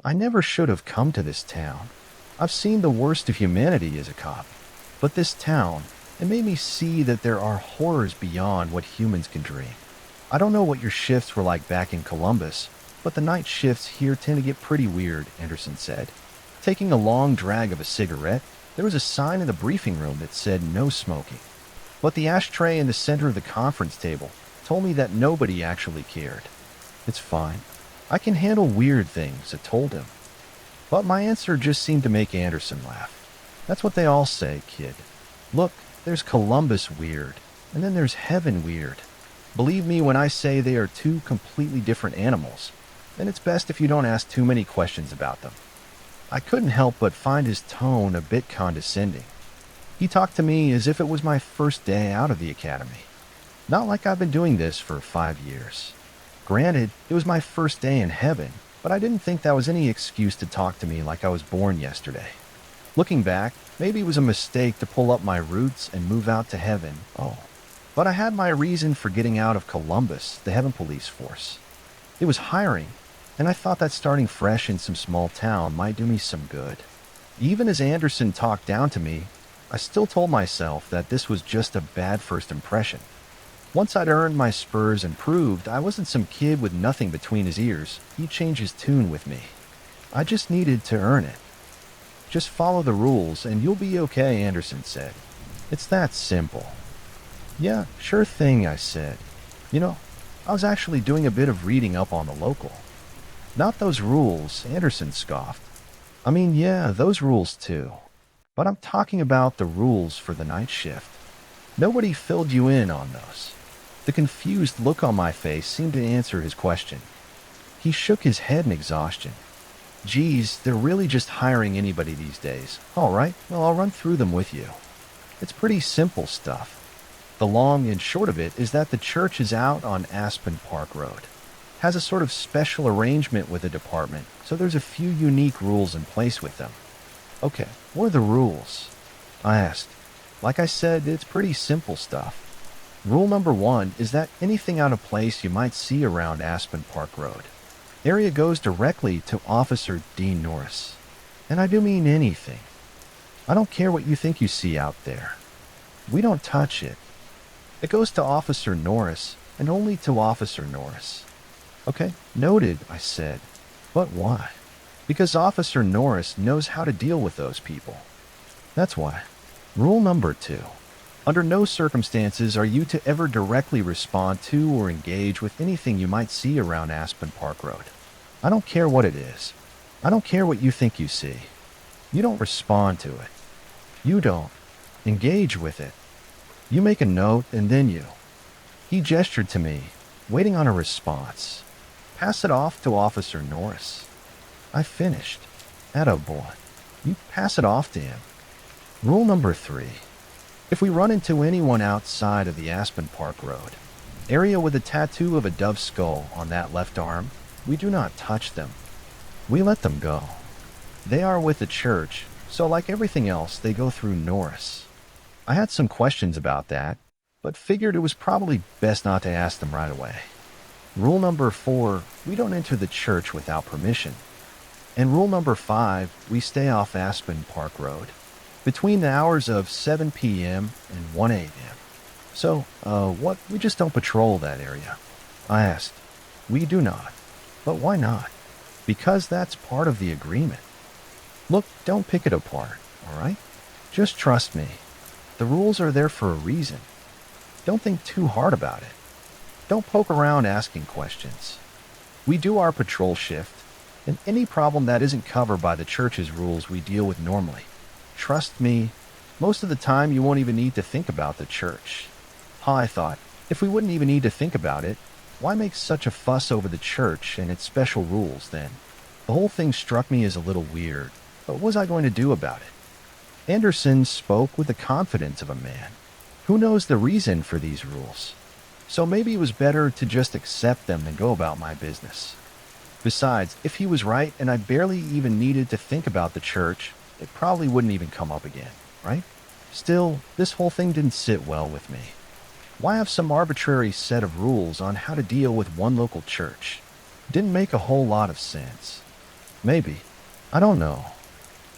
I never should have come to this town. I've seen the worst of humanity as a cop. But this town, it made me see that there are horrors beyond what humans can dream. I don't know what your shifts were like back in Columbus, but the night shifts here tend to get pretty weird, Anderson said. Taking a long drag of a cigarette, there was a sign in the briefing room that said no smoking. But the ashtray in the center of the conference table told me that nobody actually cared. It's fine. I can handle weird things, I told him. But my answer just seemed to make Anderson laugh. That's what they all say, kid. Look, there's Columbus weird, and then there's heaven weird. Believe me when I say they are two completely different animals, and it's best if you don't ask too many questions about them. I couldn't help but find his tone a bit condescending. He talked to me as if it was my first day out of the academy. Not like I've been doing this for 5 years. Granted, it was my first day in heaven, but I didn't think that was any excuse to talk to me like I was born yesterday. Looking back, maybe it was a mistake to pull up my roots and move out to heaven. Oh. But I had my reason for getting out of Columbus, the Heaven Police Force. It was hiring, and I thought that starting fresh in some small town might do me some good. Even as Anderson talked down to me, I still told myself that this was just a bad first impression. Once I'd earned my spurs and proved I wasn't some kid with nothing between his ears, he'd change his tune with me. I just needed to earn it. Just follow the rules and you'll be okay, Anderson said. It's that simple. Yeah, sure thing, I said. You know, I was actually doing a bit of reading up on the local. Not those rules, Anderson scoffed. I mean, yeah, those rules too. But I'm talking about the rules for the night shift. Nobody filled you in on those. The confused look on my face seemed to answer his question. He shook his head in exhaustion. Geez, they're really just hiring anybody these days. All right, well, I'll run through them with you. It's pretty simple stuff. The long and short of it is that the church is out on Aspen Park Road. Has a sort of special arrangement with the department, so there's a few unique rules in place with them. Okay, what are the rules? I asked. Like I said, it's pretty simple stuff. Rule number 1 is that anything out of place you might see around Aspen Park Road, area goes directly to Officer Dean Norris. And I do mean anything. I don't care what you think you see out there. We don't touch it. It goes to Officer Norris, and only to Officer Norris. Okay, noted, I said. But why? Because Officer Norris knows how to deal with those people. That's why. Rule number 2. Under no circumstances are you to ever directly respond to or engage with anything you might see around Aspen Park Road. I don't care what it is. I don't care what you think you see. You don't respond to it. You don't engage with it. You make a note and then you. He gestured to me, waiting on a response. Pass it off to Officer Norris. I finished. Attaboy. You pass it off to him. Rule number 3. If we run into anyone outside of the Aspen Park Road, area with a tattoo of a dove's skull on that left arm, we do not touch them. We let them go. They are with the church, so like everything else, they go through Norris. I had some questions about that, but figured it was probably best not to ask them right away. Rule number 4, we don't enter the church without permission. And rule number 5, we stay off Aspen Park Road between the hours of 7 p.m. and 1 a.m. So, what? We just don't patrol that area. I asked. We do not. But why not? Because that's part of the agreement. Look, don't pick it apart, all right? Just trust me. The rules are there for a reason. Don't think too hard about it. Don't poke around asking questions. We do our patrol shift, and any problem that isn't covered by the church's rules we deal with normally. Trust me, most of the time you won't even need to think about the church. I thought, if we wouldn't even need to think about it, why make such a fuss over the church and its special rules then? The whole thing struck me as a little weird, but what was I going to do about it? Anderson spoke with the confidence of a man who knows the reason for these rules. So maybe it was better to just accept them and go about my business. Besides, if he was right and I barely even needed to think about the church, it probably wouldn't even come up again, right? Still, this whole thing didn't sit well with me. Why have some arbitrary set of rules on how to deal with one local church? It didn't make a whole lot of sense. Maybe. I don't know.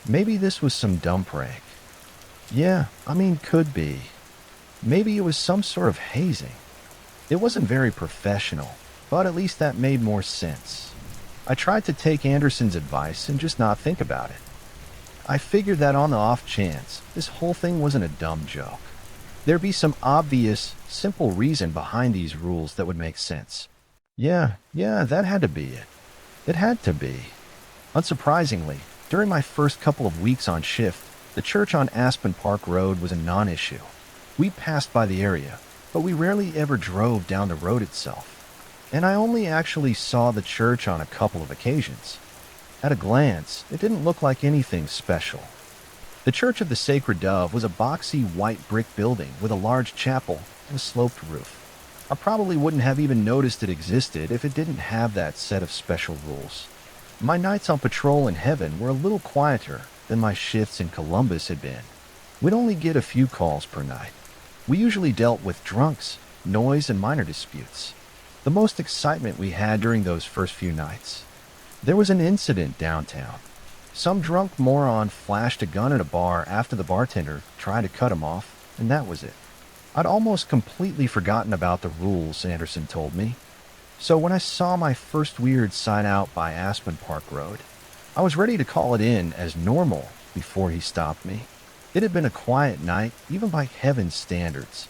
Maybe this was some dumb prank. Yeah, could be. Maybe it was some sort of hazing. It wasn't very professional, but at least that made more sense. I tried to take Anderson's advice and just not think about it. I figured that on the off chance, this whole thing wasn't a dumb joke. There'd be some obvious, simple reason behind these rules that would make sense. Yeah, that had to be it. It had to be. Unsurprisingly, during my first couple of weeks on shift, the church on Aspen Park Road was a non-issue. We passed by the area, but we rarely ever drove down the road itself. And I only actually saw the church on a couple of occasions. At a glance, it didn't look like anything special. The Church of the Sacred Dove was a boxy white brick building with a large chapel and a sloped roof. I probably wouldn't have even noticed it existed if it didn't have that set of special rules. My nights on patrol in heaven were a little quieter than my shifts in Columbus had been. We'd only get a few calls per night. We usually dealt with drunks, noise, and minor disputes. The most excitement we had during those first few nights. There was an incident downtown. Some drunk moron flashed a gun at a bar after the bartender tried to cut him off, and that was it. I'd almost completely forgotten about the rules, Anderson told me. So when I saw my first weird sign out by Aspen Park Road, I was ready to call it in as normal before he stopped me. It had been a quiet night, even by heaven's standards.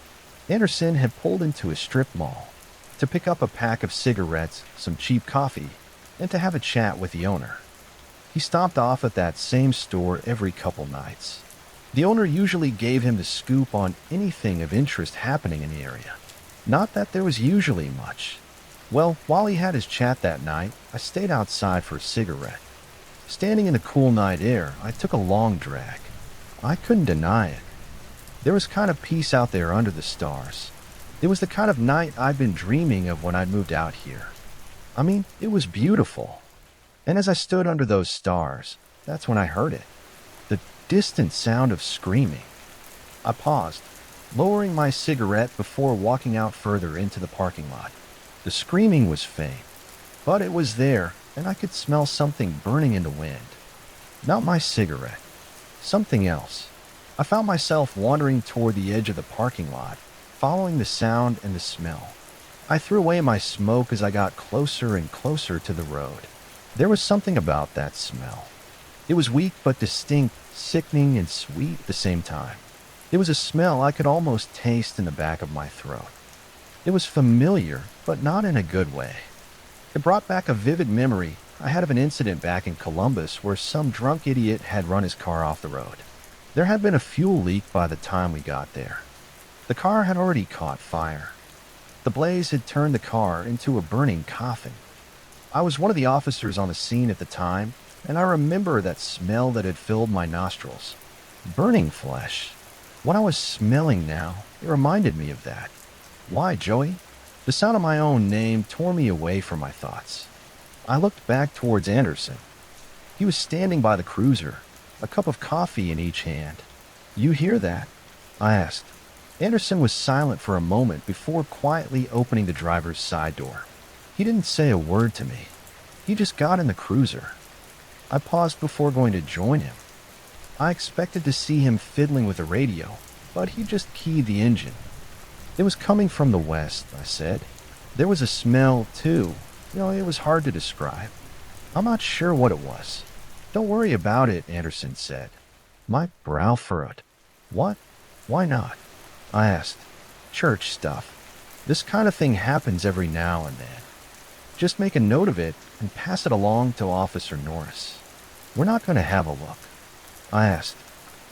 Anderson had pulled into a strip mall to pick up a pack of cigarettes, some cheap coffee, and to have a chat with the owner. He stopped off at that same store every couple nights. The owner usually gave him the scoop on anything of interest happening in the area. Not that there was usually much. Well, while he had his chat that night, I stayed outside for a cigarette. Standing in the cool night air, I took a long drag. I couldn't deny it. There was kind of peace out there under the stars. It was the kind of night I'd been dreaming of when I'd moved out here. It was beautiful. And as I stood under those stars, that's when I heard it. The distant sound of screaming. I paused, lowering my cigarette before walking out further into the parking lot. The screaming was faint, but it was there, and I could smell something burning in the wind. Not my cigarette. Something else. I found myself wandering toward the edge of the parking lot, following the sound and the smell. I threw away my smoke as I got closer and closer to the road. There was something about that smell. It was weak but distinct, sickening and sweet at the same time. It was a smell I could almost taste in the back of my throat. It was familiar, but not in a good way. It brought back a vivid memory I had of an incident back in Columbus where some drunk idiot had run his car off the road. There had been a fuel leak by the time we got there. The car had already caught fire. The blaze had turned the car into a burning coffin. I was one of the officers on the scene at the time, and I remember that smell that had filled my nostrils. Burning flesh. What I was smelling now, it reminded me of that. Why, Joey? The sound of my own name tore me away from my thoughts. I looked back towards Anderson. He was standing by the cruiser, a cup of coffee in each hand. "You hear that?" I asked. Anderson was silent for a moment before quietly opening the driver's side door. He didn't say a word to me. He just got in the cruiser. I paused before going to join him. I expected to see him fiddling with the radio, but he just keyed the engine. It was coming from the west, I said. There was a smell, too. It was hard to describe. I'm not sure what it was. "Don't worry about it," Anderson said. My brow furrowed. "What? Why not?" I asked. "Church stuff. This kind of thing happens every now and then. Just make a note of it and pass it along to Officer Norris. We're not going to have a look." I asked.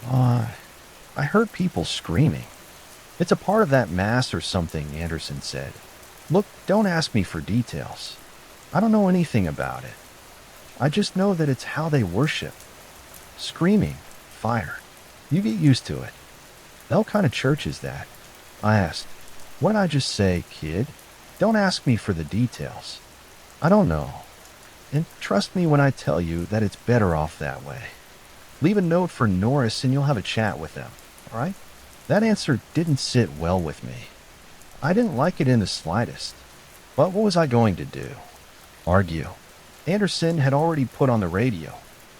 I heard people screaming." "It's a part of that mass or something," Anderson said. "Look, don't ask me for details. I don't know anything about it. I just know that it's how they worship. Screaming, fire. You get used to it." "What kind of church is that?" I asked. "What did I just say, kid? Don't ask me for the details. I don't know. And trust me when I tell you that it's better off that way. Leave a note for Norris and you'll have a chat with them, all right?" That answer didn't sit well with me. I didn't like it in the slightest. But what was I going to do? Argue? Anderson had already put on the radio,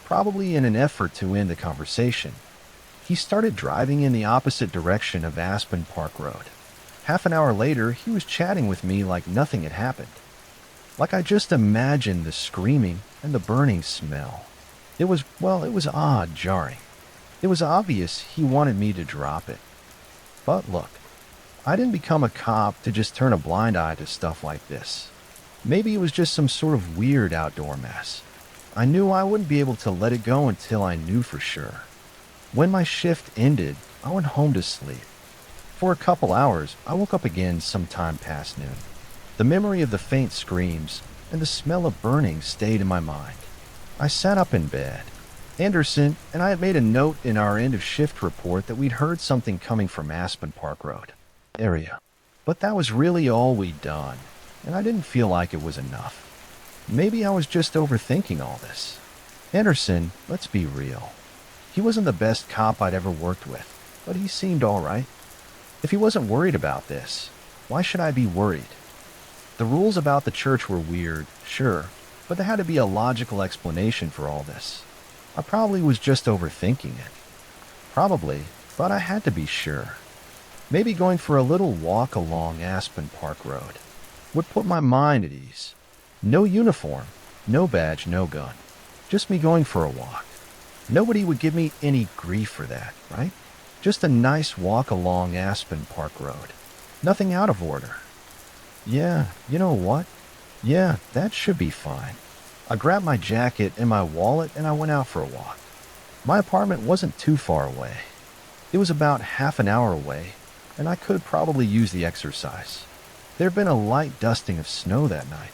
probably in an effort to end the conversation. He started driving in the opposite direction of Aspen Park Road. Half an hour later, he was chatting with me like nothing had happened. Like I just imagined the screaming and the burning smell. It was odd, jarring. It was obvious he wanted me to drop it. But look, I didn't become a cop to just turn a blind eye to stuff like this. Maybe it was just some sort of weird outdoor mess. I knew I wouldn't be able to let it go until I knew for sure. When my shift ended, I went home to sleep. For a couple hours, I woke up again sometime past noon. The memory of the faint screams and the smell of burning stayed in my mind. I sat up in bed. Anderson and I had made a note in our end of shift report that we'd heard something coming from Aspen Park Road area. But that was really all we'd done, and I didn't feel like it was enough. Maybe I was just overthinking all this. Anderson, let's be real. He wasn't the best cop I'd ever worked with, but he seemed all right. If he wasn't worried about this, why should I be worried? The rules about the church were weird, sure, but there had to be a logical explanation for all this. I probably was just overthinking it. Probably, but I had to be sure. Maybe going for a little walk along Aspen Park Road would put my mind at ease. No uniform, no badge, no gun. Just me going for a walk. Nobody would give me any grief for that, right? Just a nice walk along Aspen Park Road. Nothing out of order. Yeah, you know what? Yeah, that should be fine. I grabbed my jacket and my wallet and I went out for a walk. My apartment wasn't too far away. It was about half an hour away, and I could probably use the exercise. There had been a light dusting of snow that night.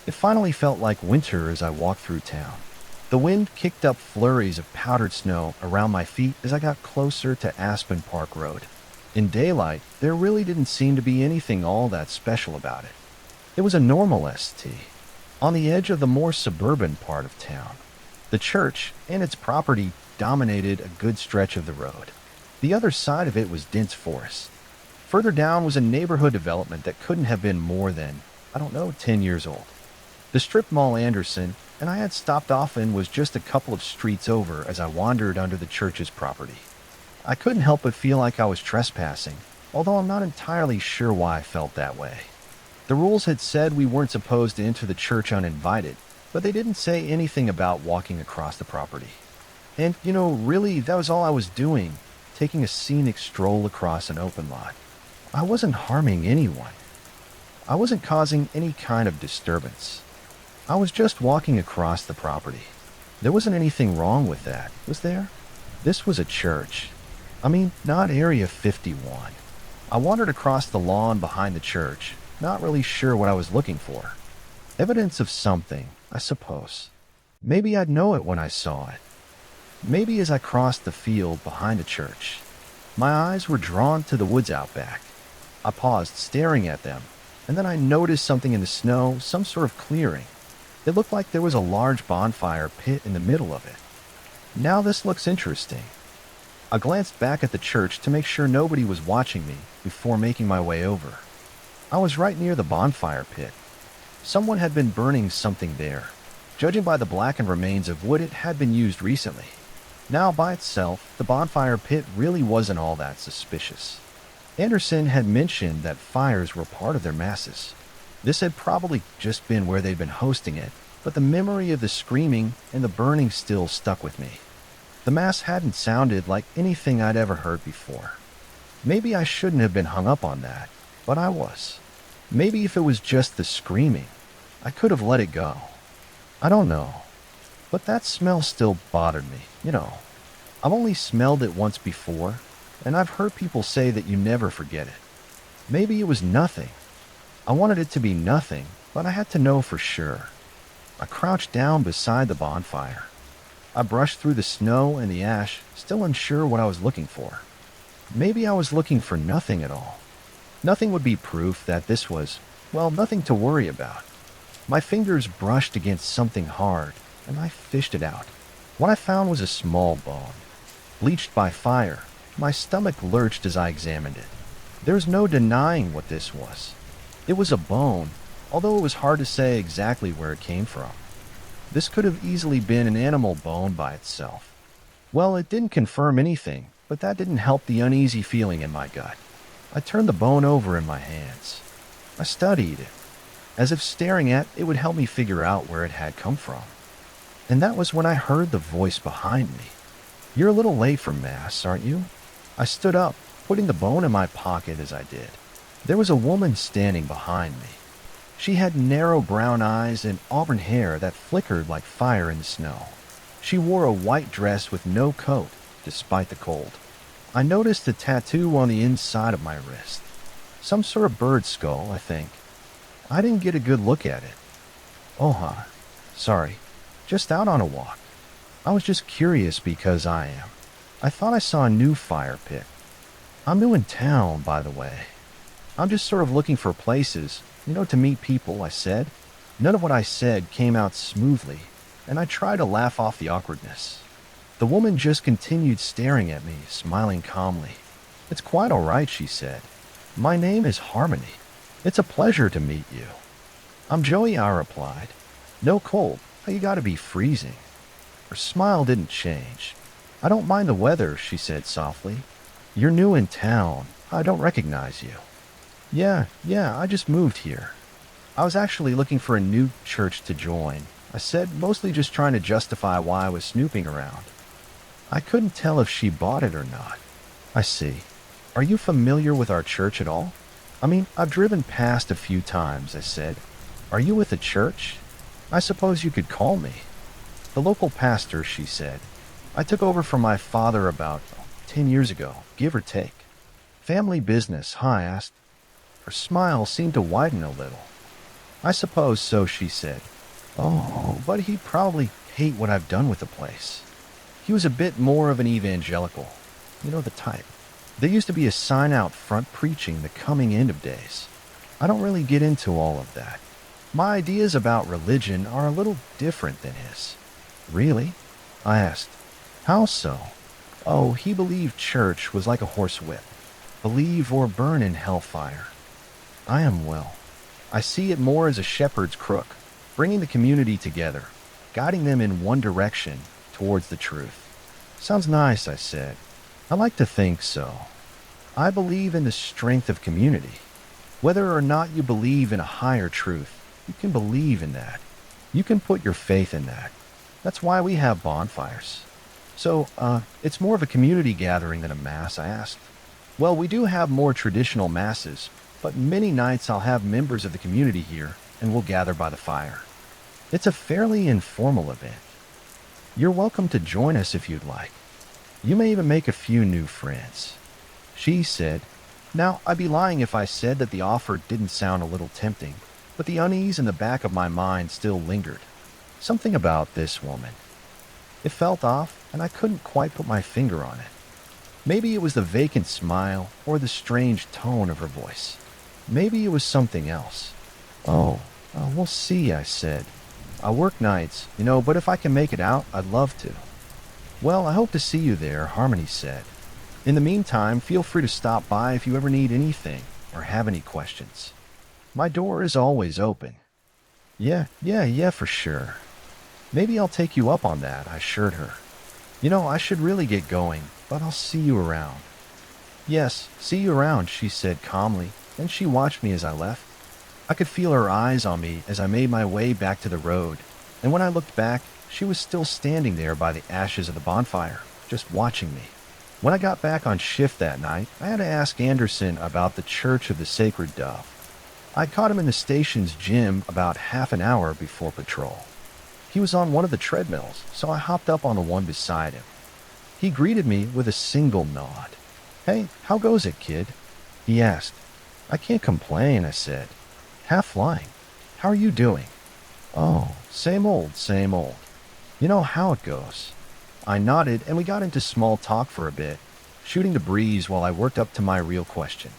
It finally felt like winter as I walked through town. The wind kicked up flurries of powdered snow around my feet as I got closer to Aspen Park Road. In daylight, there really didn't seem to be anything all that special about it. It was a normal ST, on the edge of the more suburban part of town. The church and its property dominated a good stretch of the road. The other side of it was dense forest. Further down was a neighborhood development that couldn't have been more than, 10 years old. The strip mall Anderson and I had stopped off in was just a couple of streets over as I wandered under the church's property. I couldn't help but feel like I was trespassing, although I'm not entirely sure why I felt that way. The rules had said we weren't supposed to enter the church uninvited, but they didn't say anything about walking across the property. And, really, that was all I was doing, taking a scenic stroll across an open lot. I wasn't harming anyone. I wasn't causing any kind of disturbance. I was just walking across the property. There wasn't anything wrong with that, was there? This was a church. Not Area 51. I wandered across the lawn behind the church, not really sure what I was looking for. Evidence of something, I suppose. Maybe I'd know it when I saw it. Maybe as I crossed the field behind the church. My eyes were drawn to the woods out back. I paused, staring at them, and then I noticed something in the snow, some sort of clearing. It looked like there was a large bonfire pit in the middle of it. Now this looks interesting. I glanced back at the church to make sure nobody was watching me before making my way over. I was right near the bonfire pit. Someone had been burning something there. Judging by the blackened remains of wood, it had been used recently. Now, by itself, the bonfire pit really wasn't all that suspicious. Anderson had mentioned that fires were part of their masses. This had probably just been where they'd been hosting it, but the memory of the screaming and the burning still stuck with me. The mass hadn't sounded like anything I'd ever heard before. Maybe I shouldn't have been hung up on that, but I was. Maybe if it was just the screaming, I could have let it go. I don't know. But that smell still bothered me, I've only smelled it once before, and I've heard people say that you never forget it. Maybe it was nothing. I wanted it to be nothing, but I had to know for sure. I crouched down beside the bonfire. I brushed through the snow and the ash, still unsure what I was looking for. Maybe I was looking for nothing at all. Nothing would be proof that this was, nothing to worry about. My fingers brushed against something hard, and I fished it out. What I found was a small bone. Bleached by fire, my stomach lurched as I examined it. There's no denying what this was. It was a bone, although it was hard to say exactly where it came from. This could have easily been an animal bone by itself. Well, it didn't confirm anything, but that didn't help the uneasy feeling in my gut. I turned the bone over in my hands. I studied it, as if staring at it would help me figure out where it had come from. And that was when I heard the voice behind me. "You're a little late for Mass, aren't you?" I stood up, putting the bone in my pocket as I did. There was a woman standing behind me. She had narrow brown eyes and auburn hair that flickered like fire in the snow. She wore a white dress with no coat, despite the cold. I noticed a tattoo on the inside of my wrist. Some sort of bird skull, I think. I didn't get a good look at it. "Oh, huh. Sorry. Just out on a walk. I was just curious because I am. I thought I saw a new fire pit. I'm new in town, by the way. I'm just sort of looking for places, to meet people," I said. None of what I said came out smoothly, and I tried to laugh off the awkwardness. The woman just continued staring at me, smiling calmly. "It's quite all right," she said. "My name is Harmony. It's a pleasure to meet you." "I'm Joey," I replied. "No cold. You gotta be freezing." Her smile didn't change. "I don't mind the weather," she said softly. "You're new in town. I don't recognize you." Yeah, I just moved here. I was actually looking for a new church to join," I said, mostly just trying to justify why I was snooping around. I couldn't tell if she bought it or not. "I see. Are you familiar with our church at all?" "I mean, I've driven past a few times," I said. "Are you with a church?" "I suppose you could call me." "The local pastor," she said. "I took over from my father about 10 years ago, give or take." "Family business, huh?" I asked. Her smile seemed to widen a little. "I suppose so," she said. "Oh, but he'd probably hate what I've done with the place." He was a bit more of an evangelical. The type. There used to be a sign out front preaching the coming end of days. I don't really get into all of that. My ideas about religion are a little different than his. "Really?" I asked. "How so?" "Oh, he believed church was like a horsewhip. Believe or burn in hellfire." I am well. I see it more as a shepherd's crook, bringing the community together, guiding them in one direction towards the truth. "Sounds nice," I said. "I like to think so. I believe in the strength of community. Whether or not you believe in a higher truth, you can believe in that. You can put your faith in that. That's why we have bonfires." "So, it's more of a community gathering than a mass?" I asked. "Well, we do have more traditional masses, but many nights I'll have members of the community here, and we'll gather by the fire. It's a fairly informal event. You're welcome to join us if you'd like. You may even make a few new friends." She said. Now, I'd be lying if I said that the offer didn't sound a little tempting, but the unease in the back of my mind still lingered. Something about this woman. It felt off, and I couldn't quite put my finger on it. Maybe it was the vacant smile or the strange tone of her voice. Maybe it was something else. Oh, we'll see," I said. "I work nights, but if I can make it out, I'd love to." "Well, I hope to see you there," Harmony said. "In the meantime, feel free to stop by if you ever need anything or have any questions. My door is always open." Yeah, for sure. "Maybe I'll take you up on that," I assured her. I should really get going, but I'll see you around." "Yes, see you around," she said calmly, and she watched me as I left. I could feel her eyes on me as I made my way back to the road, and when I looked back, she was still standing there by the ashes of the bonfire, just watching me. When I got back on shift that night, I had to ask Anderson about the Church of the Sacred Dove. I caught him in the station's gym about half an hour before patrol. He was on one of the treadmills, so I hopped up on the one beside him. He greeted me with a single nod. "Hey, how goes it, kid?" he asked. "I can't complain," I said. "Half flying. How are you doing?" "Oh, same old, same old. You know how it goes." I nodded, and we got into small talk for a bit, shooting the breeze while I worked up to my real question.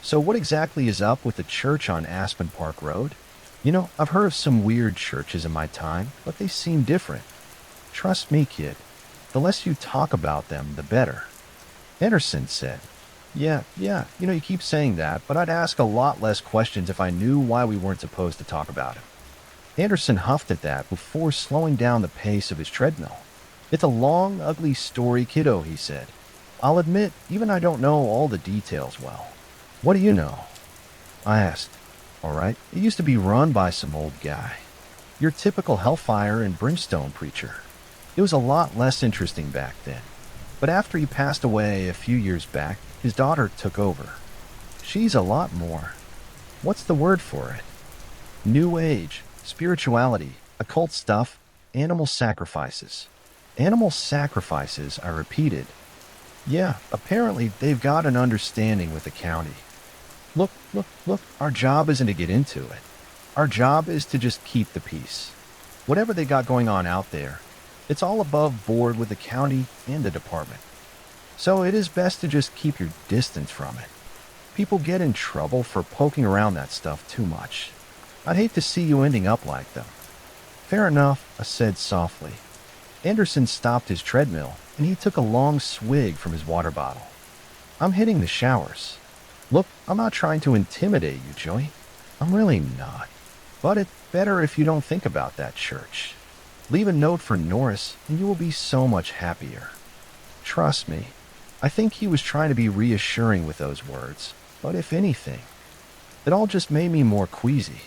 "So what exactly is up with the church on Aspen Park Road? I've heard of some weird churches in my time, but they seem different." "Trust me, kid. The less you talk about them, the better," Anderson said. Yeah, you keep saying that, but I'd ask a lot less questions if I knew why we weren't supposed to talk about it." Anderson huffed at that before slowing down the pace of his treadmill. It's a long, ugly story, kiddo, he said. I'll admit, even I don't know all the details well. What do you know? I asked. All right, it used to be run by some old guy. Your typical hellfire and brimstone preacher. It was a lot less interesting back then. But after he passed away a few years back, his daughter took over. She's a lot more. What's the word for it? New Age, spirituality, occult stuff, animal sacrifices. Animal sacrifices, I repeated. Yeah, apparently they've got an understanding with the county. Look, our job isn't to get into it. Our job is to just keep the peace. Whatever they got going on out there, it's all above board with the county and the department. So it is best to just keep your distance from it. People get in trouble for poking around that stuff too much. I'd hate to see you ending up like them. Fair enough, I said softly. Anderson stopped his treadmill, and he took a long swig from his water bottle. I'm hitting the showers. Look, I'm not trying to intimidate you, Joey. I'm really not. But it's better if you don't think about that church. Leave a note for Norris, and you will be so much happier. Trust me. I think he was trying to be reassuring with those words, but if anything, it all just made me more queasy.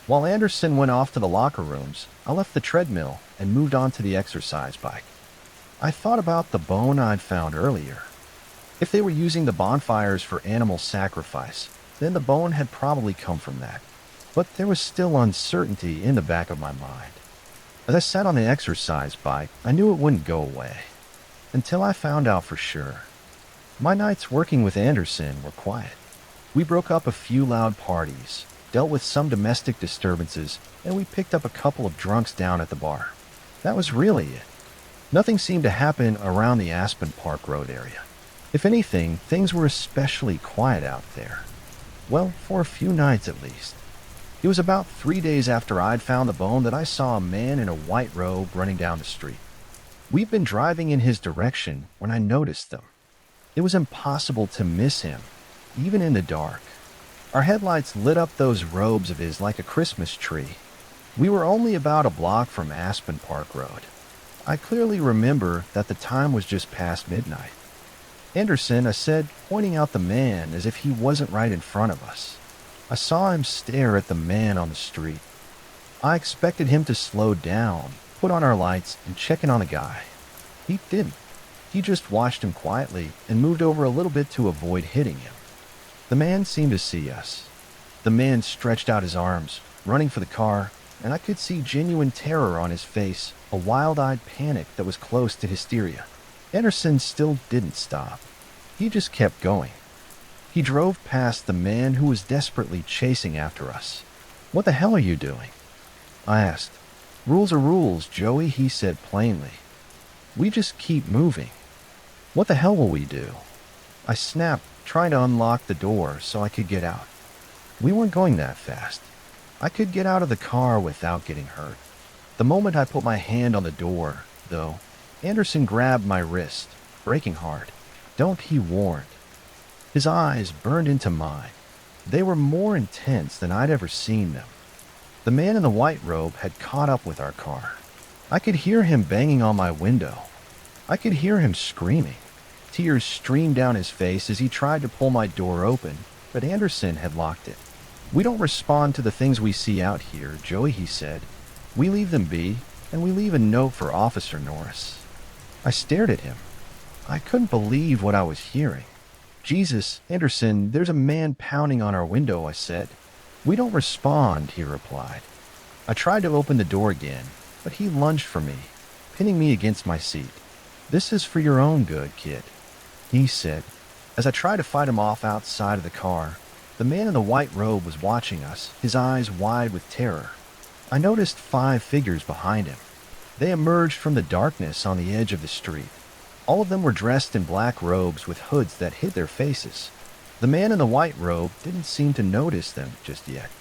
While Anderson went off to the locker rooms, I left the treadmill and moved on to the exercise bike. I thought about the bone I'd found earlier. If they were using the bonfires for animal sacrifice, then the bone had probably come from that. But there was still uncertainty in the back of my mind. As I sat on the exercise bike, I knew it wouldn't go away. Until I found out for sure. My nights working with Anderson were quiet. We broke up a few loud parties, dealt with some domestic disturbances, and we picked up a couple of drunks down at the bar. That was really it. Nothing seemed to happen around the Aspen Park Road area. If anything, things were especially quiet out there. Well, for a few nights at least. It was about 3 days after I'd found the bone that I saw a man in a white robe running down the street. We'd been driving in his direction when I noticed them. It was impossible to miss him, even in the dark. Our headlights lit up those robes of his like a Christmas tree. We were only about a block from Aspen Park Road. I clearly remember that the time was just past midnight. Anderson, I said, pointing out the man as if he wasn't right in front of us. I saw him stare at the man on the street. I expected him to slow down, put on our lights, and check in on the guy. He didn't. He just watched him quietly and moved over a little bit to avoid hitting him. The man seemed to see us. The man stretched out his arms, running for the car, and I could see genuine terror on his face, a wild-eyed panic that was close to hysteria. Anderson still didn't stop. He just kept going. He drove past the man who was desperately chasing after us. What the hell are you doing? I asked. Rules are rules, Joey, he said plainly. We just keep moving. What the hell will we do? I snapped, trying to unlock the door so I could get out. We weren't going that fast. I could get out of the car without getting hurt. The moment I put my hand on the door, though, Anderson grabbed my wrist, breaking hard. Don't, he warned. His eyes burned into mine. They were more intense than I'd ever seen them. The man in the white robe had caught up with our car. I could hear him banging on my window. I could hear him screaming. Tears streamed down his face as he tried to pull my door open, but Anderson had locked it. We don't respond to the things we see out here, Joey, he said. We leave them be, and we leave a note for Officer Norris. I stared at him. I couldn't believe what I was hearing. Jesus, Anderson, there's a man pounding on our window, I said. We don't respond, he replied. I tried to open the door again, but he lunged for me, pinning me against my seat. This is for your own good, kid, he said. As I tried to fight him off outside of the car, the man in the white robe was watching us, his eyes wide with terror. I noticed 5 figures behind him. They emerged from the darkness on the edge of the street. All of them were dressed in black robes with hoods that hid their faces. The man in the white robe didn't seem to notice them just yet.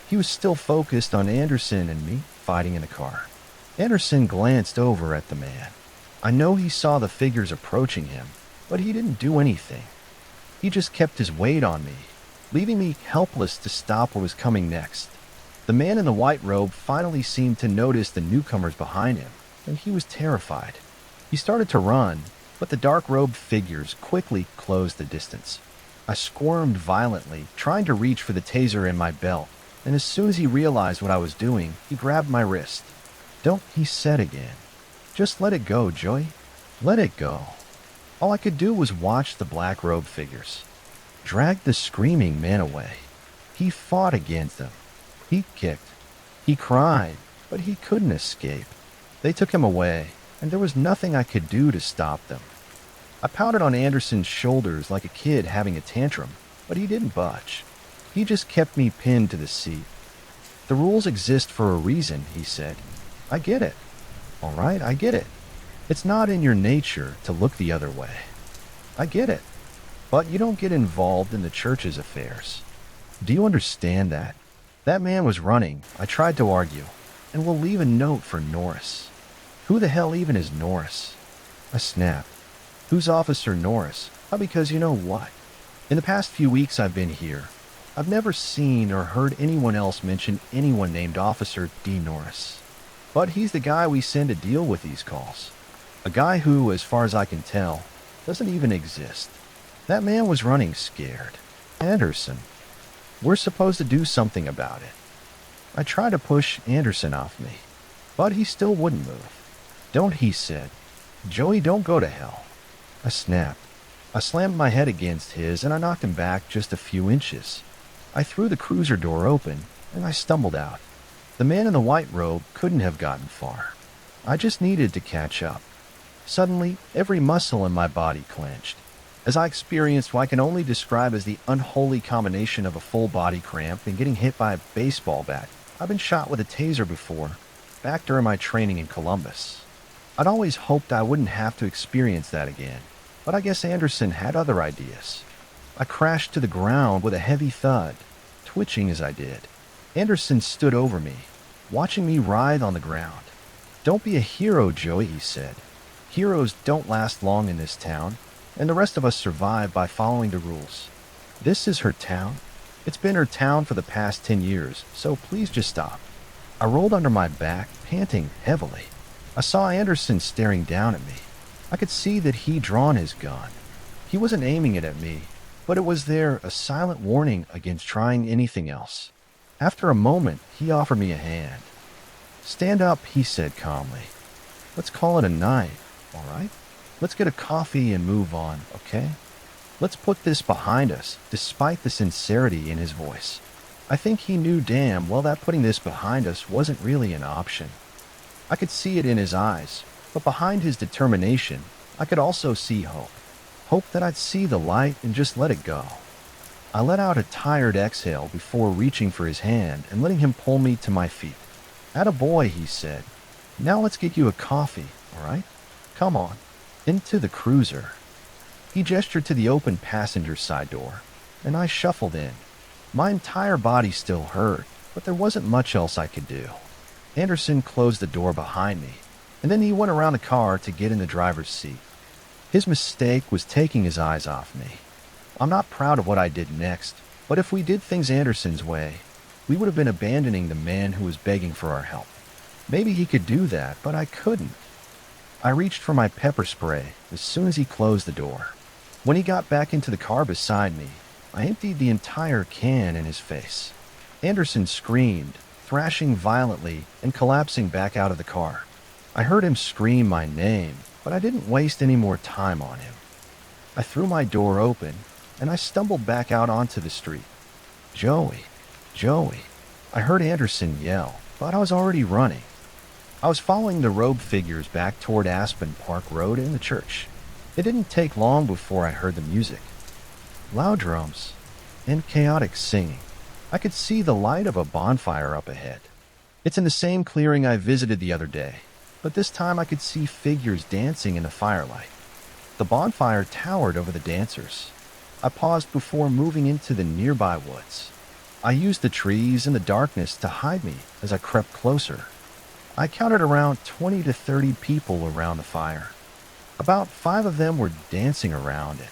He was still focused on Anderson and me fighting in the car. Anderson glanced over at the man. I know he saw the figures approaching him, but he didn't do anything. He just kept his weight on me, leaving me helpless to stop what was coming next. The The man in the white robe finally seemed to notice the newcomers behind him, and he was terrified. He started to run, but the dark-robed figures quickly closed the distance. I squirmed violently, trying to reach for the taser in my belt, and as soon as he realized what I was doing, he grabbed my wrist. "Don't," he said again. "Just let it go, Joey. Let it go." All I could do was watch the black-robed figures drag the screaming man away. He fought against them. He kicked. He cried, but he couldn't escape. They took him away, and there was nothing I could do to stop them. I pounded on Anderson's shoulders like a kid having a tantrum, but he didn't budge. He just kept me pinned to the seat. "The rules exist for a reason," he said. "I get it. All right, I get it. It's not in your nature to look the other way. I get it. But you don't get involved in the church's affairs. Do you understand that? That man was running," I tried to argue, "and we'll leave a note for Norris." "Who the hell even is Norris?" I snapped. "Who's Officer Norris?" Because you know what? In the past few weeks I've been here, I've never seen or heard anyone else mention anyone named Officer D. Norris. But he's the guy we send to deal with these calls. A guy who, as far as I can tell, doesn't even exist. That man was running scared. Anderson. We're supposed to do something about it. I tried to push Anderson off me, but he still wouldn't move. "Don't," he said. "Joey, don't go to hell." I snapped. I slammed my head against his, and I knocked him back just a few inches. I threw the cruiser door open, and I stumbled out. The man in the white robe couldn't have gotten far. I just needed to catch up. Suddenly, every muscle in my body clenched, as I experienced what I can only describe as the unholy combination of a full body cramp and getting hit by a baseball bat. I've been shot with a taser before, back during my training in Columbus. I'd always hoped I wouldn't have to experience that again, but I guess Anderson had other ideas. I crashed to the ground with a heavy thud, twitching as I did. Anderson stood over me, watching me writhe on the ground. "Don't be a hero, Joey," he said. "Heroes don't last long in this town, and the rest of us survive by following the rules. This is her town. It's been her town for the past 10 years, so please just stop." I rolled under my back, panting heavily. I saw Anderson staring down at me. I could see that he'd drawn his gun. He wasn't aiming it at me, but it was there, a silent warning against trying anything else. After a moment, he offered me a hand. "Stand up," he said calmly. "Let's call it a night, all right? Let's get a coffee and move on, okay? Let's put this behind us," despite the sincerity in his voice. I think he knew damn well that putting this behind us wasn't really an option. I could see it in his eyes, but behind his determination, I could also see hope. Hope that I'd see the light and just let it go. I let out a tired exhale before reaching for his hand and letting him pull me to my feet. "Atta boy," he said. "Now let's get you a coffee, all right? Come on." Into the cruiser. He gestured to the open passenger side door, and I shuffled in. My entire body still hurt, but there wasn't much else I could do. Anderson closed the door behind me, and then he went around the car to get in the driver's seat. His mistake was taking his eyes off me. I'm not proud of what I did next, but if we did things Anderson's way, we would have been abandoning the man who was begging for our help. Maybe he could do that, but I couldn't. I reached for my pepper spray as soon as he closed the door. When he got back into the car beside me, I emptied the entire can in his face. Anderson screamed, thrashing violently and collapsing back out of the car. I heard him scream my name, but I didn't waste any more time on him. I threw my door open, and I stumbled back out onto the street. "Joey, Joey." I heard Anderson yell, but I was already running. I was following the robed figures back toward Aspen Park Road and the church. It didn't take long before I heard the music. Loud drums and chaotic singing. I could see the light of a bonfire up ahead. It's in the same clearing I visited the other day, but this time I could see figures dancing in the firelight. The bonfire towered over the dancers. I paused before moving into the nearby woods. I used the trees and the darkness to hide me as I crept closer. I counted around 20 to 30 people around the fire. About 5 of them were dancing around it.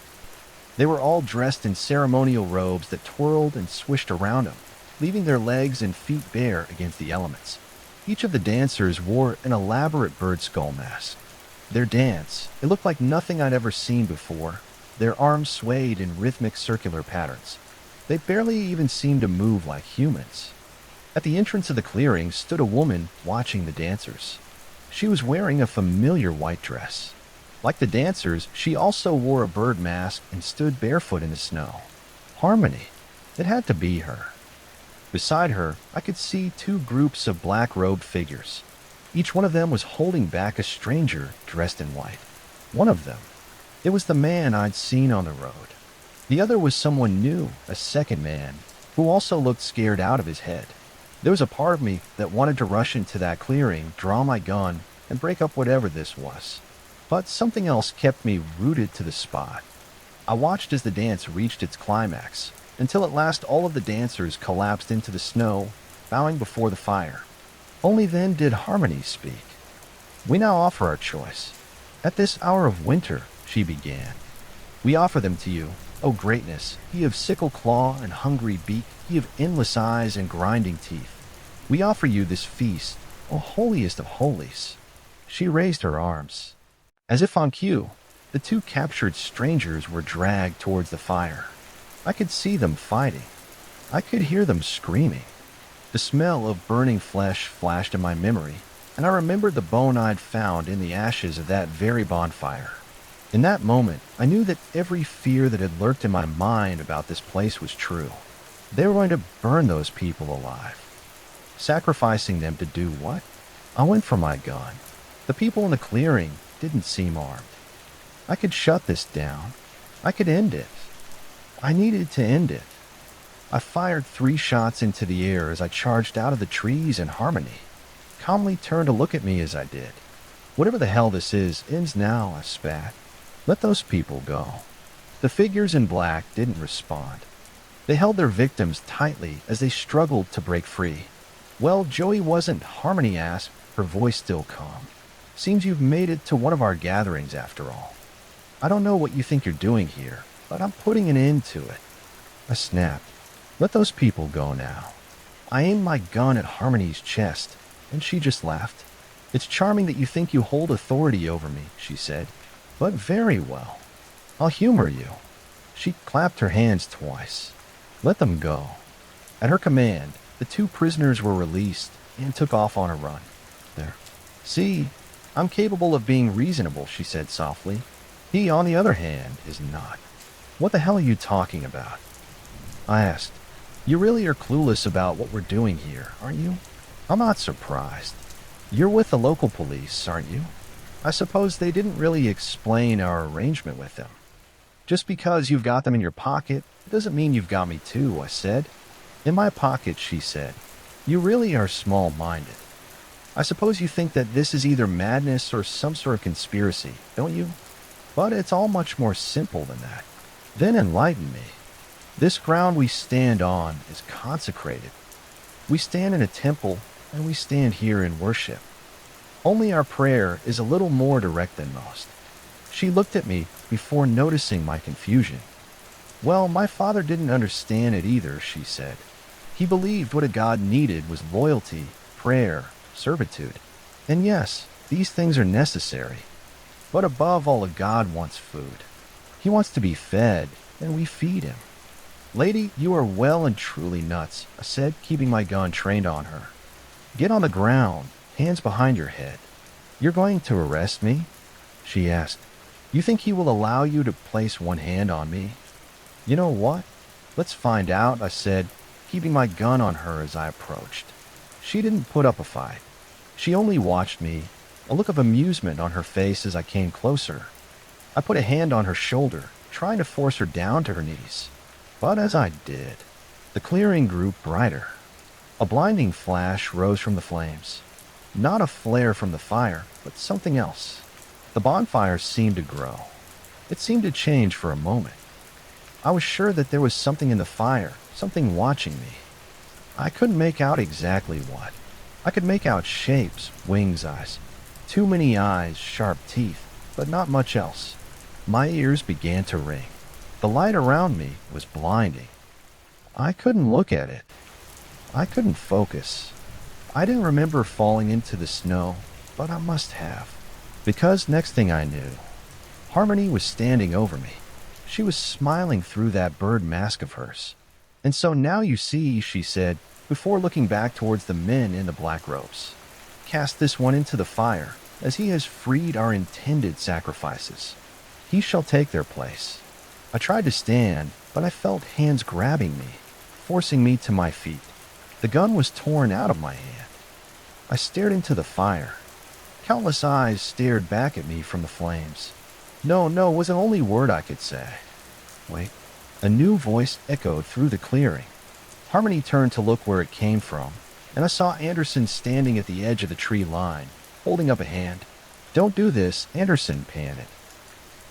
They were all dressed in ceremonial robes that twirled and swished around them. leaving their legs and feet bare against the elements. Each of the dancers wore an elaborate bird skull mask. Their dance, it looked like nothing I'd ever seen before. Their arms swayed in rhythmic circular patterns. They barely even seemed to move like humans. At the entrance of the clearing stood a woman watching the dancers. She was wearing a familiar white dress. Like the dancers, she also wore a bird mask and stood barefoot in the snow. Harmony. It had to be her. Beside her, I could see two groups of black-robed figures. Each one of them was holding back a stranger dressed in white. One of them, it was the man I'd seen on the road. The other was someone new, a second man, who also looked scared out of his head. There was a part of me that wanted to rush into that clearing, draw my gun, and break up whatever this was. But something else kept me rooted to the spot. I watched as the dance reached its climax, until at last all of the dancers collapsed into the snow, bowing before the fire. Only then did Harmony speak. "We now offer our choice. At this hour of winter," she began, "we offer them to you, O greatness, ye of sickle claw and hungry beak, ye of endless eyes and grinding teeth. We offer you this feast, O holiest of holies." She raised her arms. As if on cue, the two captured strangers were dragged towards the fire. I could see them fighting. I could hear them screaming. The smell of burning flesh flashed in my memory, and I remembered the bone I'd found in the ashes of that very bonfire. In that moment, I knew that every fear that had lurked in my mind about this place was true. They were going to burn those people alive. Sacrificing them to do what? I went for my gun. The people in the clearing didn't seem armed. I could shut this down. I could end it. I needed to end it. I fired 3 shots into the air as I charged out of the trees, and Harmony calmly turned to look at me as I did. "Whatever the hell this is, ends now," I spat. "Let those people go." The figures in black didn't respond. They held their victims tightly as they struggled to break free. "Well, Joey wasn't," Harmony asked, her voice still calm. "Seems you've made it to one of our gatherings after all. I don't know what you think you're doing here, but I'm putting an end to it." I snapped. "Let those people go now." I aimed my gun at Harmony's chest, and she just laughed. "It's charming that you think you hold authority over me," she said. "But very well. I'll humor you." She clapped her hands twice. "Let them go." At her command, the 2 prisoners were released and took off on a run. "There. See, I'm capable of being reasonable," she said softly. "He, on the other hand, is not." "What the hell are you talking about?" I asked. "You really are clueless about what we're doing here, aren't you?" "I'm not surprised. You're with the local police, aren't you? I suppose they didn't really explain our arrangement with them." "Just because you've got them in your pocket, it doesn't mean you've got me too," I said. "In my pocket," she said. "You really are small-minded. I suppose you think that this is either madness or some sort of conspiracy, don't you? But it's all much more simple than that. Then enlighten me. This ground we stand on is consecrated. We stand in a temple, and we stand here in worship. Only our prayer is a little more direct than most." She looked at me before noticing my confusion. "Well, my father didn't understand it either," she said. "He believed what a god needed was loyalty, prayer, servitude. And yes, these things are necessary. But above all, a god wants food. He wants to be fed, and we feed him." "Lady, you are well and truly nuts," I said, keeping my gun trained on her. "Get on the ground, hands behind your head." "You're going to arrest me?" she asked. "You think he will allow you to place one hand on me?" "You know what? Let's find out," I said, keeping my gun on her as I approached. She didn't put up a fight. She only watched me, a look of amusement on her face as I came closer. I put a hand on her shoulder, trying to force her down to her knees. But as I did, the clearing grew brighter. A blinding flash rose from the flames. Not a flare from the fire, but something else. The bonfire seemed to grow. It seemed to change for a moment. I was sure that there was something in the fire, something watching me. I couldn't make out exactly what. I could make out shapes, wings, eyes. Too many eyes, sharp teeth, but not much else. My ears began to ring. The light around me was blinding. I couldn't look at it. I couldn't focus. I didn't remember falling into the snow, but I must have. Because next thing I knew, Harmony was standing over me. She was smiling through that bird mask of hers. "And so now you see," she said, before looking back towards the men in the black robes. "Cast this one into the fire, as he has freed our intended sacrifices. He shall take their place." I tried to stand, but I felt hands grabbing me, forcing me to my feet. The gun was torn out of my hand. I stared into the fire. Countless eyes stared back at me from the flames. "No, no," was the only word I could say. "Wait." A new voice echoed through the clearing. Harmony turned to look where it came from, and I saw Anderson standing at the edge of the tree line, holding up a hand. "Don't do this," Anderson panted.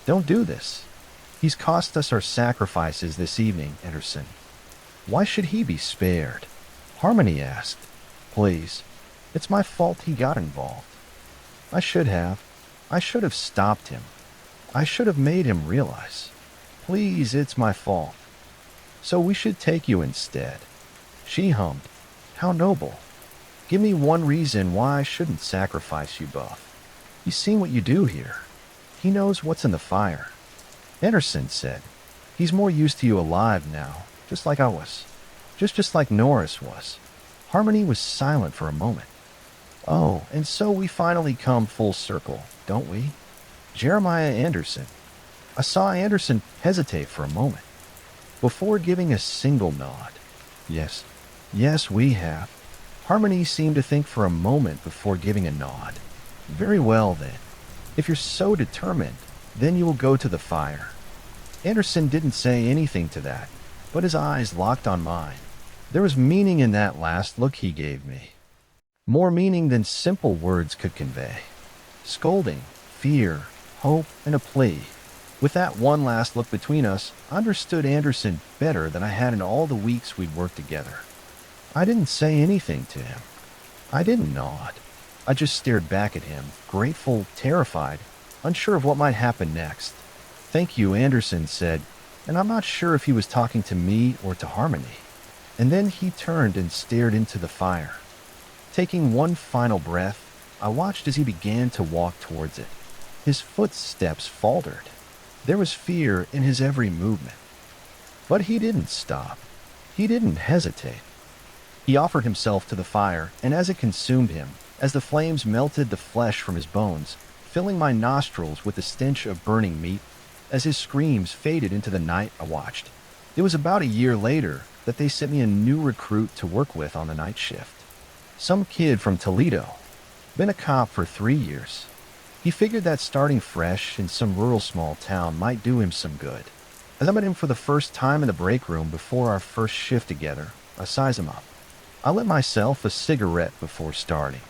"Don't do this. He's cost us our sacrifices this evening, Anderson. Why should he be spared?" Harmony asked. "Please. It's my fault he got involved. I should have. I should have stopped him. I should have made him realize. Please, it's my fault. So we should take you instead." She hummed. "How noble. Give me one reason why I shouldn't sacrifice you both. You've seen what you do here. He knows what's in the fire." Anderson said, "He's more used to you alive now, just like I was. Just like Norris was." Harmony was silent for a moment. "Oh, and so we finally come full circle, don't we? Jeremiah Anderson." I saw Anderson hesitate for a moment, before giving a single nod. "Yes, yes, we have." Harmony seemed to think for a moment before giving a nod. "Very well, then. If you're so determined, then you will go to the fire." Anderson didn't say anything to that, but his eyes locked on mine. There was meaning in that last look he gave me. More meaning than simple words could convey. Scolding, fear, hope, and a plea. With that one last look between us, I understood Anderson better than I had in all the weeks we'd worked together. I didn't say anything to him. I didn't nod. I just stared back at him, grateful, terrified, unsure of what might happen next. "Thank you," Anderson said, and I'm not sure if he was talking to me or to Harmony. And then he turned and stared into the fire. Taking one final breath, I watched as he began to walk towards it. His footsteps faltered. There was fear in his every movement. But he didn't stop. He didn't hesitate. He offered himself to the fire, and as it consumed him, as the flames melted the flesh from his bones, filling my nostrils with the stench of burning meat, as his screams faded into the night, I watched. It was about a year later that they sent me a new recruit to work with on the night shift. Some kid from Toledo. Been a cop for 3 years. He figured that starting fresh in some rural small town might do him some good. As I met him for the first time in the break room before our first shift together, I sized him up. I lit myself a cigarette before starting.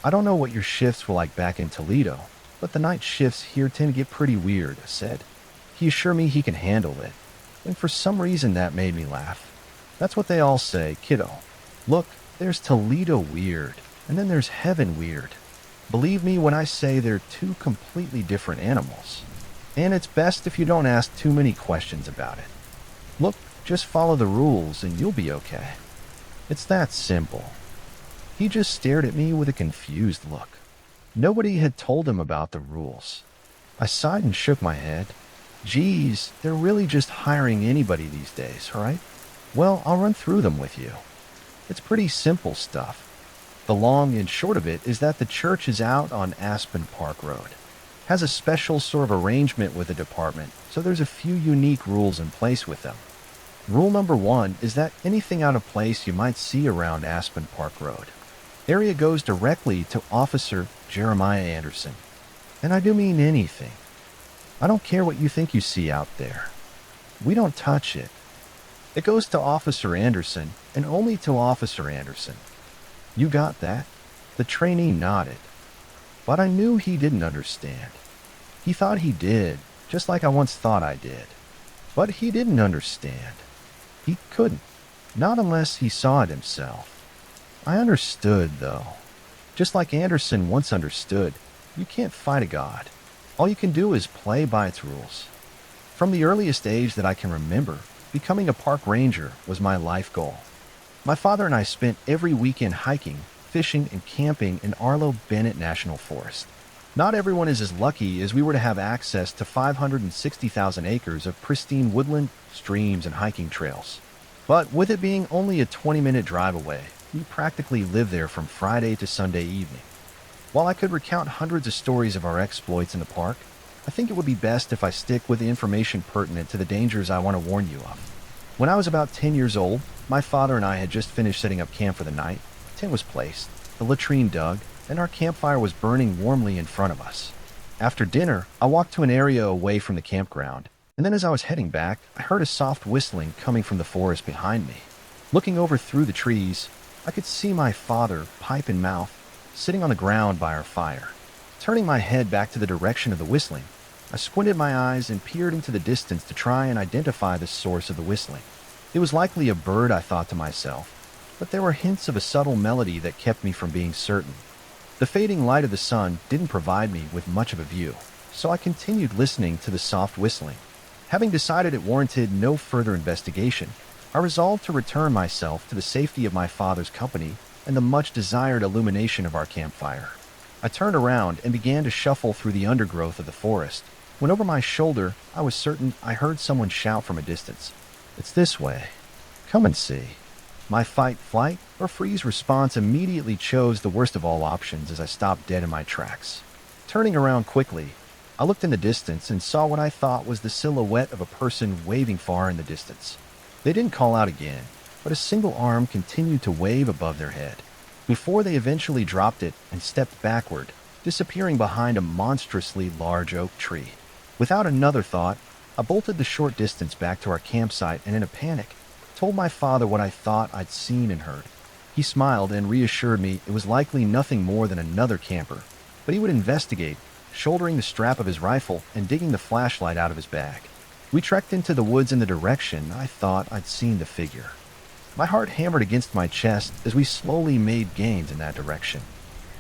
"I don't know what your shifts were like back in Toledo, but the night shifts here tend to get pretty weird," I said. He assured me he could handle it, and for some reason that made me laugh. "That's what they all say, kiddo. Look, there's Toledo weird, and then there's heaven weird. Believe me when I say they're two completely different animals. And it's best if you don't ask too many questions about it. Look, just follow the rules and you'll be okay. It's that simple." He just stared at me with a confused look. Nobody had told him about the rules. I sighed and shook my head. "Geez, they're really just hiring anybody these days, right? Well, I'll run through them with you. It's pretty simple stuff. The long and short of it is that the church is out on Aspen Park Road. Has a special sort of arrangement with the department, so there's a few unique rules in place with them. Rule number 1 is that anything out of place you might see around Aspen Park Road, area goes directly to Officer Jeremiah Anderson. And I do mean anything. I don't care what you think you see out there. We don't touch it. It goes to Officer Anderson, and only to Officer Anderson. You got that?" The trainee nodded. But I knew he didn't understand. He thought he did, just like I once thought I did. But he didn't understand. He couldn't. Not unless he saw it himself. I understood, though. Just like Anderson once understood, you can't fight a god. All you can do is play by its rules. From the earliest age that I can remember, becoming a park ranger was my life goal. My father and I spent every weekend hiking, fishing, and camping in Arlo Bennett National Forest. Not everyone is as lucky as we were to have access to 560,000 acres of pristine woodland, streams, and hiking trails. But with it being only a 20-minute drive away, we practically lived there from Friday to Sunday evening. While I could recount hundreds of stories of our exploits in the park, I think it would be best if I stick with the information pertinent to the dangers I want to warn you of. When I was about 10 years old, my father and I had just finished setting up camp for the night. The tent was placed, the latrine dug, and our campfire was burning warmly in front of us. After dinner, I walked to an area away from the campground, and then as I was heading back, I heard a soft whistling coming from the forest behind me. Looking over through the trees, I could see my father, pipe in mouth, sitting on the ground by our fire. Turning my head back to the direction of the whistling, I squinted my eyes and peered into the distance to try and identify the source of the whistling. It was likely a bird, I thought to myself, but there were hints of a subtle melody that kept me from being certain. The fading light of the sun didn't provide me with much of a view, so I continued listening to the soft whistling. Having decided it warranted no further investigation, I resolved to return myself to the safety of my father's company and the much-desired illumination of our campfire. I turned around and began to shuffle through the undergrowth of the forest, when over my shoulder I was certain I heard someone shout from a distance, "It's this way. Come and see." My fight, flight, or freeze response immediately chose the worst of all options as I stopped dead in my tracks. Turning around quickly, I looked in the distance and saw what I thought was the silhouette of a person waving far in the distance. They didn't call out again, but a single arm continued to wave above their head, before they eventually dropped it and stepped backward, disappearing behind a monstrously large oak tree. Without another thought, I bolted the short distance back to our campsite and in a panic, told my father what I thought I'd seen and heard. He smiled and reassured me it was likely nothing more than another camper, but he would investigate, shouldering the strap of his rifle and digging the flashlight out of his bag. We trekked into the woods in the direction I thought I'd seen the figure. My heart hammered against my chest as we slowly made gains in that direction.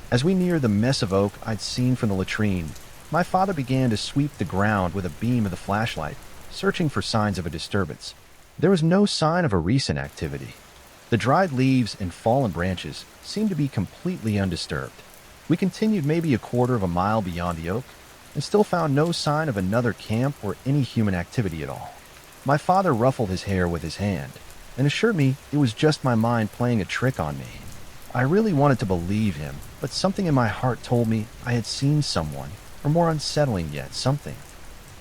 As we neared the mess of oak I'd seen from the latrine, my father began to sweep the ground with a beam of the flashlight, searching for signs of a disturbance. There was no sign of a recent activity. The dried leaves and fallen branches seemed to be completely undisturbed. We continued maybe a quarter of a mile beyond the oak and still found no sign of another camp or any human activity at all. My father ruffled his hair with his hand and assured me it was just my mind playing a trick on me. I really wanted to believe him, but something in my heart told me I had seen someone, or more unsettling yet, something.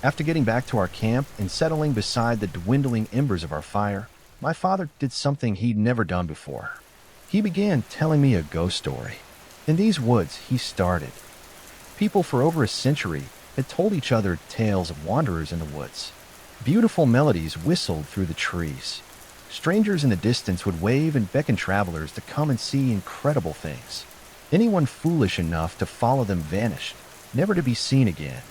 After getting back to our camp and settling beside the dwindling embers of our fire, my father did something he'd never done before. He began telling me a ghost story. In these woods, he started. People for over a century had told each other tales of wanderers in the woods. Beautiful melodies whistled through the trees. Strangers in the distance would wave and beckon travelers to come and see incredible things. Anyone foolish enough to follow them vanished, never to be seen again.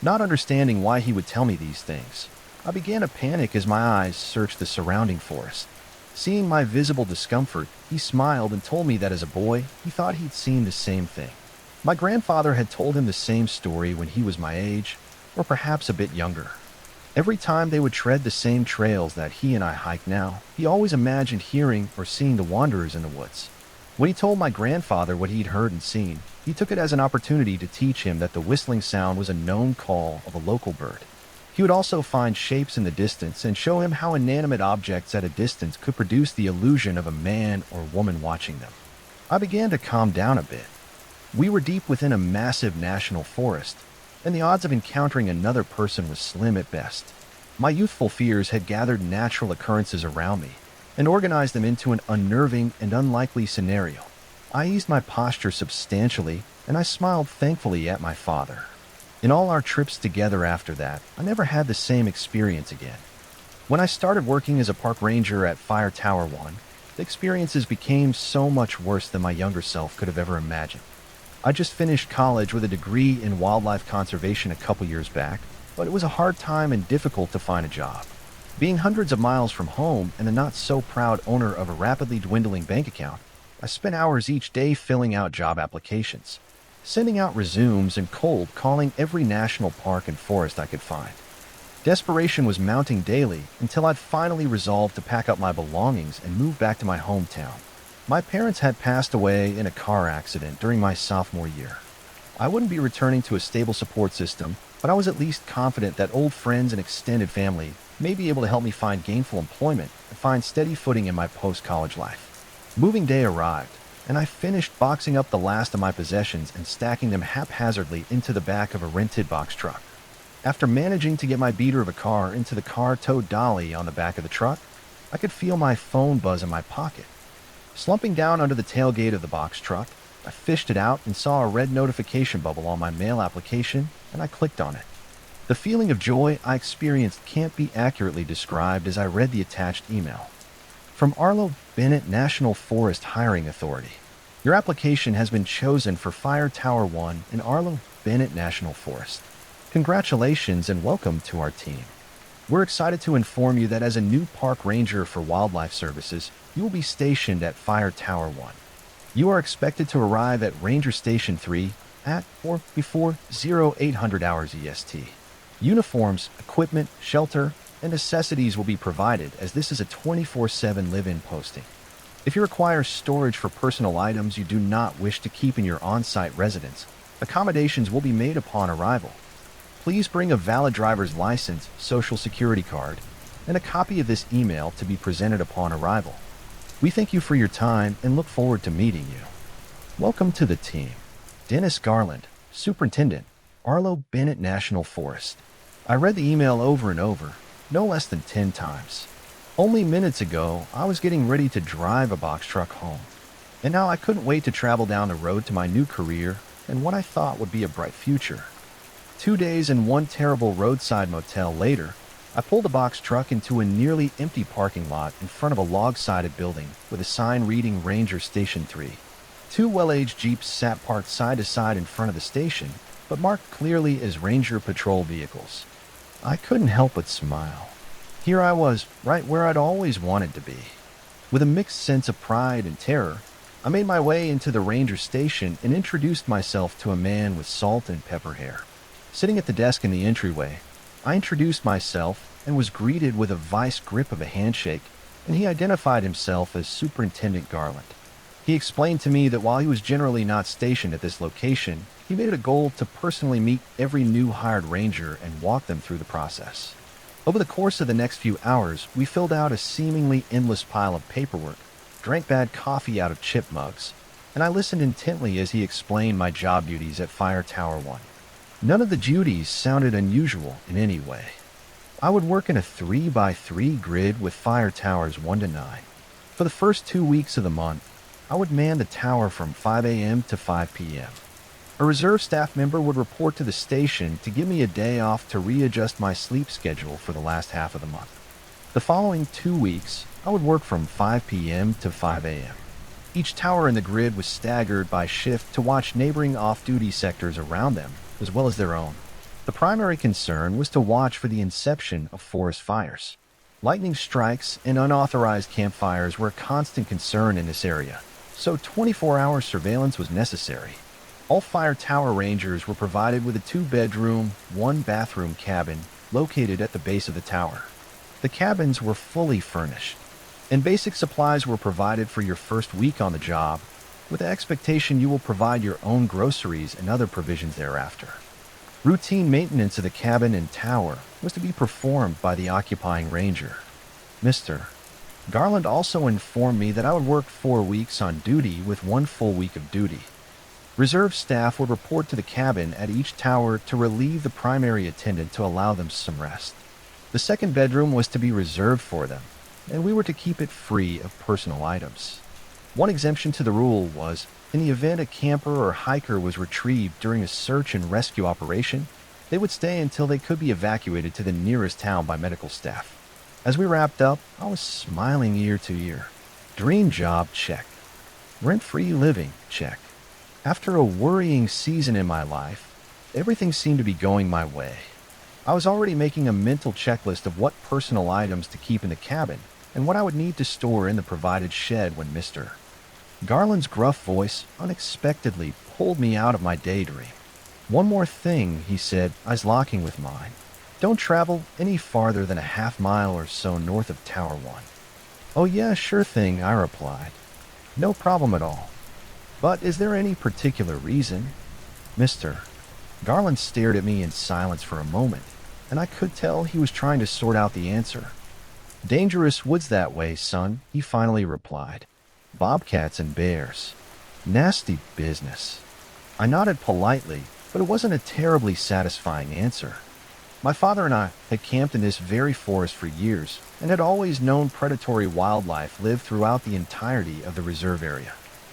Not understanding why he would tell me these things, I began to panic as my eyes searched the surrounding forest. Seeing my visible discomfort, he smiled and told me that as a boy, he thought he'd seen the same thing. My grandfather had told him the same story when he was my age, or perhaps a bit younger. Every time they would tread the same trails that he and I hike now, he always imagined hearing or seeing the wanderers in the woods. When he told my grandfather what he'd heard and seen, he took it as an opportunity to teach him that the whistling sound was a known call of a local bird. He would also find shapes in the distance and show him how inanimate objects at a distance could produce the illusion of a man or woman watching them. I began to calm down a bit. We were deep within a massive national forest, and the odds of encountering another person was slim at best. My youthful fears had gathered natural occurrences around me and organized them into an unnerving and unlikely scenario. I eased my posture substantially, and I smiled thankfully at my father. In all our trips together after that, I never had the same experience again. When I started working as a park ranger at Fire Tower 1, the experiences became so much worse than my younger self could have ever imagined. I just finished college with a degree in wildlife conservation a couple years back, but it was a hard time and difficult to find a job. Being hundreds of miles from home and the not-so-proud owner of a rapidly dwindling bank account, I spent hours each day filling out job applications, sending out resumes and cold calling every national park and forest I could find. Desperation was mounting daily until I'd finally resolved to pack up my belongings and move back to my hometown. My parents had passed away in a car accident during my sophomore year. I wouldn't be returning to a stable support system, but I was at least confident that old friends and extended family may be able to help me find gainful employment and find steady footing in my post-college life. Moving day arrived, and I finished boxing up the last of my possessions and stacking them haphazardly into the back of a rented box truck. After managing to get my beater of a car into the car-towed dolly on the back of the truck, I could feel my phone buzz in my pocket. Slumping down under the tailgate of the box truck, I fished it out and saw a red notification bubble on my mail application, and I clicked on it. The feeling of joy I experienced can't be accurately described as I read the attached email. From Arlo Bennett National Forest Hiring Authority. Your application has been chosen for Fire Tower 1 in Arlo Bennett National Forest. Congratulations and welcome to our team. We're excited to inform you that as a new park ranger for wildlife services, you will be stationed at Fire Tower 1. You are expected to arrive at Ranger Station 3 at or before 0800 hours EST. Uniforms, equipment, shelter, and necessities will be provided as this is a 24/7 live-in posting. If you require storage for personal items you do not wish to keep in your on-site residence, accommodations will be made upon arrival. Please bring a valid driver's license, social security card, and a copy of this email to be presented upon arrival. We thank you for your time and look forward to meeting you. Welcome to the team. Dennis Garland, Superintendent, Arlo Bennett National Forest. I read the email over and over, no less than 10 times. Only minutes ago, I was getting ready to drive a box truck home. And now I couldn't wait to travel down the road to my new career and what I thought would be a bright future. 2 days and one terrible roadside motel later, I pulled the box truck into a nearly empty parking lot in front of a log-sided building with a sign reading Ranger Station 3. 2 well-aged Jeeps sat parked side to side in front of the station, but marked clearly as Ranger patrol vehicles. I couldn't help but smile. Here I was, right where I'd always wanted to be. With a mixed sense of pride and terror, I made my way into the Ranger station and introduced myself to a man with salt and pepper hair. Sitting at the desk in the entryway, I introduced myself and was greeted with a vice grip of a handshake, and he identified himself as Superintendent Garland. He explained to me that while he was generally not stationed at this location, he made it a goal to personally meet every new hired ranger and walk them through the process. Over the course of the next few hours, we filled out a seemingly endless pile of paperwork, drank bad coffee out of chip mugs, and I listened intently as he explained my job duties at Fire Tower 1. None of the duties sounded unusual in any way. I would work in a 3x3 grid with fire towers 1 to 9. For the first 2 weeks of the month, I would man the tower from 5 a.m. to 5 p.m. A reserve staff member would report to the station to give me a day off to readjust my sleep schedule for the last half of the month. The following 2 weeks, I would work from 5 p.m. to 5 a.m. Each tower in the grid was staggered by shift to watch neighboring off-duty sectors around them, as well as their own. The primary concern was to watch for the inception of forest fires. Lightning strikes and unauthorized campfires were a constant concern in this area, so 24-hour surveillance was necessary. All fire tower rangers were provided with a 2-bedroom, 1-bathroom cabin located at the base of the tower. The cabins were fully furnished, and basic supplies were provided for your first week on the job, with the expectation you will provide your own groceries and other provisions thereafter. Routine maintenance of the cabin and tower was to be performed by the occupying ranger. Mr. Garland also informed me that I would work 4 weeks on duty with 1 full week of duty. Reserve staff would report to the cabin at each tower to relieve the primary attendant to allow them some rest. The second bedroom was to be reserved for them, and we were to keep it free of personal items. One exemption to the rule was, in the event a camper or hiker was retrieved during a search and rescue operation, they would stay until they could be evacuated to the nearest town by medical staff. As we wrapped up, I was smiling ear to ear. Dream job, check. Rent-free living, check. After a worrying season in my life, everything seemed to be going my way. I was already making a mental checklist of what personal items to keep in the cabin and what I would need to store in the provided shed when Mr. Garland's gruff voice unexpectedly pulled me out of my daydream. One more thing, he said, eyes locking with mine. Don't travel any farther than a half mile or so north of Tower 1. Oh yeah, sure thing, I replied. No problem at all. But is there any particular reason? Mister. Garland stared at me in silence for a moment, and I could tell he was trying to sort out the answer. Dangerous woods that way, son, he finally replied. Bobcats and bears. Nasty business. I nodded politely, but it wasn't a terribly satisfying answer. My father and I had camped in this very forest for years and had always known predatory wildlife lived throughout the entirety of the reserve area.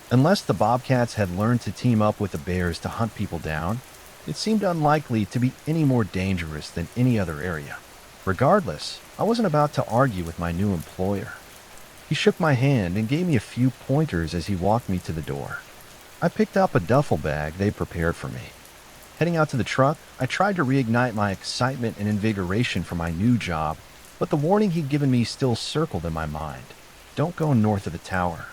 Unless the bobcats had learned to team up with the bears to hunt people down, it seemed unlikely to be any more dangerous than any other area. Regardless, I wasn't about to argue with my new employer. He shook my hand and gave me a few pointers as he walked me to the door. I picked up a duffel bag they prepared for me. Heading out to the truck, I tried to reignite my excitement and invigoration for my new job, but the warning he'd given me still circled in my mind. Don't go north of the tower.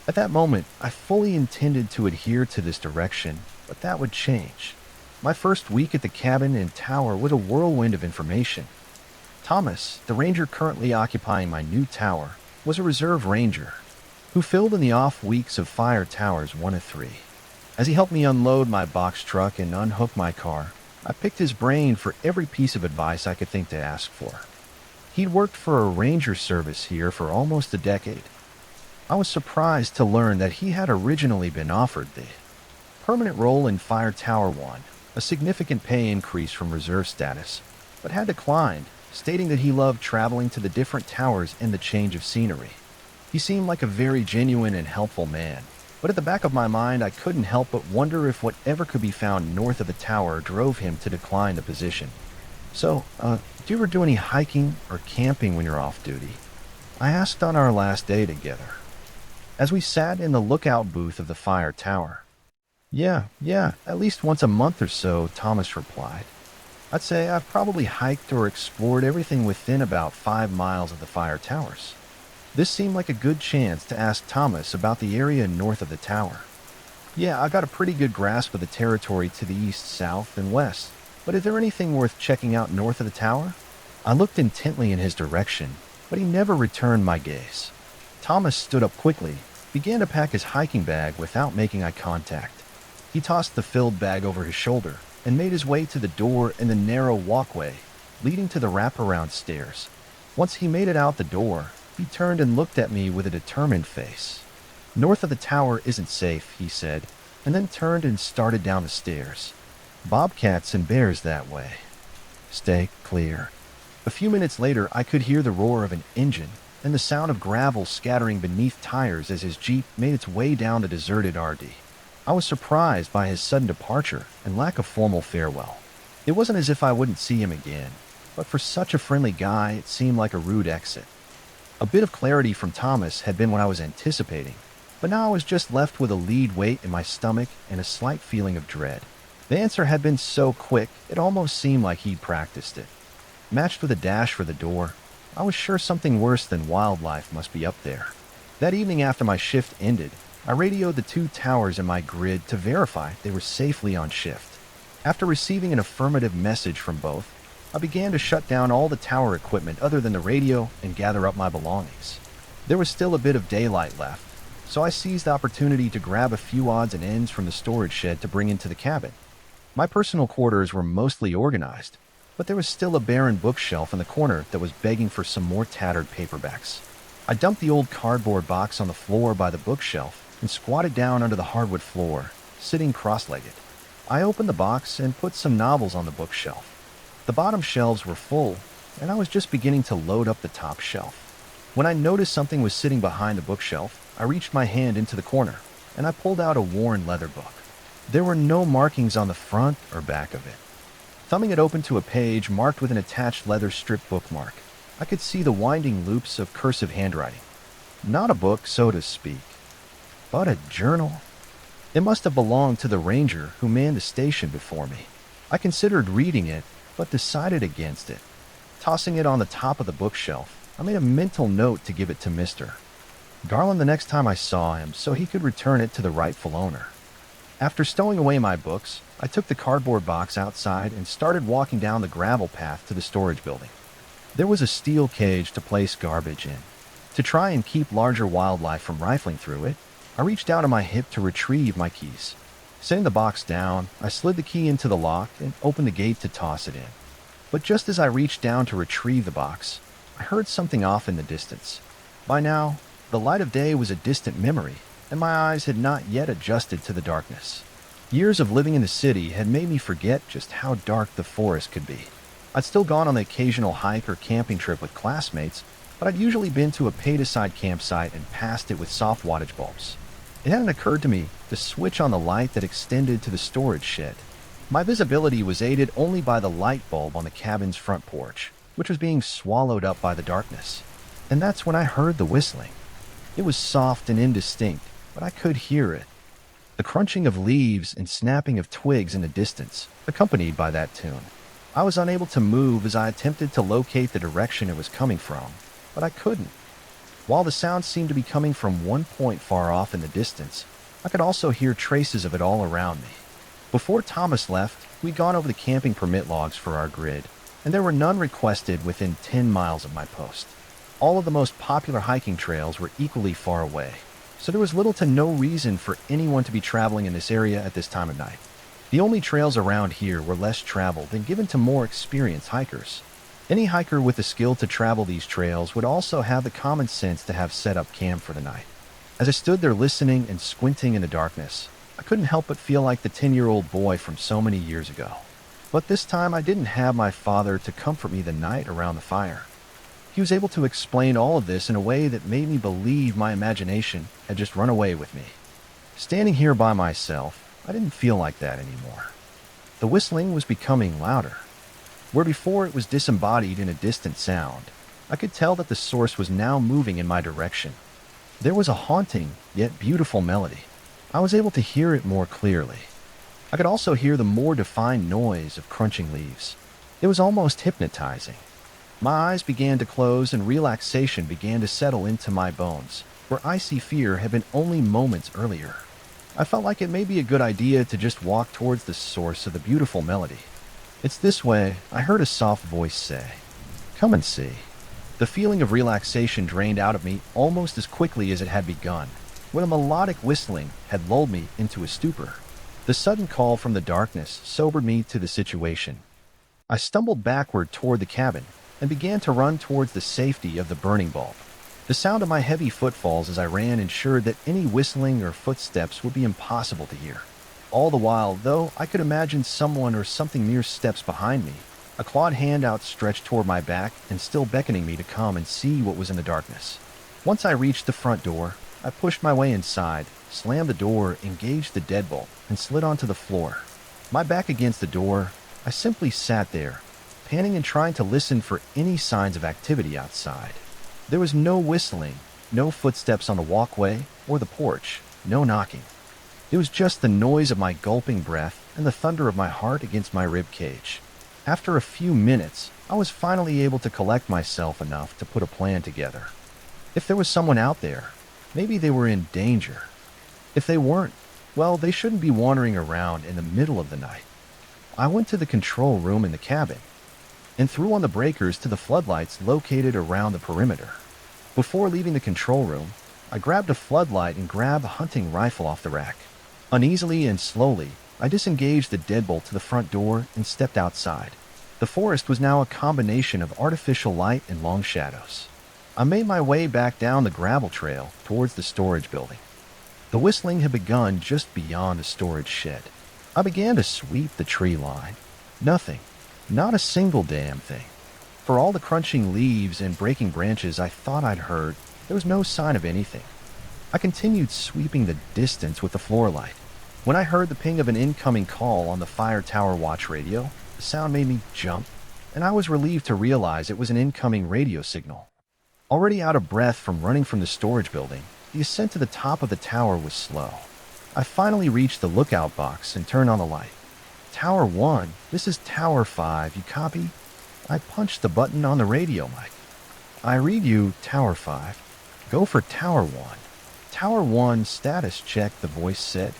At that moment, I fully intended to adhere to this direction, but that would change. My first week at the cabin and tower was a whirlwind of information. Thomas, the ranger currently occupying my new tower, was a reserve ranger who filled in the off weeks of fire towers 1 to 3. As he helped me unload my box truck and unhook my car, I picked his brain for every piece of advice I could think to ask for. He'd worked for a ranger service here for almost a decade. I was surprised to learn that he had originally been offered the permanent role in Fire Tower 1, a significant pay increase from reserve status, but had declined, stating that he loved traveling to the different towers and the change of scenery. He seemed like a very genuine and helpful man, but at the back of my mind I couldn't help but wonder if whatever could be found north of the tower drove him to decline the position. So, do you ever do any hiking or camping when you're off duty? I asked on our last day together, as we sat in the lookout booth of the fire tower. Yeah, at least once a month or so, Thomas replied. I'd say I've probably hiked or explored everything within about 5 miles of the fire towers. This seemed like a good chance to ask Thomas about the area north of the tower. Yeah, I got a pretty good grasp of the territory to the east, south, and west, but is there anything worth checking out north of the tower? I looked intently in his direction, but he never returned my gaze. Thomas stood up quickly, began to pack his hiking bag without making eye contact. He tossed the filled bag over his shoulder and made his way to the door in the narrow walkway leading to the wraparound stairs. Once he made it out the door, he turned and looked at me with a determined face. North of the tower isn't safe, he said, and then turned and started down the stairs. Bobcats and bears that way. Stay clear. A few minutes later, I could hear the roar of an engine and the sound of gravel scattering beneath tires as his Jeep made its way down the deserted RD. I was surprised by his sudden departure and lack of formal farewell. It wasn't as if I wouldn't see him again, but for such a friendly guy, it seemed like a rude exit. A bit of clarity from Thomas had been what I was anticipating, but now I was just left with a lead weight in my stomach and a slight feeling of dread. The answer had been so quick, it almost seemed like he'd practiced it. Matched with a dash for the door, I was sure something worse than wildlife must be up there. That evening after my shift ended, I radioed the 2 towers in my grid to verify they were safely on shift. After receiving an affirmative message from both, I began to shut down all the tower equipment other than the radio and gather up my belongings. There was still a bit of daylight left, so I seized the opportunity to grab a few odds and ends from the storage shed to bring into the cabin. My personal quarters were mostly organized, but there was still a barren bookshelf in the corner that was begging for some more tattered paperbacks. I dumped the old cardboard box on the floor by the bookshelf and squatted down under the hardwood floor, sitting cross-legged. I opened the box and put some novels on the bookshelf. The bottom shelves were full, and I was just beginning to load up the top shelf. When I noticed something was sitting behind the bookshelf, I reached my hand into the corner, and I pulled out a worn leather book. There were no markings on the front or back of it. Thumbing it open to a page marked with an attached leather strip bookmark, I could see the winding loops of cursive handwriting. Not a book, so to speak, but a journal. It must have belonged to the ranger who manned the station before me. I considered reading it, but decided against it. Tossing it on the top of the bookshelf, I made a mental note to give it to Mr. Garland the next time I saw him so he could return it to the rightful owner. After stowing away my books, I took the cardboard box outside and started walking down the gravel path to the storage building. There was a steel cage to place garbage in. To try and keep larger wildlife from rifling through it, I reached down to my hip to retrieve my keys. Setting the box down, I slid the key into the lock and opened the gate to toss it in. But just as I reached down to retrieve the box, I heard something off in the distance. By now, the light of day was a distant memory, and my eyes had not yet adjusted to the darkness. Years of living in the city had made me forget just how dark the forest could be. I'd still gone on the occasional hike or camping trip with classmates, but I'd usually been to a paid-aside campsite and passed it with soft wattage bulbs. It hadn't occurred to me to switch on the light that extended to the storage shed. My visibility was aided only by the light bulb on the cabin's front porch, which was being swallowed up by the darkness. And that's when I heard the whistling. It was soft and indistinct, but I could hear it. The crunching of leaves and snapping of twigs in the distance, accompanied by that tune. I was unable to move as I attempted to locate the direction it was coming from, but I couldn't. While the sound seemed to be coming from one point far off in the distance, I could also hear traces of it all around me. Before Thomas left, we'd gone over the camping permit logs for our grid, and there were none requested within 10 miles of my post. All of the most popular hiking trails were equally far away, so there was little to no reason for anyone to be traveling in this area at this time of night. The only trails around here were less traveled and given to more experienced hikers. Any hiker with the skill to travel these trails would also have the common sense to have set up camp for the night. As I stood there listening and squinting in the darkness, I couldn't help but feel like the 10-year-old boy from so many years ago. But this time I didn't have my father to comfort me the night around the fire. He was able to explain all of this in a way that made me believe my imagination had just run away with me. Standing here by myself, I didn't feel like that anymore. The whistling was becoming louder. Where before it was disembodied in a distant sound, I could tell that the source was now moving in my direction. There was a haunting, yet beautiful melody. I was able to hear it more clearly. I could also hear the more defined noise of crunching leaves. It was almost hypnotizing. My eyes began to close and relaxation began to settle into my bones, where icy fear had been only moments earlier. I felt like it may be a good idea to just walk towards the source of the beautiful melody. "It's this way," I heard a soft voice say. "Come and see." The feeling of relaxation drained out of me almost as quickly as it had begun, when a melodic whistling had lulled me into a stupor. The sudden call from the darkness sobered me to the situation. I stumbled backward toward the cabin and began to run towards the safety of the burning bulb. The sound of my heavy footfalls as I ran ensured that any whistling or footsteps would be impossible to hear. All the while, though, I could imagine someone or something mere steps behind me, a clawed hand outstretched toward my back and still beckoning me to come and see what was in the darkness. Once I reached the front door, I pushed my way inside, slammed the door, engaged the deadbolt, and slid onto the floor. My back against the door, I simply sat there, panting and trying to listen for any signs of activity outside. There was no whistling, no footsteps on the walkway or the porch, no knocking. It was just the noise of my gulping breath and the thunder of my heart against my rib cage. After a few minutes, I was finally able to collect myself enough to put a plan together. If there was someone out there, maybe they were in danger. If they weren't, well, they shouldn't be wandering around in the middle of the night. I went to the control room in the cabin and threw on the breakers to the floodlights located around the perimeter. Before leaving the control room, I grabbed a floodlight and grabbed a hunting rifle off the rack. Uneasily and slowly, I disengaged the deadbolt to the front door and stepped outside. The forest was now a combination of artificial light and long shadows. I made my way back down the gravel trail towards the storage building. The whistling had begun just beyond the storage shed. I began to sweep the tree line. Nothing. Not a single damn thing. For all the crunching leaves and breaking branches I thought I'd heard, there was no sign of anything. I continued sweeping the distance with the floor light. When I heard the ping of an incoming call on the fire tower watch radio, the sound made me jump, and I was relieved to realize it was an incoming radio signal. Already out of breath from running from the storage building, the ascent to the top of the tower was slow. I finally reached the lookout box and turned on the light. "Tower 1, this is Tower 5, you copy?" I punched the button on the radio mic. "I read you, Tower 5. Go for Tower 1. Tower 1, status check," the voice said.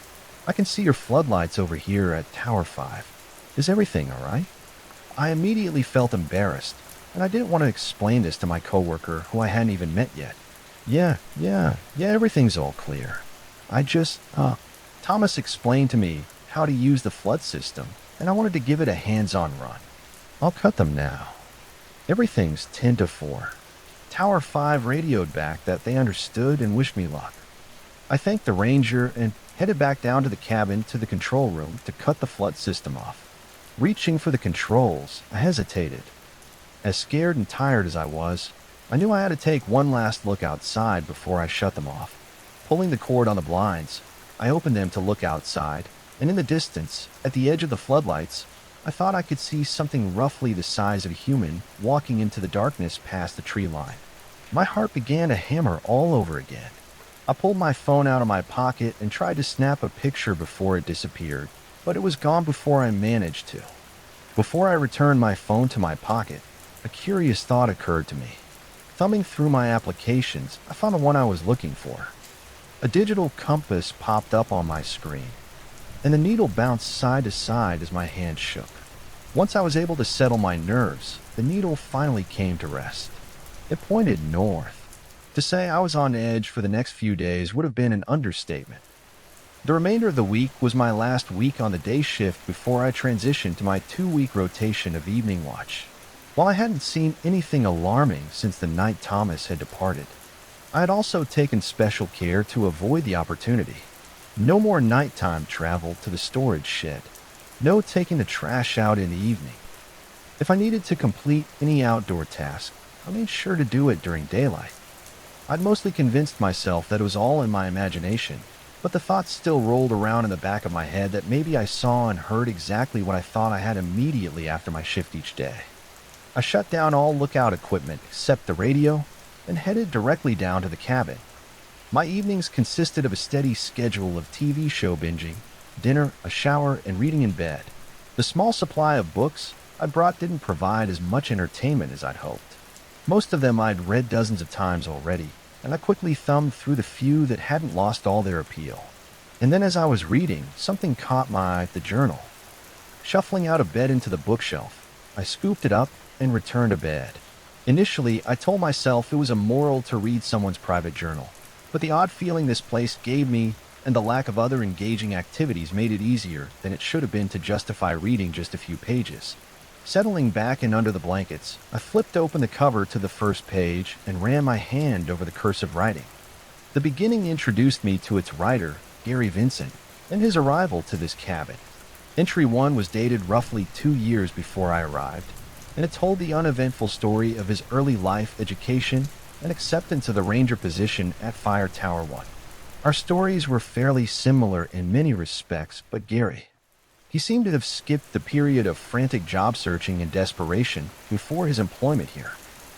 I can see your floodlights over here at Tower 5. Is everything all right? I immediately felt embarrassed, and I didn't want to explain this to my coworker who I hadn't even met yet. Yeah, everything's all clear. I just, Thomas explained to me how to use the flood system, and I wanted to give it a hands-on run. I'll cut them now. Everything's 10 to 4. Tower 5 radioed back that they understood and wished me luck. I thanked the ranger and headed back down to the cabin to the control room to cut the flood system off. Reaching for the controls, I hesitated. As scared and tired as I was, I knew I had to take one last look outside before I shut them off. Pulling the cord on the blinds, I opened them to look outside, and in the distance, at the edge of the floodlights, I thought I could see something roughly the size of a human walking into the darkness past the tree line. My heart began to hammer all over again. I pulled my phone out of my pocket and tried to snap a picture before it disappeared, but it was gone before I managed to. Before I returned my phone to my pocket, a curious thought occurred to me. Thumbing through my applications, I found the one I was looking for. A digital compass popped up on my screen, and the needle bounced side to side as my hand shook. Once I was able to settle my nerves, the needle finally came to rest. It pointed north. To say I was on edge for the next few days would have been an understatement. The remainder of the week was my last week on the day shift before I transitioned to my 2-week rotation of evening watch. While I hadn't seen anything alarming since the night Thomas had departed, I had also taken special care to avoid the opportunity. No more nighttime travel to the storage shed. No taking the trash out in the evening. If I needed to complete any outdoor task, I made sure to do it during daylight. I'd mostly convinced myself that it was all in my imagination, but the thoughts still rolled around in the back of my head that maybe I saw and heard exactly what I thought I had immediately after my shift each day. I shut down all lookout equipment except the radio and headed directly down to the cabin. My evenings consisted of a steady schedule of TV show binging, dinner, a shower, and reading in bed. The small supply of books I brought didn't provide as much entertainment as I'd hoped. Most of them I'd read dozens of times already, and I quickly thumbed through the few that hadn't lost all their appeal. And then as I was reading, something caught my eye: the journal. Shuffling out of bed into the bookshelf, I scooped it up and returned to bed. Initially, I told myself it was immoral to read someone's private journal, but the odd feeling this place gave me and the lack of other engaging activities made it easier than it should have been to justify reading just a few pages. Settling back and under the blankets, I flipped open the cover to the first page and ran my hand over the cursive writing. The beginning introduced me to its writer, Gary Vincent, and his arrival to this cabin. Entry 1 was dated roughly 2 years before I arrived, and it told the uneventful story of his early life, education, and acceptance of the ranger position at Fire Tower 1. Our stories were fairly similar in many respects, but Gary, he seemed to have skipped the period of frantic job searching and desperation before his employment here.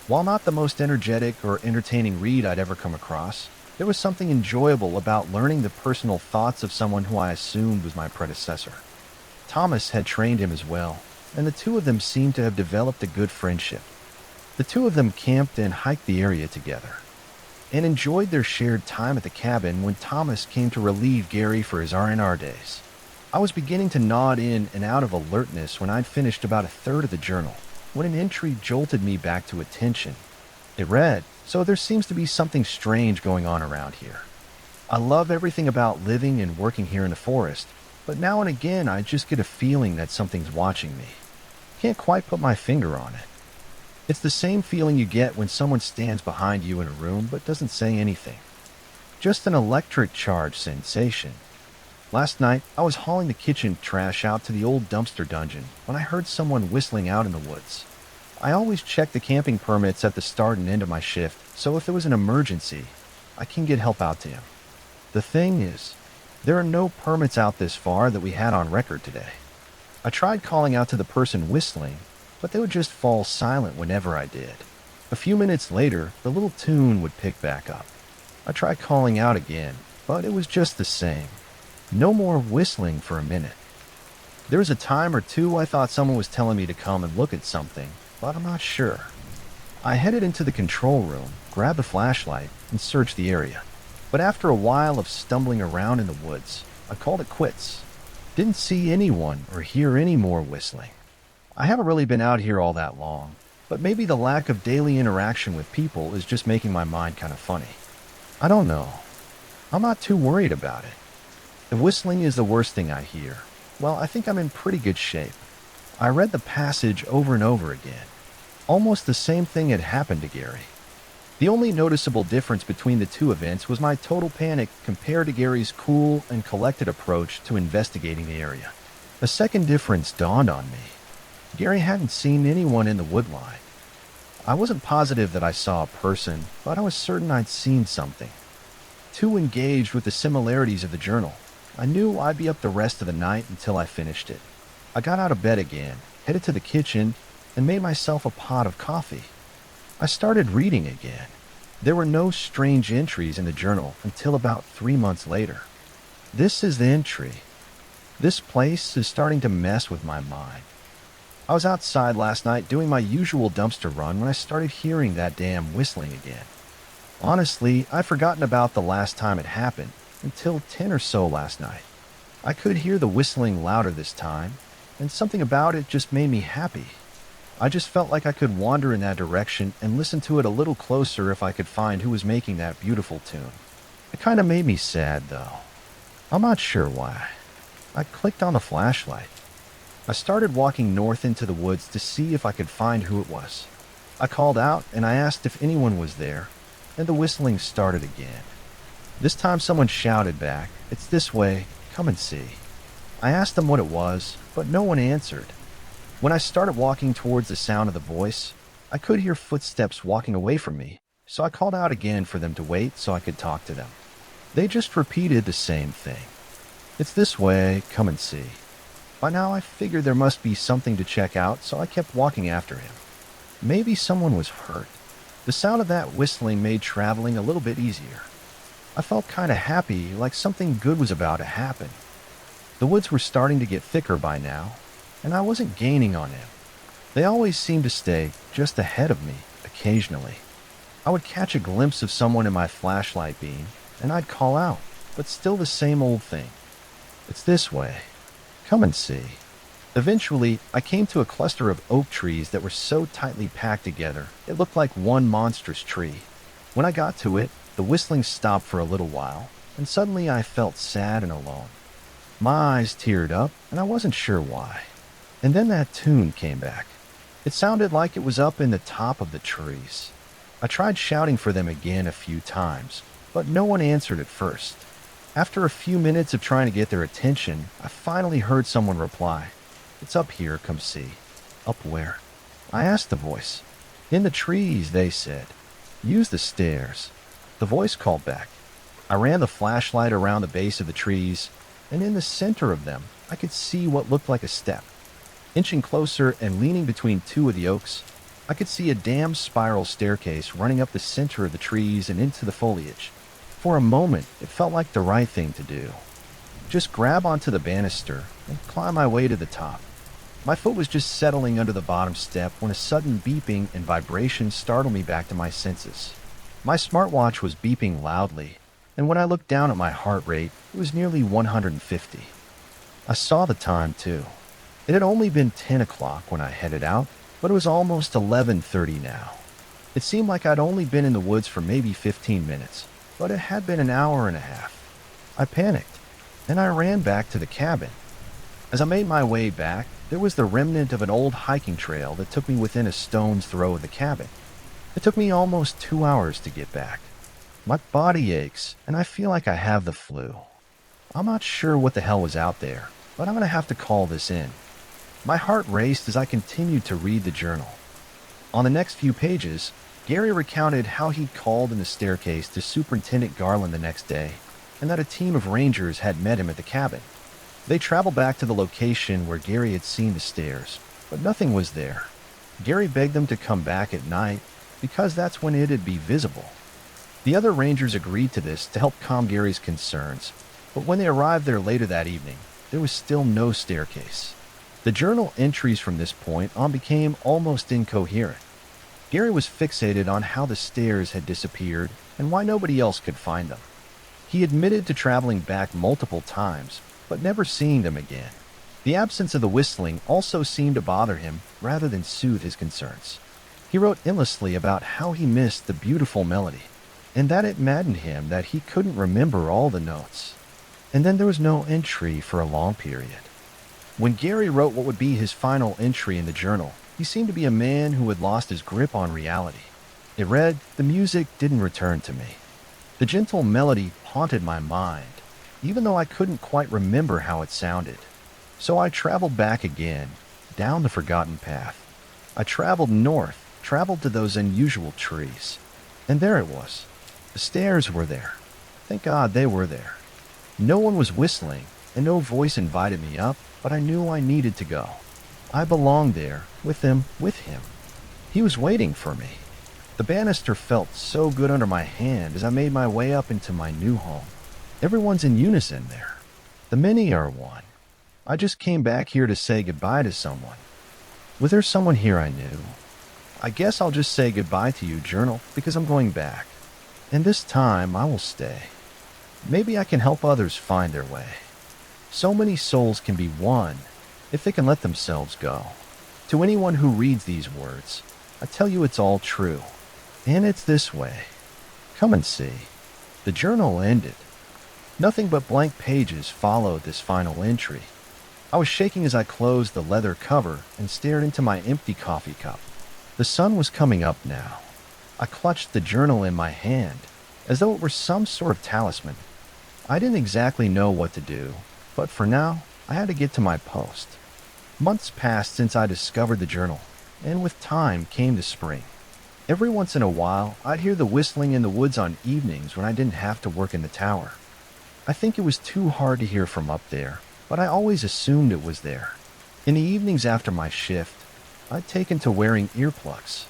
While not the most energetic or entertaining read I'd ever come across, there was something enjoyable about learning the personal thoughts of someone who I assumed was my predecessor. Thomas had trained him as well, and the two of them seemed to have developed a good friendship. The two of them camped and hiked the area together, and enjoyed their shared time at the cabin when Thomas came to relieve Gary for his R&R days. I was beginning to nod in and out of alertness when I'd finished about a third of the journal, when an entry jolted me back to attention. It read, "So there seems to be something strange going on around here. I love everything about living and working here in the forest, but now and again I just get a feeling that something's watching me. Can't quite put my finger on it. It's the same feeling you get when someone stands behind you in a room but doesn't say anything. Just an electric charge sensation. Last night, I was hauling the kitchen trash out to the old dumpster dungeon when I heard someone whistling out in the woods. I always check the camping permits at the start and end of my shift, so if there was an emergency, I can get help out to him. The thing is, there are no permits out this far that we had on record today. I tried calling out to the person whistling, but they would just fall silent whenever I did. A few minutes later, the little tune would pick back up. I tried calling out again, but it was just the same. No more whistling for a minute. There was a time or two I thought someone was telling me to come and look at something, but I'm not sure. I headed into the control room, grabbed the flashlight, and searched the area. But after a while of stumbling around in the woods, I called it quits. Didn't see anyone or hear any more whistling. I haven't really been out here all that long, but maybe the lack of daily interaction with people is just making my mind kind of funny. I don't know. I'm not too worried about it. If whistling is the worst thing I hear, well, I think I'm in pretty good shape. I read the passage over and over again. Almost the same thing had happened to Gary. The only noticeable difference between the two events was my total panic compared to Gary's cool and collected approach to investigating the area. A second difference dawned on me. Gary hadn't seen anyone in the woodline. I wasn't positive that I saw a person, but I was certain I'd seen something. Too engaged with the similarities of the journal, I knew I'd be up the rest of the night until I finished it. I got out of bed again, headed to the kitchen, and made myself a pot of coffee. I started reading again. There were no strange entries in the journal until about 3 months later. This is the entry. This place is starting to mess with my mind. I was outside last night doing my usual dumpster run when I started hearing that damn whistling again. Honestly, I'd forgotten about the last time it happened until 10 or so last night. I could hear the whistling louder this time, and something about it just made me happy. I just felt like I could wander in that direction and listen to it a little closer if I could find who was making that beautiful tune. It kind of made me sad, though. I'm not sure why. I clicked on the flashlight. I started walking north into the woods to see if I could find who it was. I called out and I asked if anyone was there, and the whistling started again. This time someone shouted back, "It's this way, come and see." I asked them what it was, but no one answered. When I started walking towards the sound of the voice, I could hear footsteps walking away from me, so I called out again for them to wait so I could talk to them. They just repeated the same thing. "It's this way, come and see." By now I figured there must be something to check out, so I kept walking after him. Maybe someone was hurt. The sound of that whistling made traveling a little bit easier. I felt kind of happy, like something good was about to happen. The woods were starting to get thicker by now, and I wasn't gaining on him. They always seemed to stay just ahead of me, occasionally. I would catch a glimpse of someone in my flashlight beam, and I'd call out, but still the same old thing. "It's this way. Come and see." Eventually, I came to a cluster of oak trees that were so tightly packed together, it looked like one monstrous tree. When I got to it, the whistling stopped for a little while, and suddenly I felt sad and alone. My eyes teared up, and I wasn't sure why. And then that tune came back. It sounded like it was up in the top of the trees. I tried shouting for them again a few times, but no one answered at first. After a few minutes of trying to get their attention, I finally heard someone reply, "It's up here, come see." "Up where?" I asked the voice. "In the trees," they said. "Use the stairs." The voice called back. I ran the flashlight around the base of the trees, and in the center of them, I could see what looked like a step. Inching closer and leaning between two of the oaks, I could see a damn spiral staircase running up the center of the trees and into the foliage. For a moment, it felt like the right thing to do. Just grab onto the banister and climb my way to the top. My foot was just settling under the bottom step when a sudden beeping and vibration startled me back to my senses. My smartwatch was beeping loudly, and when I looked down at my heart rate, it was nearly 150. I saw the time, too. It had only been 10 o'clock when I headed out, but it was almost 11:30 now. It seemed like I'd only been in the woods for maybe 15 minutes, but it had been an hour and a half. I panicked, and I ran back to the cabin. As I made my way back, there was the remnant of an old hiking trail that took me within a stone's throw of the cabin. It took me almost 2 hours to get back. My body aches, and I feel like I have the flu. I'm not sure what the hell was out there, but I'm going to have to call this in. My heart raced as I continued to read the journal. On the next few pages, Gary recounted how he'd called in the staircase to Superintendent Garland the next day, and that a team of rangers had met him at the cabin. They traveled back to the location where Gary had seen the stairs, but nothing was there. Gary begged them to come back at night, because that's when it'd be visible. The other rangers agreed to this to help calm Gary's concerns, but when they arrived there later that evening, there was still no staircase. The journal entries from this point on became almost incoherent. Gary was fixated on how the stairs had disappeared and why nobody else could find them. He admitted to traveling back multiple times, but never seeing them again. The absence of the whistling also seemed to bother him rather than soothe his concerns. He wrote endlessly about how he missed the beautiful melody, and that it maddened him that he couldn't remember all the notes. And then there was no entry for a long period. When Gary wrote what would be his final entry in the journal, he seemed to be a man who had lost his grip on reality. It read, "The music didn't return to me. The gentle melody haunted my mind, even though I couldn't quite remember how it sounded. So I traveled back again, down the forgotten path. I traveled north, traveled to those unusual trees. And there it was. The stairs were there. Thank God they were there. No one was whistling, and no voice invited me up, but I knew I needed to go. I belonged there, with them, with him. He was waiting for me. The banister felt so good under my hand as I made my way up into my new home. Everyone's in unison there. The many are one. I just came back here to say goodbye to someone. Was there someone here I knew? I guess I'll just say goodbye to you, journal, because I'm going back. And this time I will stay. Maybe I can help others find their way. So many souls can be won if they can let themselves go. To anyone who reads these words, I tell you it's all true. And it's this way. Come and see." The journal ended. Nothing but blank pages followed this final entry. I was shaking as I closed the leather cover and stared into my empty coffee cup. The sun was coming up now. I clutched the journal in my hand, as though it were some sort of talisman. I didn't exactly know what to do, but for now, I had to get to my post. Months passed since I discovered the journal, and with time came the spring. Every once in a while, I'd hear the whistling in the woods on evenings when I didn't have to work in the tower. I think it was too hard to hear from up there, but I always assumed it was there. In the evenings after my shift, I'd taken to wearing earplugs.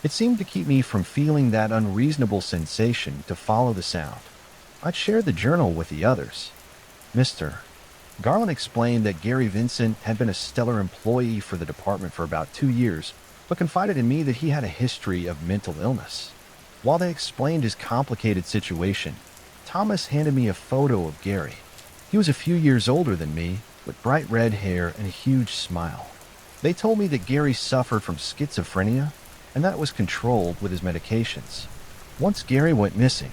It seemed to keep me from feeling that unreasonable sensation to follow the sound. I'd share the journal with the others. Mr. Garland explained that Gary Vincent had been a stellar employee for the department for about 2 years, but confided in me that he had a history of mental illness. While they explained his complicated situation, Thomas handed me a photo of Gary. He was a few years older than me, with bright red hair and a huge smile. They told me that Gary suffered from schizophrenia, and that it was controlled with his medications. Once Gary went missing,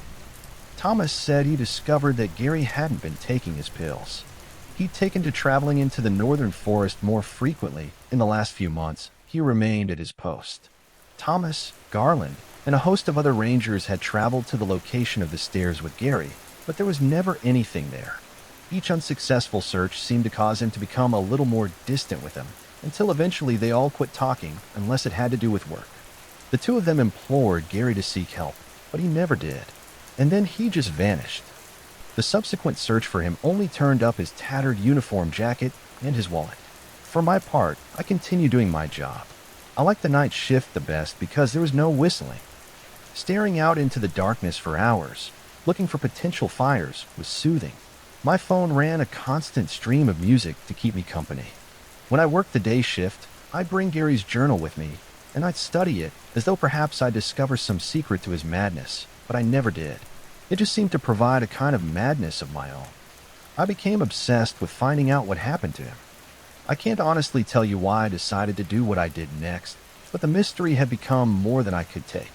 Thomas said he discovered that Gary hadn't been taking his pills. He'd taken to traveling into the northern forest more frequently in the last few months. He remained at his post. Thomas, Garland, and a host of other rangers had traveled to the location of the stairs with Gary, but there was never anything there. Each unsuccessful search seemed to cause him to become a little more distant with them, until eventually they all quit talking unless it had to do with work. The two of them implored Gary to seek help, but he never did, and then he just vanished. The subsequent search for him only turned up his tattered uniform jacket and his wallet. For my part, I continued doing my job. I liked the night shift the best because there was no whistling. Staring out into the darkness for hours, looking for potential fires, was soothing. My phone ran a constant stream of music to keep me company. When I worked the day shift, I'd bring Gary's journal with me, and I'd study it as though perhaps I'd discover some secret to his madness, but I never did. It just seemed to provide a kind of madness of my own. I became obsessed with finding out what happened to him. I can't honestly tell you why I decided to do what I did next, but the mystery had become more than I could take.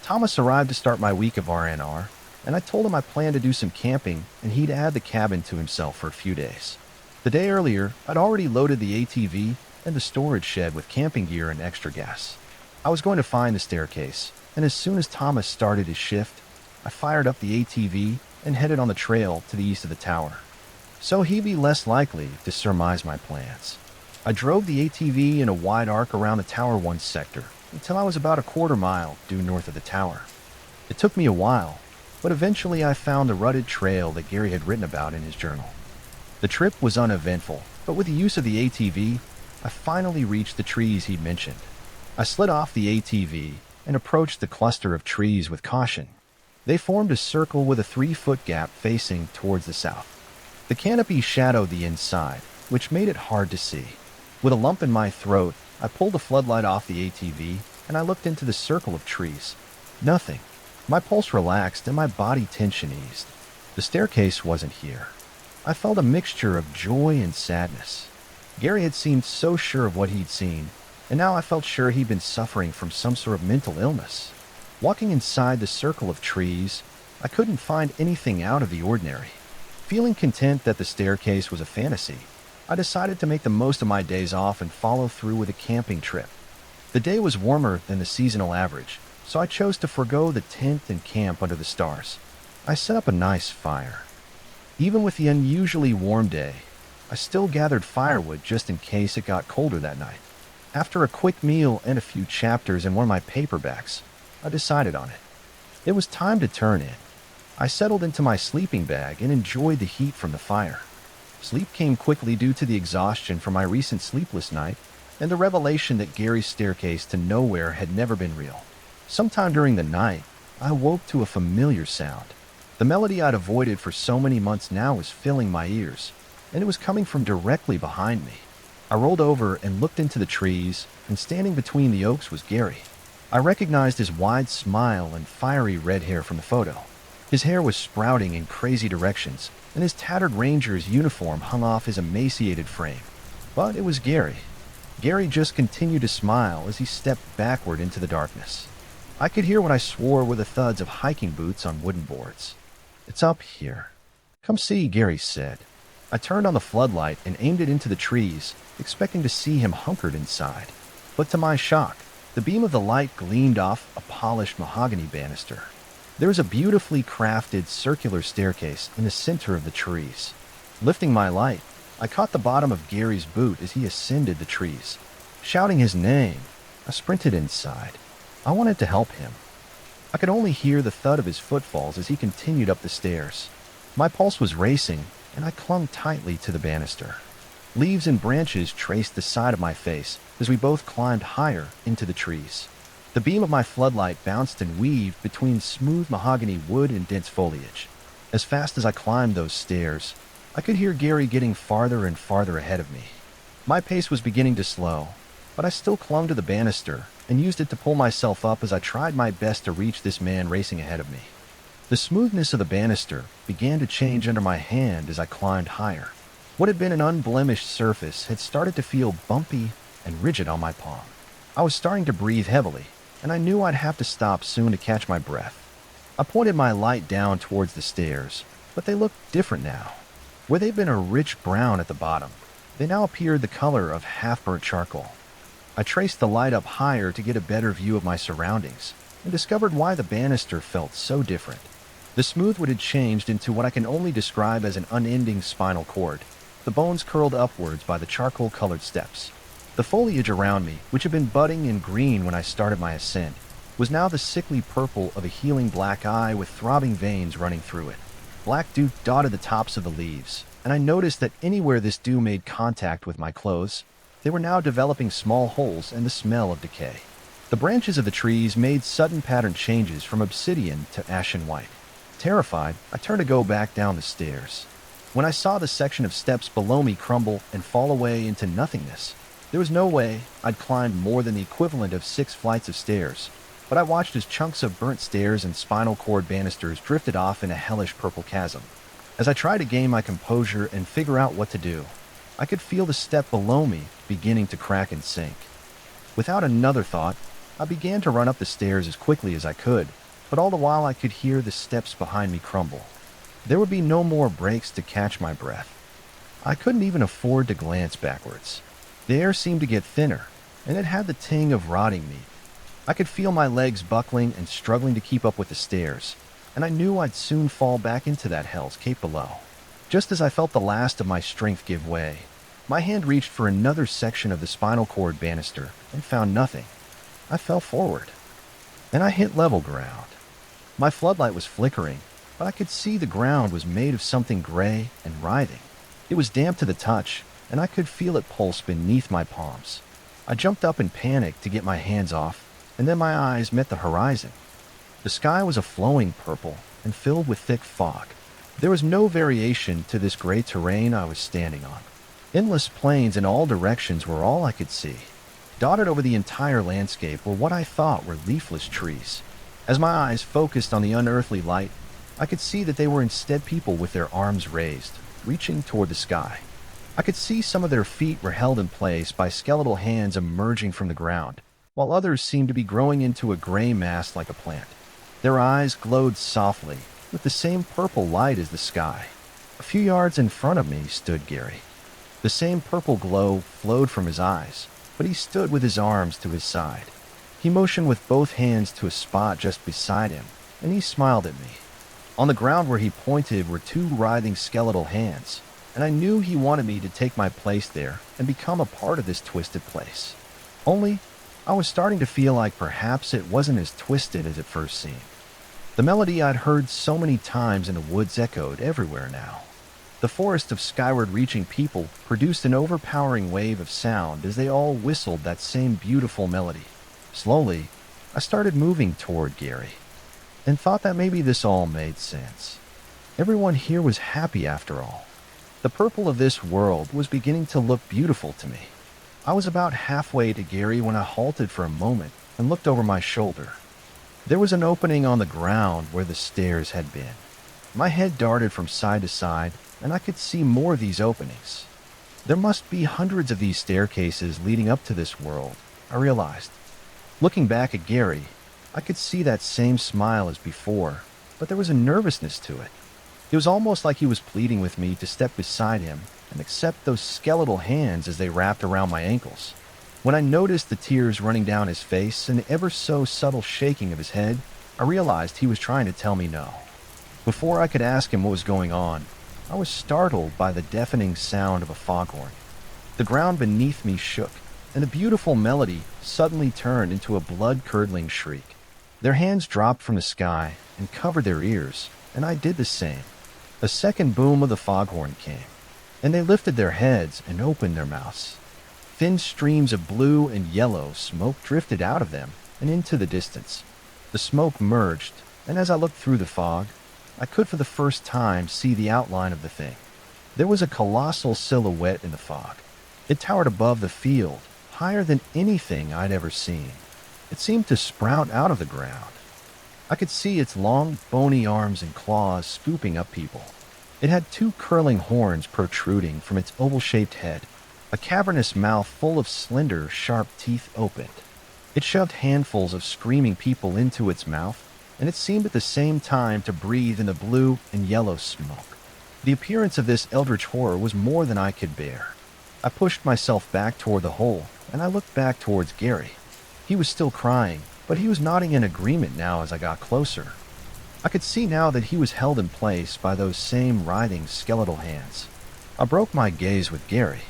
Thomas arrived to start my week of RNR, and I told him I planned to do some camping and he'd add the cabin to himself for a few days. The day earlier, I'd already loaded the ATV and the storage shed with camping gear and extra gas. I was going to find the staircase, and as soon as Thomas started his shift, I fired up the ATV and headed on the trail to the east of the tower, so he'd be less likely to surmise my plans. I drove the ATV in a wide arc around the Tower 1 sector until I was about a quarter mile due north of the tower. It took me a while, but eventually I found the rutted trail that Gary had written about in his journal. The trip was uneventful, but with the use of the ATV, I finally reached the trees he'd mentioned. I slid off the ATV and approached the cluster of trees with caution. They formed a circle with a 3-foot gap facing towards the south. The canopy shadowed the inside, which made it hard to see. With a lump in my throat, I pulled the floodlight off the ATV and I looked into the circle of trees. Nothing. My pulse relaxed and my body tension eased. The staircase wasn't here. I felt a mixture of joy and sadness. Gary had seemed so sure of what he'd seen, and now I felt sure he'd been suffering from some sort of mental illness. Walking inside the circle of trees, I couldn't find anything out of the ordinary. Feeling content that the staircase was a fantasy, I decided to make the most of my days off and follow through with a camping trip. The day was warmer than the seasonal average, so I chose to forego the tent and camp under the stars. I set up a nice fire. Even with the unusually warm day, I still gathered firewood just in case it got colder that night. After a quick meal and a few chapters in one of my paperbacks, I decided on it. It was time to turn in. I settled into my sleeping bag and enjoyed the heat from the fire. Sleep came quickly due to the exhaustion from my recent sleepless night and the revelation that Gary's staircase to nowhere had never been real. Sometime during the night, I woke to a familiar sound. The melody I'd avoided for so many months now was filling my ears, and it was coming from directly behind me. I rolled over and looked into the trees, and standing between the oaks was Gary. I recognized his wide smile and fiery red hair from the photo. His hair was sprouting in crazy directions, and his tattered ranger's uniform hung off his emaciated frame. But it was Gary. Gary just continued to smile as he stepped backward into the darkness. I could hear what I swore were the thuds of hiking boots on wooden boards. "It's up here. Come see," Gary said. I turned on the floodlight and aimed it into the trees, expecting to see him hunkered inside. But to my shock, the beam of the light gleamed off a polished mahogany banister. There was a beautifully crafted circular staircase in the center of the trees. Lifting my light, I caught the bottom of Gary's boot as he ascended the trees. Shouting his name, I sprinted inside. I wanted to help him. I could only hear the thud of his footfalls as he continued up the stairs. My pulse was racing, and I clung tightly to the banister. Leaves and branches traced the side of my face as we both climbed higher into the trees. The beam of my floodlight bounced and weaved between smooth mahogany wood and dense foliage. As fast as I climbed those stairs, I could hear Gary getting farther and farther ahead of me. My pace was beginning to slow, but I still clung to the banister and used it to pull myself up as I tried my best to reach this man racing ahead of me. The smoothness of the banister began to change under my hand as I climbed higher. What had been an unblemished surface had started to feel bumpy and rigid on my palm. I was starting to breathe heavily, and I knew I'd have to stop soon to catch my breath. I pointed my light down towards the stairs, but they looked different now. Where they'd been a rich brown at the bottom, they now appeared the color of half-burnt charcoal. I traced the light up higher to get a better view of my surroundings, and discovered why the banister felt so different. The smooth wood had changed into what I can only describe as an unending spinal cord, the bones curled upwards by the charcoal-colored steps. The foliage around me, which had been budding and green when I started my ascent, was now the sickly purple of a healing black eye with throbbing veins running through it. Black dew dotted the tops of the leaves, and I noticed that anywhere this dew made contact with my clothes, they were now developing small holes and the smell of decay. The branches of the trees made sudden pattern changes from obsidian to ashen white. Terrified, I turned to go back down the stairs. When I saw the section of steps below me crumble and fall away into nothingness, there was no way I'd climbed more than the equivalent of 6 flights of stairs, but I watched as chunks of burnt stairs and spinal cord banisters drifted off in a hellish purple chasm. As I tried to gain my composure and figure out what to do, I could feel the step below me beginning to crack and sink. Without another thought, I began to run up the stairs as quickly as I could, but all the while I could hear the steps behind me crumble. There would be no more breaks to catch my breath. I couldn't even afford to glance backwards. The air seemed to get thinner, and it had the ting of rotting meat. I could feel my legs buckling and struggling to keep up with the stairs, and I knew I'd soon fall back into that hell's cape below. Just as I felt the last of my strength give way, my hand reached for another section of the spinal cord banister and found nothing. I fell forward, and I hit level ground. My floodlight was flickering, but I could see the ground was made of something gray and writhing. It was damp to the touch, and I could feel it pulse beneath my palms. I jumped up in panic to get my hands off, and then my eyes met the horizon. The sky was a flowing purple and filled with thick fog. There was no variation to this gray terrain I was standing on. Endless plains in all directions were all I could see. Dotted over the entire landscape were what I thought were leafless trees. As my eyes focused on the unearthly light, I could see that they were instead people with their arms raised, reaching toward the sky. I could see some of their feet were held in place by skeletal hands emerging from the ground, while others seemed to be growing into a gray mass like a plant. Their eyes glowed softly, with the same purple light as the sky. A few yards in front of me stood Gary. The same purple glow flowed from his eyes, but he stood with his arms to his side. He motioned with both hands to a spot just beside him, and he smiled at me. On the ground where he pointed were two writhing skeletal hands, and I knew he wanted me to take my place there and become a part of this twisted place. Only, I was starting to feel like perhaps it wasn't as twisted as it first seemed. The melody I'd heard so many times in the woods echoed everywhere now. The forest of skyward-reaching people produced an overpowering wave of sound as they all whistled that same beautiful melody. Slowly, I started moving toward Gary, and thought that maybe this all made sense. Everyone here was happy after all. The purple of this world was beginning to look beautiful to me. I was about halfway to Gary when I halted for a moment and looked over my shoulder. There was an opening on the ground where the stairs had been. My head darted from side to side, and I could see more of these openings. There must be hundreds of these staircases leading up to this world, I realized. Looking back at Gary, I could see that same smile as before, but there was a nervousness to it. It was almost like he was pleading with me to step beside him and accept those skeletal hands as they wrapped around my ankles. When I noticed the tears running down his face and the ever so subtle shaking of his head, I realized he was trying to tell me no. Before I could ask him what was going on, I was startled by the deafening sound of a foghorn. The ground beneath me shook, and the beautiful melody suddenly turned into a blood-curdling shriek. Their hands dropped from the sky and covered their ears, and I did the same. A second boom of the foghorn came, and they lifted their heads and opened their mouths. Thin streams of blue and yellow smoke drifted out of them and into the distance. The smoke merged, and as I looked through the fog, I could for the first time see the outline of the thing. There was a colossal silhouette in the fog. It towered above the field, higher than anything I'd ever seen. It seemed to sprout out of the ground. I could see its long, bony arms and claws scooping up people. It had two curling horns protruding from its oval-shaped head. A cavernous mouth full of slender, sharp teeth opened. It shoved handfuls of screaming people into its mouth, and it seemed at the same time to breathe in the blue and yellow smoke. The appearance of this eldritch horror was more than I could bear. I pushed myself back toward the hole, and I looked back towards Gary. He was still crying, but he was nodding in agreement now as I got closer. I could see now that he was held in place by those same writhing skeletal hands. I broke my gaze with Gary,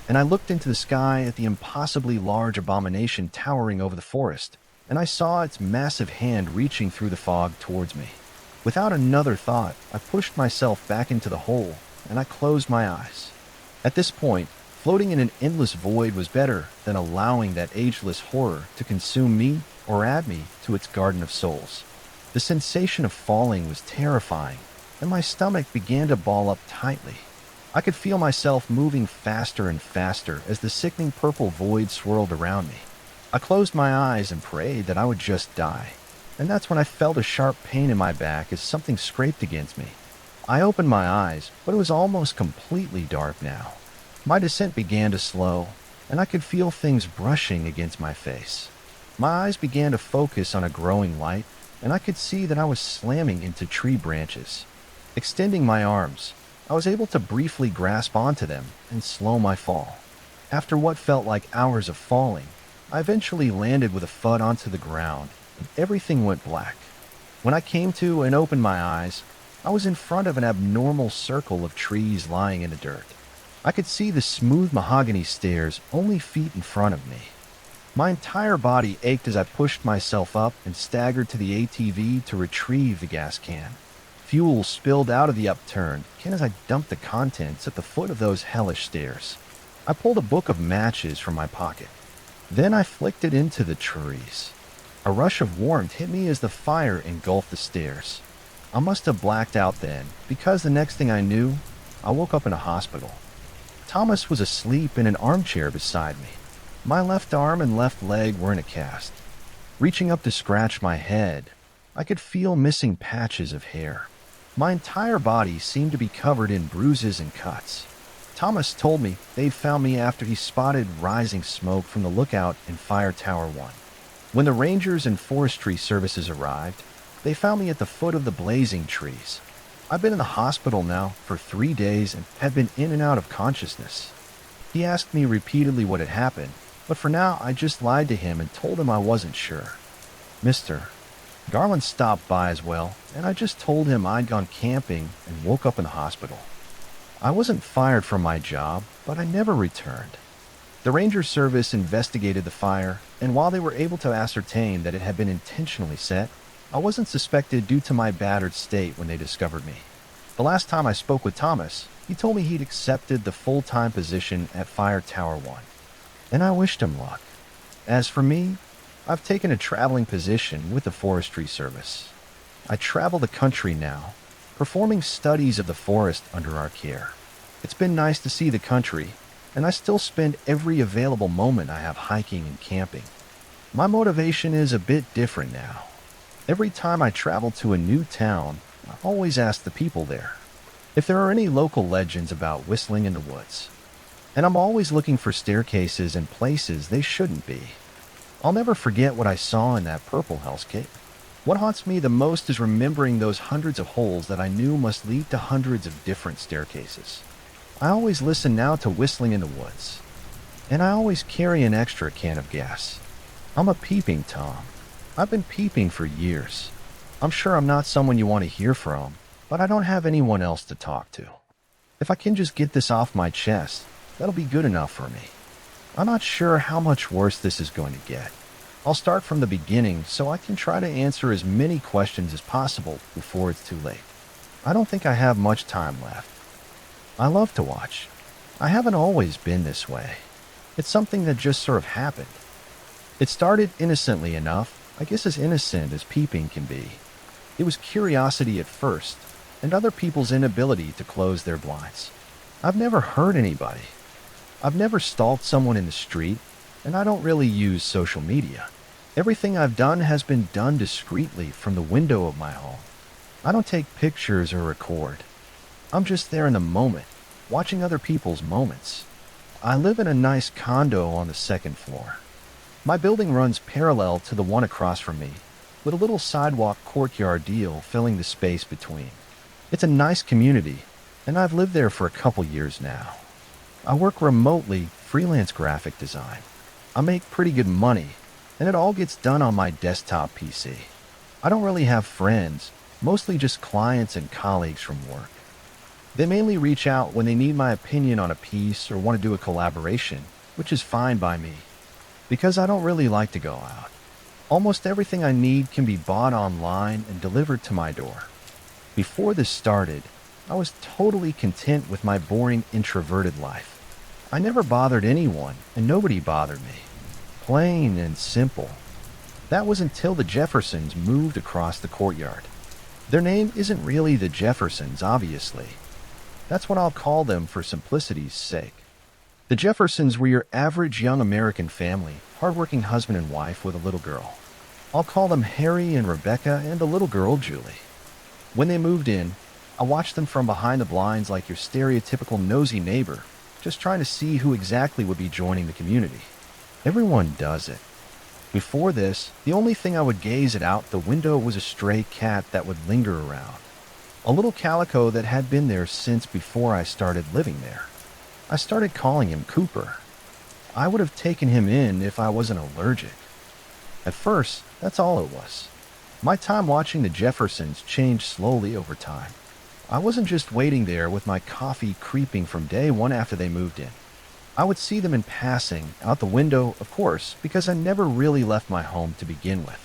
and I looked into the sky at the impossibly large abomination towering over the forest, and I saw its massive hand reaching through the fog towards me. Without another thought, I pushed myself back into the hole, and I closed my eyes. At this point, floating in an endless void was better than allowing that ageless horror to consume me or add me to its garden of souls. The sensation of falling was terrifying, and my stomach began to ball up tightly. I could feel myself moving faster and faster as the sickening purple void swirled around me. I closed my eyes and prayed that I would just die, and that's when I felt a sharp pain in my back as something scraped against me. I opened my eyes, but it was almost completely dark now. My descent began to slow, and I could feel things brushing against my face. My eyes began to focus on a growing light, and I could see that I was slamming into tree branches. Extending my arms, I was able to briefly grasp onto them and slow my fall. After what felt like hours of falling, I eventually landed with a thud onto the ground, and everything went black. When I came to and opened my eyes, I was in front of an abnormal circle of trees lying in the dirt. I could see the smooth mahogany stairs only feet in front of me. My entire body ached as I pushed myself up and staggered to the ATV to retrieve the gas can. Fuel spilled out of the upturned can as I dumped the contents at the foot of those hellish stairs. I pulled a book of matches from my pocket. Then I flicked it into the trees. A rush of warmth hit me as the fire engulfed the stairs. I must have blacked out then, because the next thing I knew, I woke up in a hospital. Thomas was asleep in an armchair beside me. My left arm and left leg were in a cast. Reaching up to scratch my head, I could feel missing patches of hair. My entire body seemed to be covered in bruises and cuts. Thomas told me they'd found me after he spotted rising smoke from the lookout in Fire Tower 1. When the rangers and forestry services arrived, they found me at the foot of the blazing trees. I've been in the hospital now for 3 days and have been in and out of consciousness. He asked me repeatedly what had happened, but for now I just lied to him and told him I wasn't sure. Mr. Garland stopped by as well, and I just told him I'd gone camping and woke up in the hospital. I wasn't fired from my job, but I never returned. The Ranger Service investigated the fire, and while they were able to ascertain that it had been intentionally set, I wasn't suspected due to my battered state when they discovered me. The last time I spoke with Thomas, he told me he'd accepted the full-time position at Fire Tower 1, and I wished him luck. As for me, I've taken a traveling position with the Forestry Service. I travel the country now, performing studies of the forest under our care. It's been nice to see the country, and I still spend every available moment I have hiking and camping. My motivation is a bit different now. Every time I travel to a new town, I always ask the people there if there are any local legends about whistling in the woods. And I'm always looking for staircases and places they shouldn't be. I'll never forget what I saw in that purple hellscape. What haunts me the most is remembering those hundreds of holes that I knew must lead to hundreds of different staircases. I always listen now to whistling in the woods, and I always carry an extra can of gas. I'm a peeping Tom. I've been peeping for years. I'm sure I'm not someone you want to hear from, but I don't have anyone else to talk to. If I can just get this off my chest, that'll be good enough for me. I'm not sure how much worse this is going to get. I'll start from the beginning so I can try to answer as many questions as possible before it's too late. I don't think I have much time left. I love to watch. I haven't always been this way. It's something that just sort of happened. It started innocently enough, I guess as innocent as peeping can be. It was curiosity at first, and other people's inability to close their blinds. I've never hurt anybody. I've never stalked someone in the street, and I don't really use social media. Everything I've done has been done discreetly from the window of my home. I don't take pictures or record. I'm just there in the moment, watching other people's moments. I live in a nice condo on the second floor. My building runs parallel to the one across from me, with a little sidewalk courtyard deal filling the space between. It's a nice community, and I've lived there for a couple years now. I work remotely, freelance graphic design. I make pretty good money, and it all gets done on my desktop PC. I don't really have friends, mostly just clients and colleagues from work. They mainly reach out when they need my opinion on a piece or want to do a collaboration, which is fine by me, because I don't really like to go out. Almost everything I need can be bought online and delivered to my door. Before this started, I was totally content with my boring, introverted life. I never bothered anyone, and nobody bothered me. Plain and simple. That was until the Jeffersons moved across the courtyard. Their name isn't really the Jeffersons, obviously. That's what I'll call them for simplicity's sake. The Jeffersons were your average young American family, hardworking husband and wife with a little girl. I'll call them Harry and Rebecca and the little girl, Julie. When they moved in, I watched them from behind the blinds like your stereotypical nosy neighbor, just trying to see who exactly would be joining the community. Everyone does it. Before this, the only thing I would gaze at out the window was a stray cat that would linger around. A little calico that had been there since before I started living there. I started calling him Cooper. I would have taken him in if I wasn't allergic. At first, that's all it was. My time watching the Jeffersons changed slowly over time. I wasn't just waiting there with my coffee creeping from day one after they moved in. I would see them in passing, out the window, of course, because I never really left my home to begin with.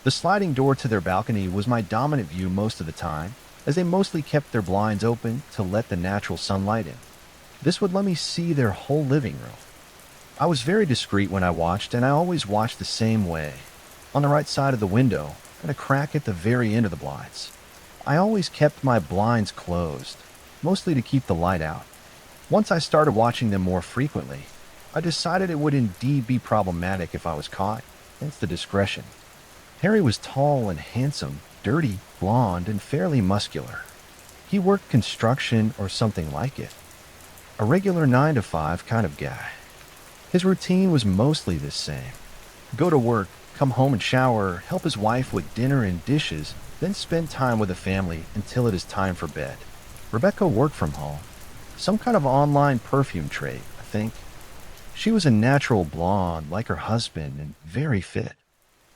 The sliding door to their balcony was my dominant view most of the time, as they mostly kept their blinds open to let the natural sunlight in. This would let me see their whole living room. I was very discreet when I watched, and I always watched the same way, on the right side of the window, and a crack at the very end of the blinds. I always kept my blinds closed, mostly to keep the light out. Once I started watching them more frequently, I decided it would indeed be problematic if I was caught, hence the discretion. Harry was tall and handsome, dirty, blonde, and fairly muscular. He worked construction or something like it. A regular 9 to 5 kind of guy. His routine was mostly the same. Go to work, come home and shower, help his wife with dinner and dishes, then spend time with the family until it is time for bed. Rebecca worked from home. Some kind of online perfume trade, I think. She was a natural blonde like her husband and very fit.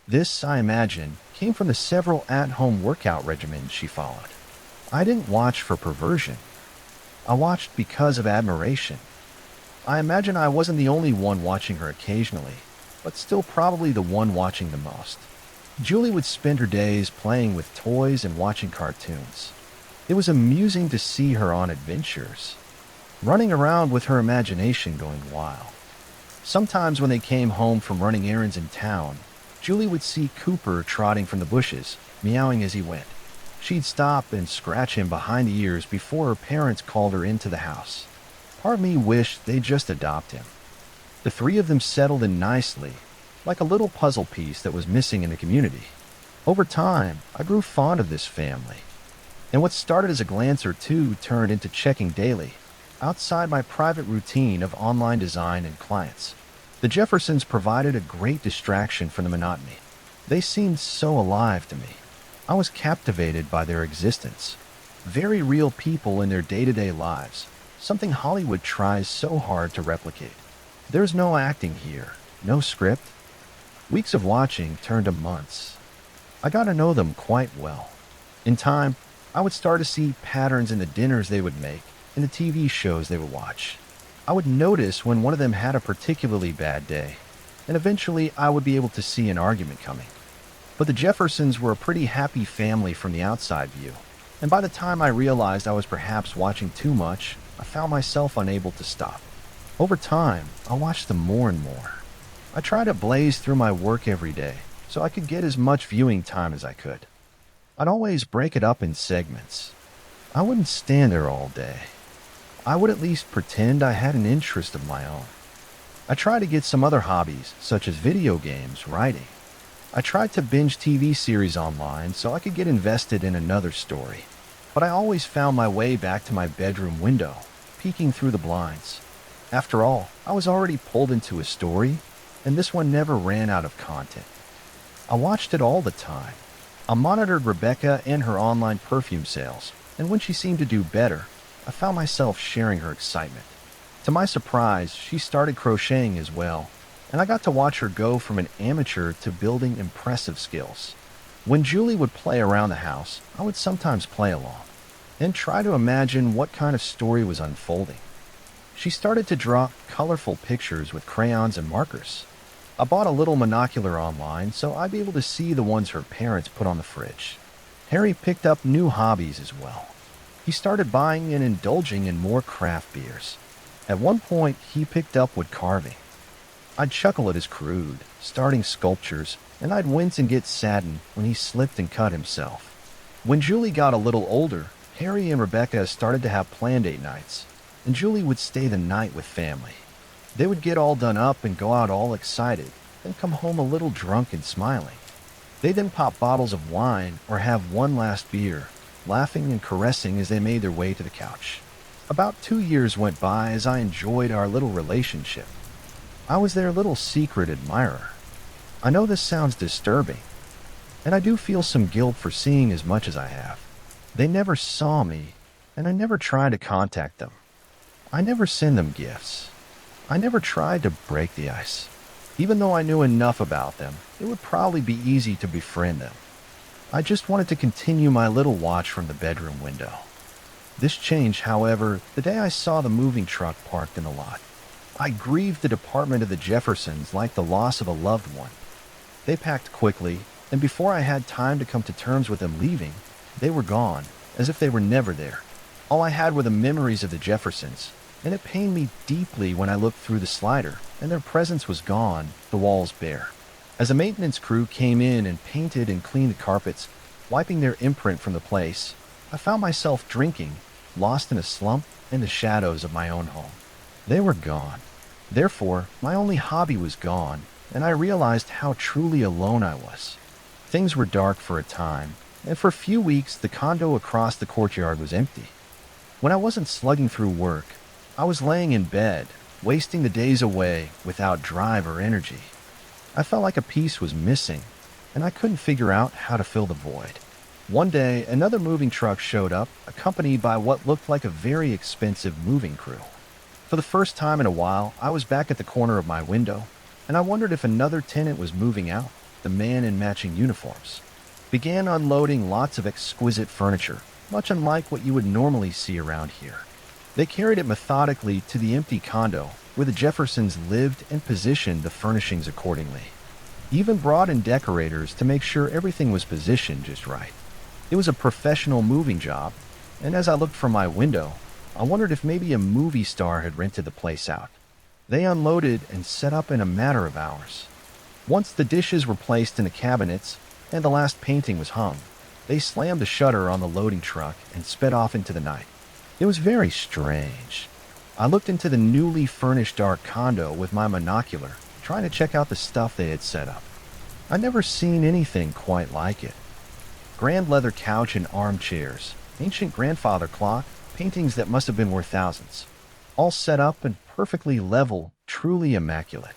This, I imagine, came from the several at-home workout regimens she followed. I didn't watch for perversion. I watched because of admiration. I imagine I wasn't the only one watching her occasionally, but still probably the one watching the most. Julie would spend her days playing with toys and watching cartoons. It was amusing to see her on adventures, running around with her imagination going wild. Sometimes when they came home from running errands in town, Julie would see Cooper trotting from the bushes, meowing as he went. She'd stop and scratch him behind the ears before her parents called her into the house. Part of me wished they'd just adopt him. The three of them settled in nicely, like a little puzzle piece that was missing in the community. Over time, I grew fond of this family, and what started as a glance or two turned into checking daily, outside my private routine of online design and clients. The Jeffersons provided a great distraction from the monotony. They seemed so alive to me. I was captivated by their existence. Very real people in their day-to-day lives, something Hollywood tries so hard to replicate. There's no acting here, no script. Weeks of watching turned to months. I got to know them quite well. In time, I would start to see patterns in the dinners they would make, in the TV shows they would watch. I would notice when one of them had a particularly bad day, and eventually I would be able to see an argument coming. But the Jeffersons were a pretty happy family from the outside view, and by the time I realized I was perhaps watching too much, I found myself unable to stop. Over time, I watched them more and more. I tried to blaze through my work every day, so I could get as much viewing time as I could. I'd always break it up in segments. I wouldn't stand there all day. I would at least pretend I had an interest of my own. I tried to get some other hobbies, such as video games, writing. I tried to binge TV series online so I could get invested in another story. But I always found my way back to my bedroom window, peeking through the blinds. After all, I was already pulled into a story, and this one never ran out of content. I watched it all the time. I monitored Rebecca and her online perfume sales, and when she seemed to do better, I found myself sharing her excitement. To my surprise, she started crocheting as well, and I got to watch her go from an amateur to building impressive skills. When Julie would play around the house, I would sometimes play along and try to imagine what kind of story was unfolding. She started to draw colorful pictures with crayons and markers. I bought a little monocular online so I'd be able to see the ones her parents put on the fridge. Harry picked up new hobbies as well. He started buying and indulging in more craft beers. At one point, he picked up wood carving. I'd chuckle at his crude, starting sculptures, and I'd wince and get saddened when he slipped and cut himself. When Julie got a little older, Harry and Rebecca started to have play-date nights, and Julie would stay the night with family. They would get all done up and go out all excited, then come home a little drunk and smiling. They'd then pop bottles of wine or have one last beer, laughing and caressing as they made their way to the couch. About 2 years went by as I enjoyed our little relationship. I was their little secret admirer. I know this sounds disturbing, and I do feel some guilt for seeing as much as I have. They never saw me, and I never tried to contact them. I never sent them gifts. I never tried to break the ice. Even though I knew enough about them, it would probably be easy to befriend them. I just wanted to continue my little watch from the bedroom window. This changed, however, the day I saw the moving truck parked in the lot. I grieved the department of the Jeffersons like the loss of a loved one. They packed quickly, and before I had time to come to terms with them leaving, they were gone, as if they were never there. All I had were the memories of the Jeffersons, and it pained me deeply when I looked through the slider, and their presence was gone, the walls bare. As a maintenance crew came in and painted and cleaned the carpets, wiping their imprint from the place, I found myself drinking, lost in a slump in the shadows of my own home. They were gone. Therefore, my only hobby was gone, and I realized how truly alone I was. Things were dark for a time, and for a few weeks the condo across the courtyard was empty. When I wasn't slugging through work, I was laying in bed, wasting the days away without drive or energy. I felt like a piece was missing, and I couldn't figure out how to fill the void. One day, another moving truck showed up, accompanied by what looked like a very expensive moving crew. For the first time in a while, I was back at the corner of my window, and I wondered if another tenant was moving out. The man in matching uniforms began unloading lots of exquisite furniture, much unlike what you would normally see around here. They carried it methodically to the empty condo where the Jeffersons lived and positioned the furnishings accordingly. Even brought in decorators to make sure everything was positioned just right. It was a professional moving job, and as I looked from my window, I wondered if maybe a movie star had rented the place out. They unloaded and set up in a matter of hours. Once the dishes were placed in the cabinets and the last painting was hung, they slammed the shutter on the loading truck and sped off into the night. It was very strange. I looked into the newly furnished dark condo with my monocular, trying to check out the stuff they had set up. I'd never seen anything quite like it. Grand leather couch and armchairs, ancient grandfather clock, paintings that must have been worth thousands. All set up and perfectly level, truly immaculate.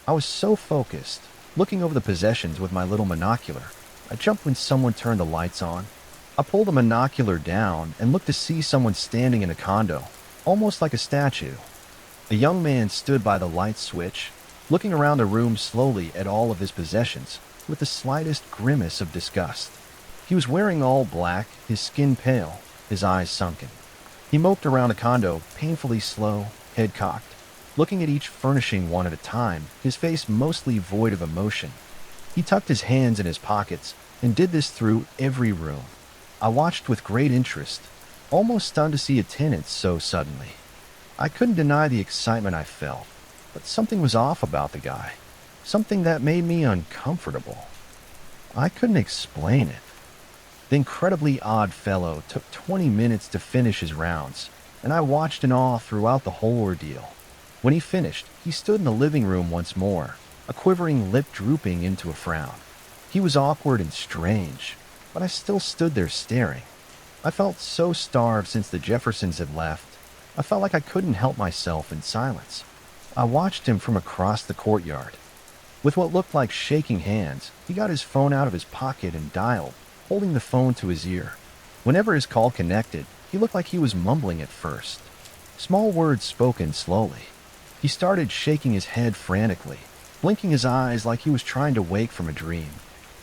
I was so focused, looking over the possessions with my little monocular, I jumped when someone turned the lights on. I pulled the monocular down and looked to see someone standing in a condo, almost like a statue. A young man stood by the light switch, looking around the room slowly at all of his possessions, with the slightest grimace of disgust. He was wearing all black, his skin pale, his eyes sunken. He moped around the condo, painfully slow, head cocked, looking at each furnishing one at a time, his face mostly void of emotion. He tucked his hands in his pockets and did this through every room. I watched with great interest, almost stunned to see a tenant so suddenly. I couldn't deny the excitement I felt, but something was off about the guy, something that made me uncomfortable. I couldn't explain it. The incredibly odd fellow took 20 minutes to finish his rounds, and I watched in awe throughout the whole ordeal. When he finished, he stood in the living room once more, a quivering lip drooping into a frown. He was awkward and strange, but I still stood there staring. I felt so starved since the Jeffersons had left. I felt like I couldn't help myself in silence. I watched him from across the courtyard. With what looked like shaking hands, he got his phone out of his pocket and dialed, holding the phone to his ear. Whenever his call connected, he looked like he was mumbling at first. Small words spoken slowly. He started shaking his head frantically, blinking his eyes like he was trying to wake from a dream.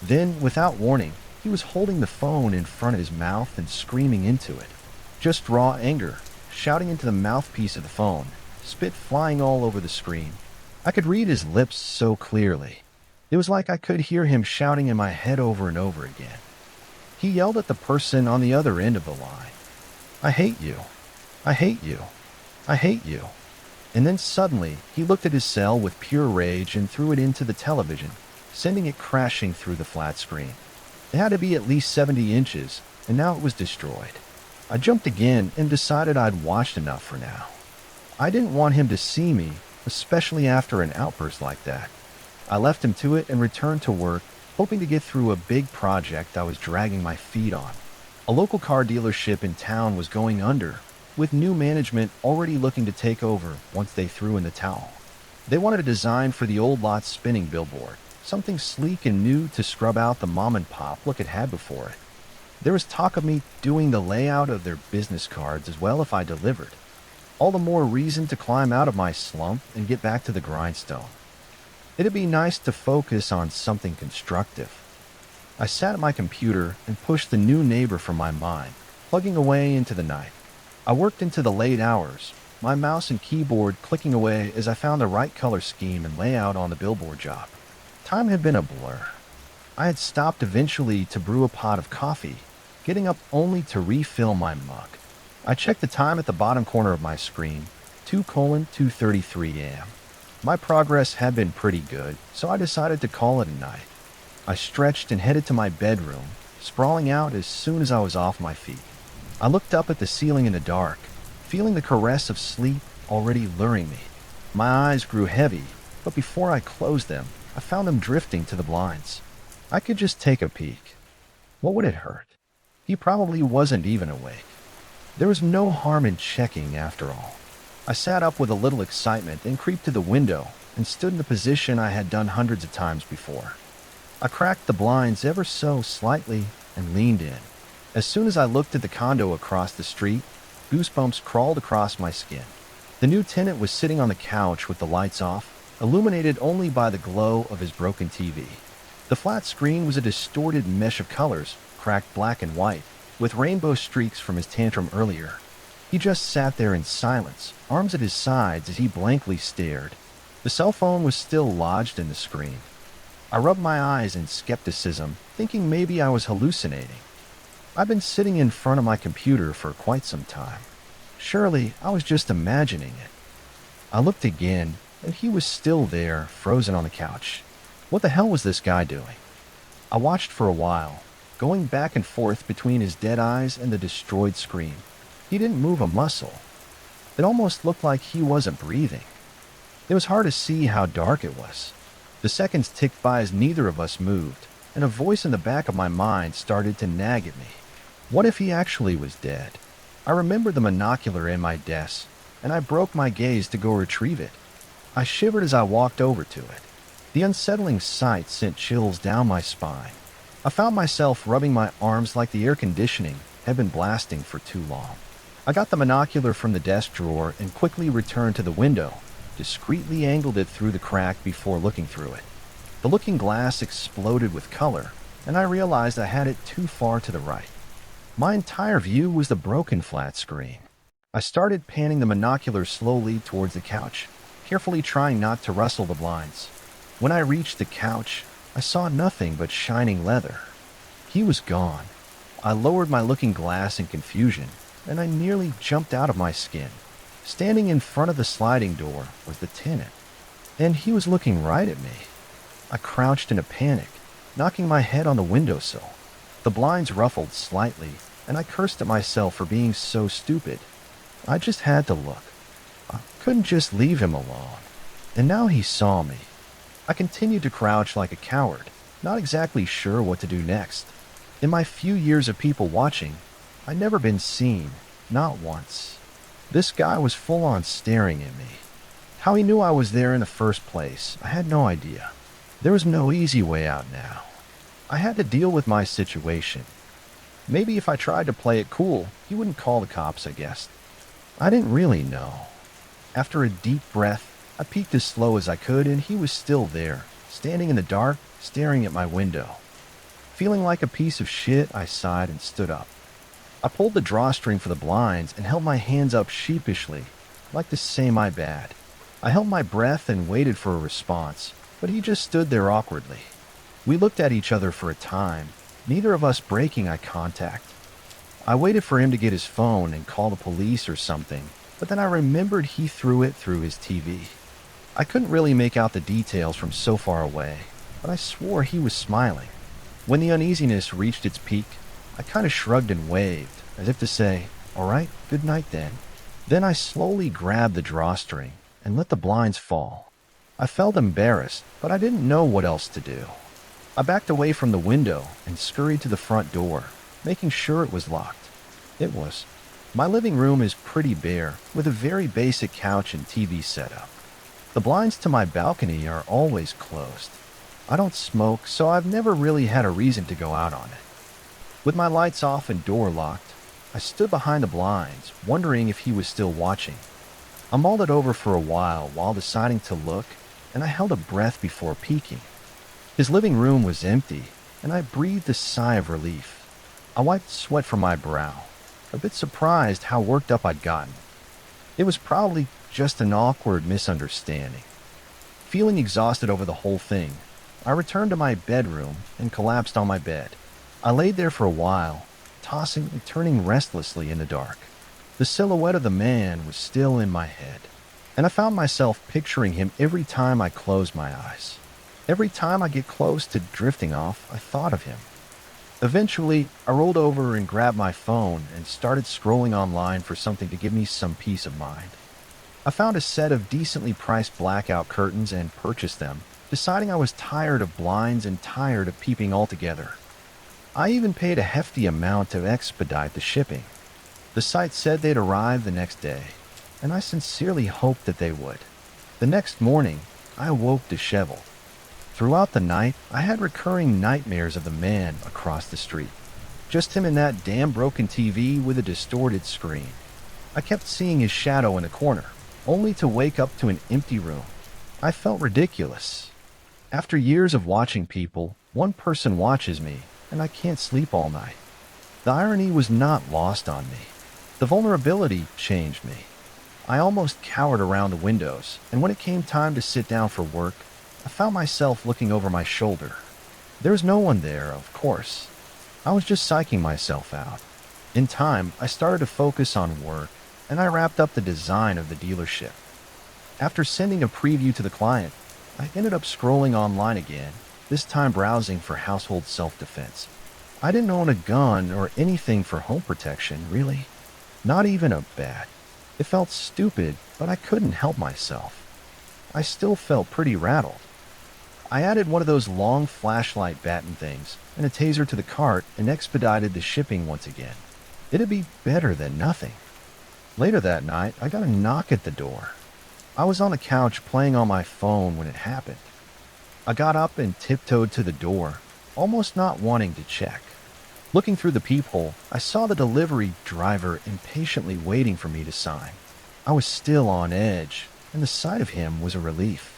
Then, without warning, he was holding the phone in front of his mouth and screaming into it. Just raw anger, shouting into the mouthpiece of the phone, spit flying all over the screen. I could read his lips so clearly. It was like I could hear him shouting in my head over and over again. He yelled at the person on the other end of the line. "I hate you. I hate you. I hate you." And then suddenly, he looked at his cell with pure rage and threw it into the television, sending it crashing through the flat screen. It had to be at least 70 inches, and now it was destroyed. I jumped again and decided I'd watched enough for now. I didn't want him to see me, especially after an outburst like that. I left him to it and returned to work, hoping to get through a big project I was dragging my feet on. A local car dealership in town was going under, with new management already looking to take over once they threw in the towel. They wanted a design for the old lot spinning billboard, something sleek and new to scrub out the mom-and-pop look it had before it. There was talk of me doing the layout of their business cards as well if I delivered. All the more reason to climb out of my slump and get back to the grindstone. It'd be nice to focus on something constructive. I sat at my computer and pushed the new neighbor from my mind, plugging away into the night. I worked into the late hours, my mouse and keyboard clicking away as I found the right color scheme and layout on the billboard job. Time had been a blur. I had stopped eventually to brew a pot of coffee, getting up only to refill my mug. I checked the time at the bottom corner of my screen, 2:2:33 a.m. My progress had been pretty good, so I decided to call it a night. I stretched and headed to my bedroom, sprawling out as soon as I was off my feet. I looked up at the ceiling in the dark, feeling the caress of sleep already luring me. My eyes grew heavy, but before I closed them, I found them drifting to the blinds. I could just take a peek. What would it hurt? He probably wasn't even awake. There was no harm in checking after all. I sat up with a little excitement and creeped to the window and stood in the position I had done hundreds of times before. I cracked the blinds ever so slightly and leaned in. As soon as I looked at the condo across the street, goosebumps crawled across my skin. The new tenant was sitting on the couch with the lights off, illuminated only by the glow of his broken TV. The flat screen was a distorted mesh of colors, cracked black and white, with rainbow streaks from his tantrum earlier. He just sat there in silence, arms at his sides as he blankly stared. The cell phone was still lodged in the screen. I rubbed my eyes in skepticism, thinking maybe I was hallucinating. I've been sitting in front of my computer for quite some time. Surely I was just imagining it. I looked again, and he was still there, frozen on the couch. What the hell was this guy doing? I watched for a while, going back and forth between his dead eyes and the destroyed screen. He didn't move a muscle. It almost looked like he wasn't breathing. It was hard to see how dark it was. The seconds ticked by as neither of us moved, and a voice in the back of my mind started to nag at me. What if he actually was dead? I remembered the monocular in my desk, and I broke my gaze to go retrieve it. I shivered as I walked over to it. The unsettling sight sent chills down my spine. I found myself rubbing my arms like the air conditioning had been blasting for too long. I got the monocular from the desk drawer and quickly returned to the window, discreetly angled it through the crack before looking through it. The looking glass exploded with color, and I realized I had it too far to the right. My entire view was the broken flat screen. I started panning the monocular slowly towards the couch, carefully trying not to rustle the blinds. When I reached the couch, I saw nothing but shining leather. He was gone. I lowered my looking glass in confusion, and I nearly jumped out of my skin. Standing in front of the sliding door was the tenant, and he was looking right at me. I crouched in a panic, knocking my head on the windowsill. The blinds ruffled slightly, and I cursed at myself for being so stupid. I just had to look. I couldn't just leave him alone. And now he saw me. I continued to crouch like a coward, not exactly sure what to do next. In my few years of people watching, I'd never been seen, not once. This guy was full on staring at me. How he knew I was there in the first place, I had no idea. There was no easy way out now. I had to deal with my situation. Maybe if I tried to play it cool, he wouldn't call the cops, I guessed. I didn't really know. After a deep breath, I peeked as slow as I could, and he was still there, standing in the dark, staring at my window. Feeling like a piece of shit, I sighed and stood up. I pulled the drawstring for the blinds and held my hands up sheepishly, like to say my bad. I held my breath and waited for a response, but he just stood there awkwardly. We looked at each other for a time, neither of us breaking eye contact. I waited for him to get his phone and call the police or something, but then I remembered he threw it through his TV. I couldn't really make out the details from so far away, but I swore he was smiling. When the uneasiness reached its peak, I kind of shrugged and waved, as if to say, "All right, good night then." Then I slowly grabbed the drawstring and let the blinds fall. I felt embarrassed, but I didn't know what else to do. I backed away from the window and scurried to the front door, making sure it was locked. It was. My living room is pretty bare, with a very basic couch and TV setup. The blinds to my balcony are always closed. I don't smoke, so I've never really had a reason to go out on it. With my lights off and door locked, I stood behind the blinds, wondering if he was still watching. I mulled it over for a while deciding to look, and I held a breath before peeking. His living room was empty, and I breathed a sigh of relief. I wiped sweat from my brow, a bit surprised how worked up I'd gotten. It was probably just an awkward misunderstanding. Feeling exhausted over the whole thing, I returned to my bedroom and collapsed on my bed. I laid there for a while, tossing and turning restlessly in the dark. The silhouette of the man was still in my head, and I found myself picturing him every time I closed my eyes. Every time I get close to drifting off, I thought of him. Eventually, I rolled over and grabbed my phone and started scrolling online for something to give me some peace of mind. I found a set of decently priced blackout curtains and purchased them, deciding I was tired of blinds and tired of peeping altogether. I even paid a hefty amount to expedite the shipping. The site said they'd arrive the next day, and I sincerely hoped that they would. The next morning, I awoke disheveled. Throughout the night, I had recurring nightmares of the man across the street. Just him and that damn broken TV with a distorted screen. I kept seeing his shadow in the corner, only to wake up to an empty room. I felt ridiculous. After years of watching people, one person watches me, and I can't sleep all night. The irony was not lost on me. The vulnerability changed me. I almost cowered around the windows, and when it came time to sit down for work, I found myself looking over my shoulder. There was no one there, of course. I was just psyching myself out. In time, I started to focus on work, and I wrapped up the design of the dealership. After sending a preview to the client, I ended up scrolling online again, this time browsing for household self-defense. I didn't own a gun or anything for home protection, really. Not even a bat. It felt stupid, but I couldn't help myself. I still felt pretty rattled. I added one of those long flashlight baton things and a taser to the cart and expedited the shipping once again. It'd be better than nothing. Later that night, I got a knock at the door. I was on the couch playing on my phone when it happened. I got up and tiptoed to the door, almost not wanting to check. Looking through the peephole, I saw the delivery driver impatiently waiting for me to sign. I was still on edge, and the sight of him was a relief.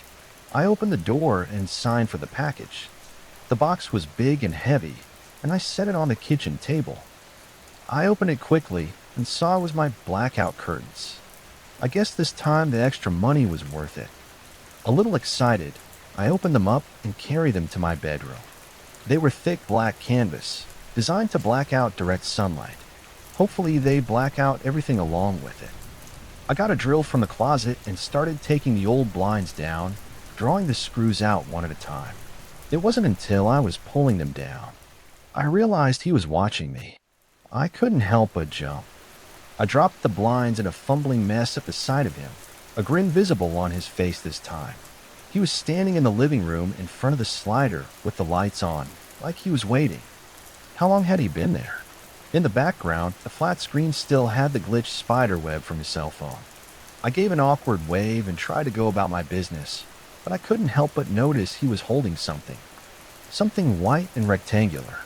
I opened the door and signed for the package. The box was big and heavy, and I set it on the kitchen table. I opened it quickly and saw it was my blackout curtains. I guess this time the extra money was worth it. A little excited, I opened them up and carried them to my bedroom. They were thick black canvas, designed to black out direct sunlight. Hopefully they black out everything along with it. I got a drill from the closet and started taking the old blinds down, drawing the screws out one at a time. It wasn't until I was pulling them down I realized he was watching me. I couldn't help but jump. I dropped the blinds in a fumbling mess at the sight of him, a grin visible on his face this time. He was standing in the living room in front of the slider with the lights on, like he was waiting. How long had he been there? In the background, the flat screen still had the glitched spider web from his cell phone. I gave an awkward wave and tried to go about my business, but I couldn't help but notice he was holding something. Something white and rectangular.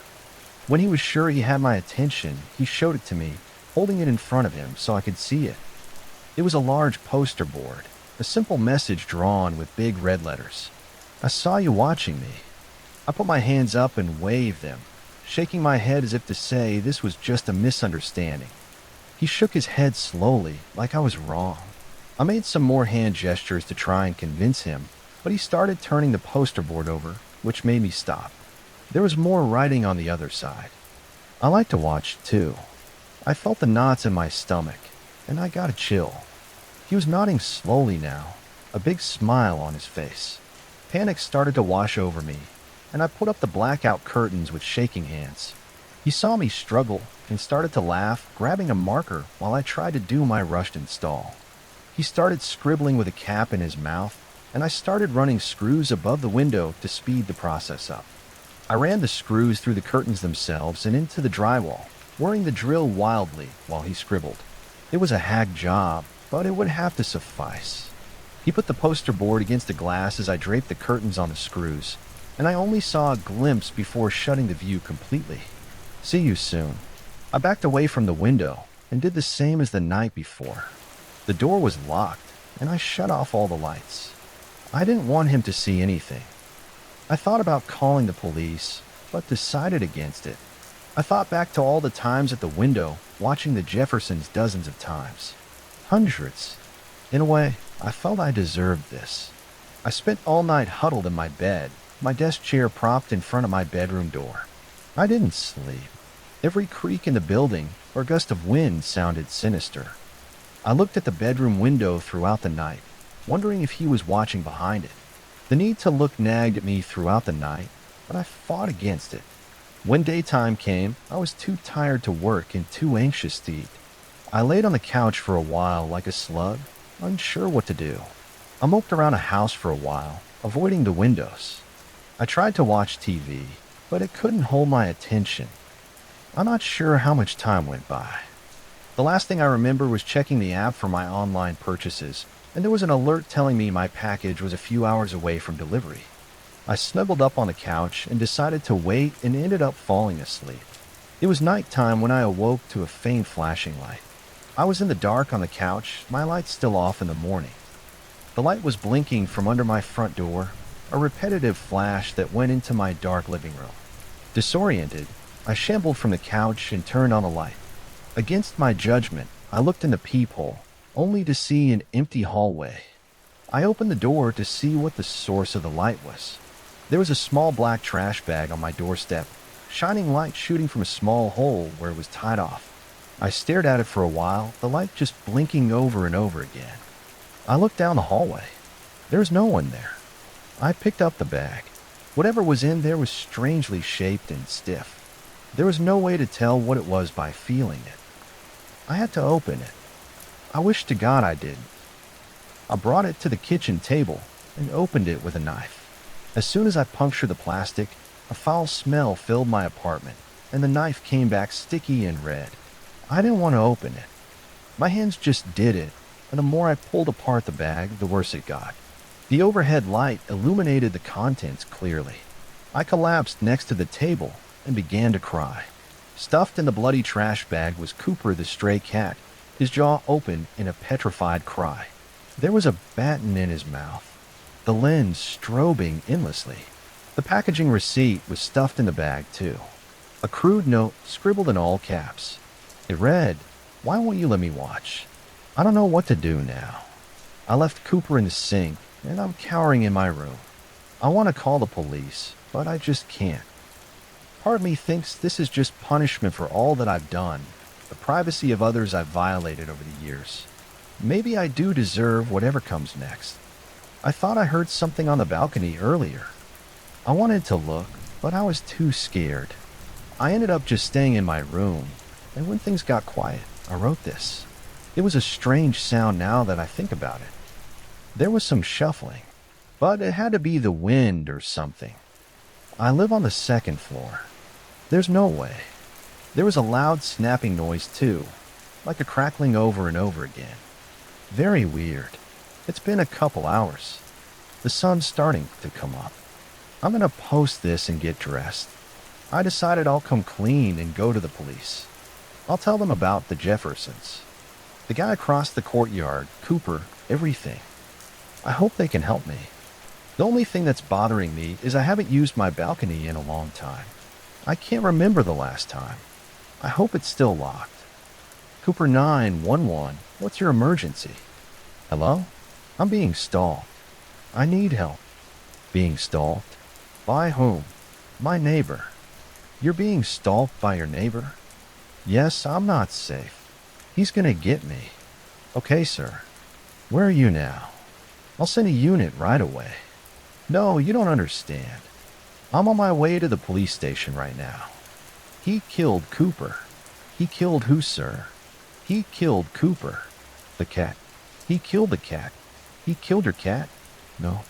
When he was sure he had my attention, he showed it to me, holding it in front of him so I could see it. It was a large poster board, a simple message drawn with big red letters. "I saw you watching me." I put my hands up and waved them, shaking my head as if to say this was just a misunderstanding. He shook his head slowly, like I was wrong. I made some more hand gestures to try and convince him, but he started turning the poster board over, which made me stop. There was more writing on the other side. I like to watch, too. I felt the knots in my stomach, and I got a chill. He was nodding slowly now, a big smile on his face. Panic started to wash over me, and I put up the blackout curtains with shaking hands. He saw me struggle and started to laugh, grabbing a marker while I tried to do my rushed install. He started scribbling with a cap in his mouth, and I started running screws above the window to speed the process up. I ran the screws through the curtains themselves and into the drywall, whirring the drill wildly while he scribbled. It was a hack job, but it would have to suffice. He put the poster board against the glass as I draped the curtains on the screws, and I only saw a glimpse before shutting the view completely. "See you soon." I backed away from the window and did the same as the night before. The door was locked, and I shut off all the lights. I didn't want him to see anything. I thought about calling the police, but decided against it. I thought back to all the times at the window, watching the Jeffersons dozens of times. Hundreds. In a way, I felt I deserved this. I spent all night huddled in my bed, my desk chair propped in front of my bedroom door. I didn't sleep. Every creak in the building or gust of wind sounded sinister. I looked at the bedroom window throughout the night, wondering if he was watching behind it. The need to look nagged at me throughout the night, but I fought against it. When daytime came, I was too tired to work and too anxious to eat. I laid on the couch for a while like a slug, unsure what to do. I moped around a house for a while, avoiding the windows. I tried to watch TV, but it couldn't hold my attention. I'm not sure how much time went by. The last thing I remember was checking the app for my online purchases, and there was an alert telling me my package was a few hours away from delivery. I snuggled up on the couch and decided to wait and ended up falling asleep. It was nighttime when I awoke to a faint flashing light. I was in the dark on the couch, my light still off in the morning. The light was blinking from under my front door, a repetitive flash that went into my dark living room. Disoriented, I shambled from the couch and turned on the light. Against my judgment, I looked in the peephole, only to see an empty hallway. I opened the door to see what the source of the light was. There was a small black trash bag on my doorstep, shining light shooting from a small hole where it was tied off. I stared at it for a while, the light just blinking over and over again. I looked down the hallway. There was no one there. I picked up the bag. Whatever was in there was strangely shaped and stiff. There was no way to tell what it was by feeling it. I had to open it. I wish to God I didn't. I brought it to the kitchen table and opened it with a knife. As soon as I punctured the plastic, a foul smell filled my apartment, and the knife came back sticky and red. I didn't want to open it. My hands just did it, and the more I pulled apart the bag, the worse it got. The overhead light illuminated the contents clearly. I collapsed next to the table and began to cry. Stuffed in the bloody trash bag was Cooper the stray cat, his jaw open in a petrified cry. There was a baton in his mouth, the lens strobing endlessly. The packaging receipt was stuffed in the bag too. A crude note scribbled in all caps. It read, "Why won't you let me watch? I don't know what to do now." I left Cooper in the sink, and I'm cowering in my room. I want to call the police, but I just can't. Part of me thinks this is just punishment for all that I've done, the privacy of others I've violated over the years. Maybe I do deserve whatever comes next. I thought I heard something on the balcony earlier. I wanted to look, but I was too scared. I ended up just staying in my room, and when things got quiet, I wrote this. It was a strange sound now that I think about it. There was some shuffling, but it had to be the wind or something. I live on the second floor. There's no way. There was a loud snapping noise too, like a crackling over and over again. Very weird. It's been a couple hours. The sun's starting to come up. I'm gonna post this and get dressed. I decided I'll come clean and go to the police. I'll tell them about the Jeffersons. The guy across the courtyard, Cooper, everything. I hope they can help me. The only thing that's bothering me is I haven't used my balcony in a long time. I can't remember the last time. I hope it's still locked. Cooper 911, what's your emergency? Hello? I'm being stalked. I need help. Being stalked? By whom? My neighbor. You're being stalked by your neighbor? Yes, I'm not safe. He's gonna get me. Okay, sir. Where are you now? I'll send a unit right away. No, you don't understand. I'm on my way to the police station right now. He killed Cooper. He killed who, sir? He killed Cooper. The cat. He killed the cat. He killed your cat? No,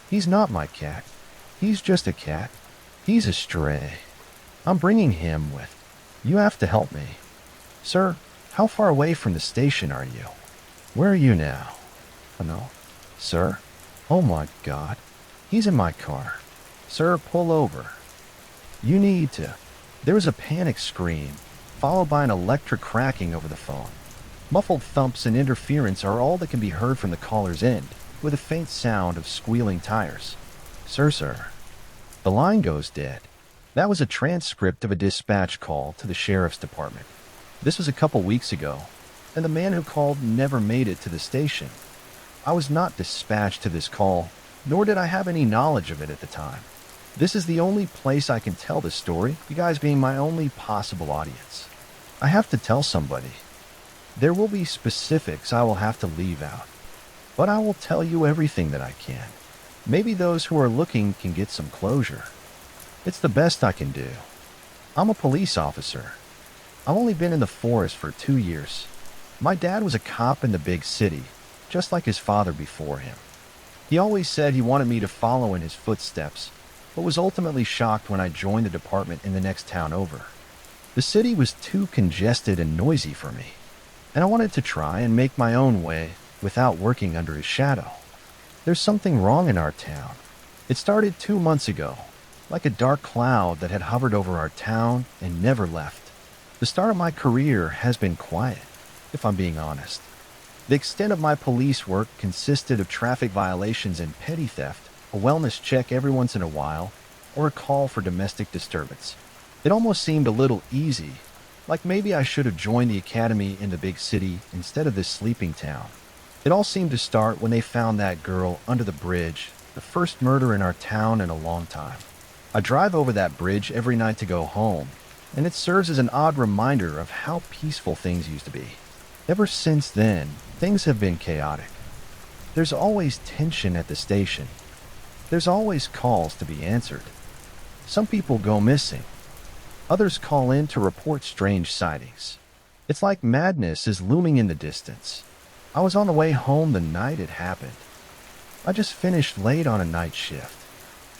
he's not my cat. He's just a cat. He's a stray. I'm bringing him with. You have to help me. Sir, how far away from the station are you? Where are you now? Oh, no. Sir? Oh my God. He's in my car. Sir, pull over. You need to. There was a panic scream, followed by an electric cracking over the phone. Muffled thumps and interference are all that can be heard from the caller's end, with a faint sound of squealing tires. Sir. The line goes dead. That was a transcript of a dispatch call to the sheriff's department. This was a couple weeks ago, and the man who called never made it to the station. I was not dispatched to this call, nor did I have any knowledge of it at the time. This is the only place I can tell this story, you guys being my only possible audience. I have to tell somebody. There will be specifics I will have to leave out, but I will tell you everything that I can. Maybe those who are looking can get some closure. It's the best I can do. I'm a police officer. I've only been in the force for 2 years. My dad was a cop in the big city, just like his father before him. He always said he wanted me to follow in his footsteps, but was ultimately shocked when I joined the department in the next town over. The city was too congested and noisy for me, and I wanted to try and make my own way without working under his shadow. There's something wrong in our town. It started 2 months ago, like a dark cloud that had hovered over our town and never left. The start of my career has been quiet, if I'm being honest. The extent of my police work consisted of traffic violations and petty theft, a wellness check every once in a while, or a call for domestic disturbance. It almost seemed a little easy, like maybe I should have joined the academy in the big city instead of this sleeping town. It all seemed to start when they found that girl under the bridge, the first murder in our town in a long time. I drive over that bridge every night to go home, and it serves as an odd reminder of how peaceful things used to be. Ever since then, things have been chaotic. There's always tension at the station. There's always calls to be answered. Some people go missing. Others call in to report strange sightings. It's like madness is looming in the distance. I was on the way home the night it happened. I just finished late on a night shift.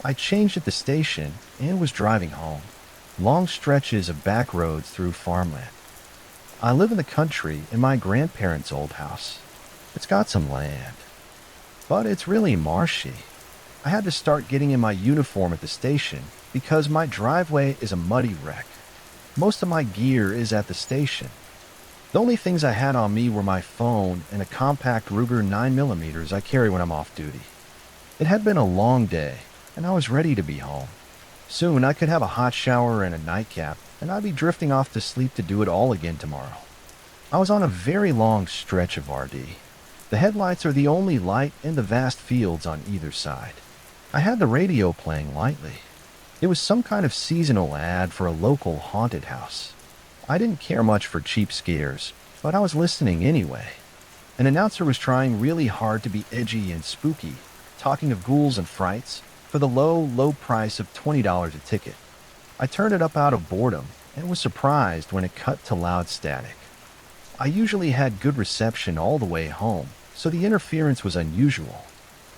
I changed at the station and was driving home. Long stretches of back roads through farmland. I live in the country in my grandparents' old house. It's got some land, but it's really marshy. I had to start getting in my uniform at the station because my driveway is a muddy wreck. Most of my gear is at the station. The only things I had on me were my phone and a compact Ruger 9mm I carry when I'm off duty. It had been a long day, and I was ready to be home. Soon I could have a hot shower and a nightcap, and I'd be drifting off to sleep to do it all again tomorrow. I was on a very long stretch of RD. The headlights are the only light in the vast fields on either side. I had the radio playing lightly. It was some kind of seasonal ad for a local haunted house. I didn't care much for cheap scares, but I was listening anyway. An announcer was trying really hard to be edgy and spooky, talking of ghouls and frights for the low price of $20 a ticket. I turned it up out of boredom and was surprised when it cut to loud static. I usually had good reception all the way home, so the interference was unusual.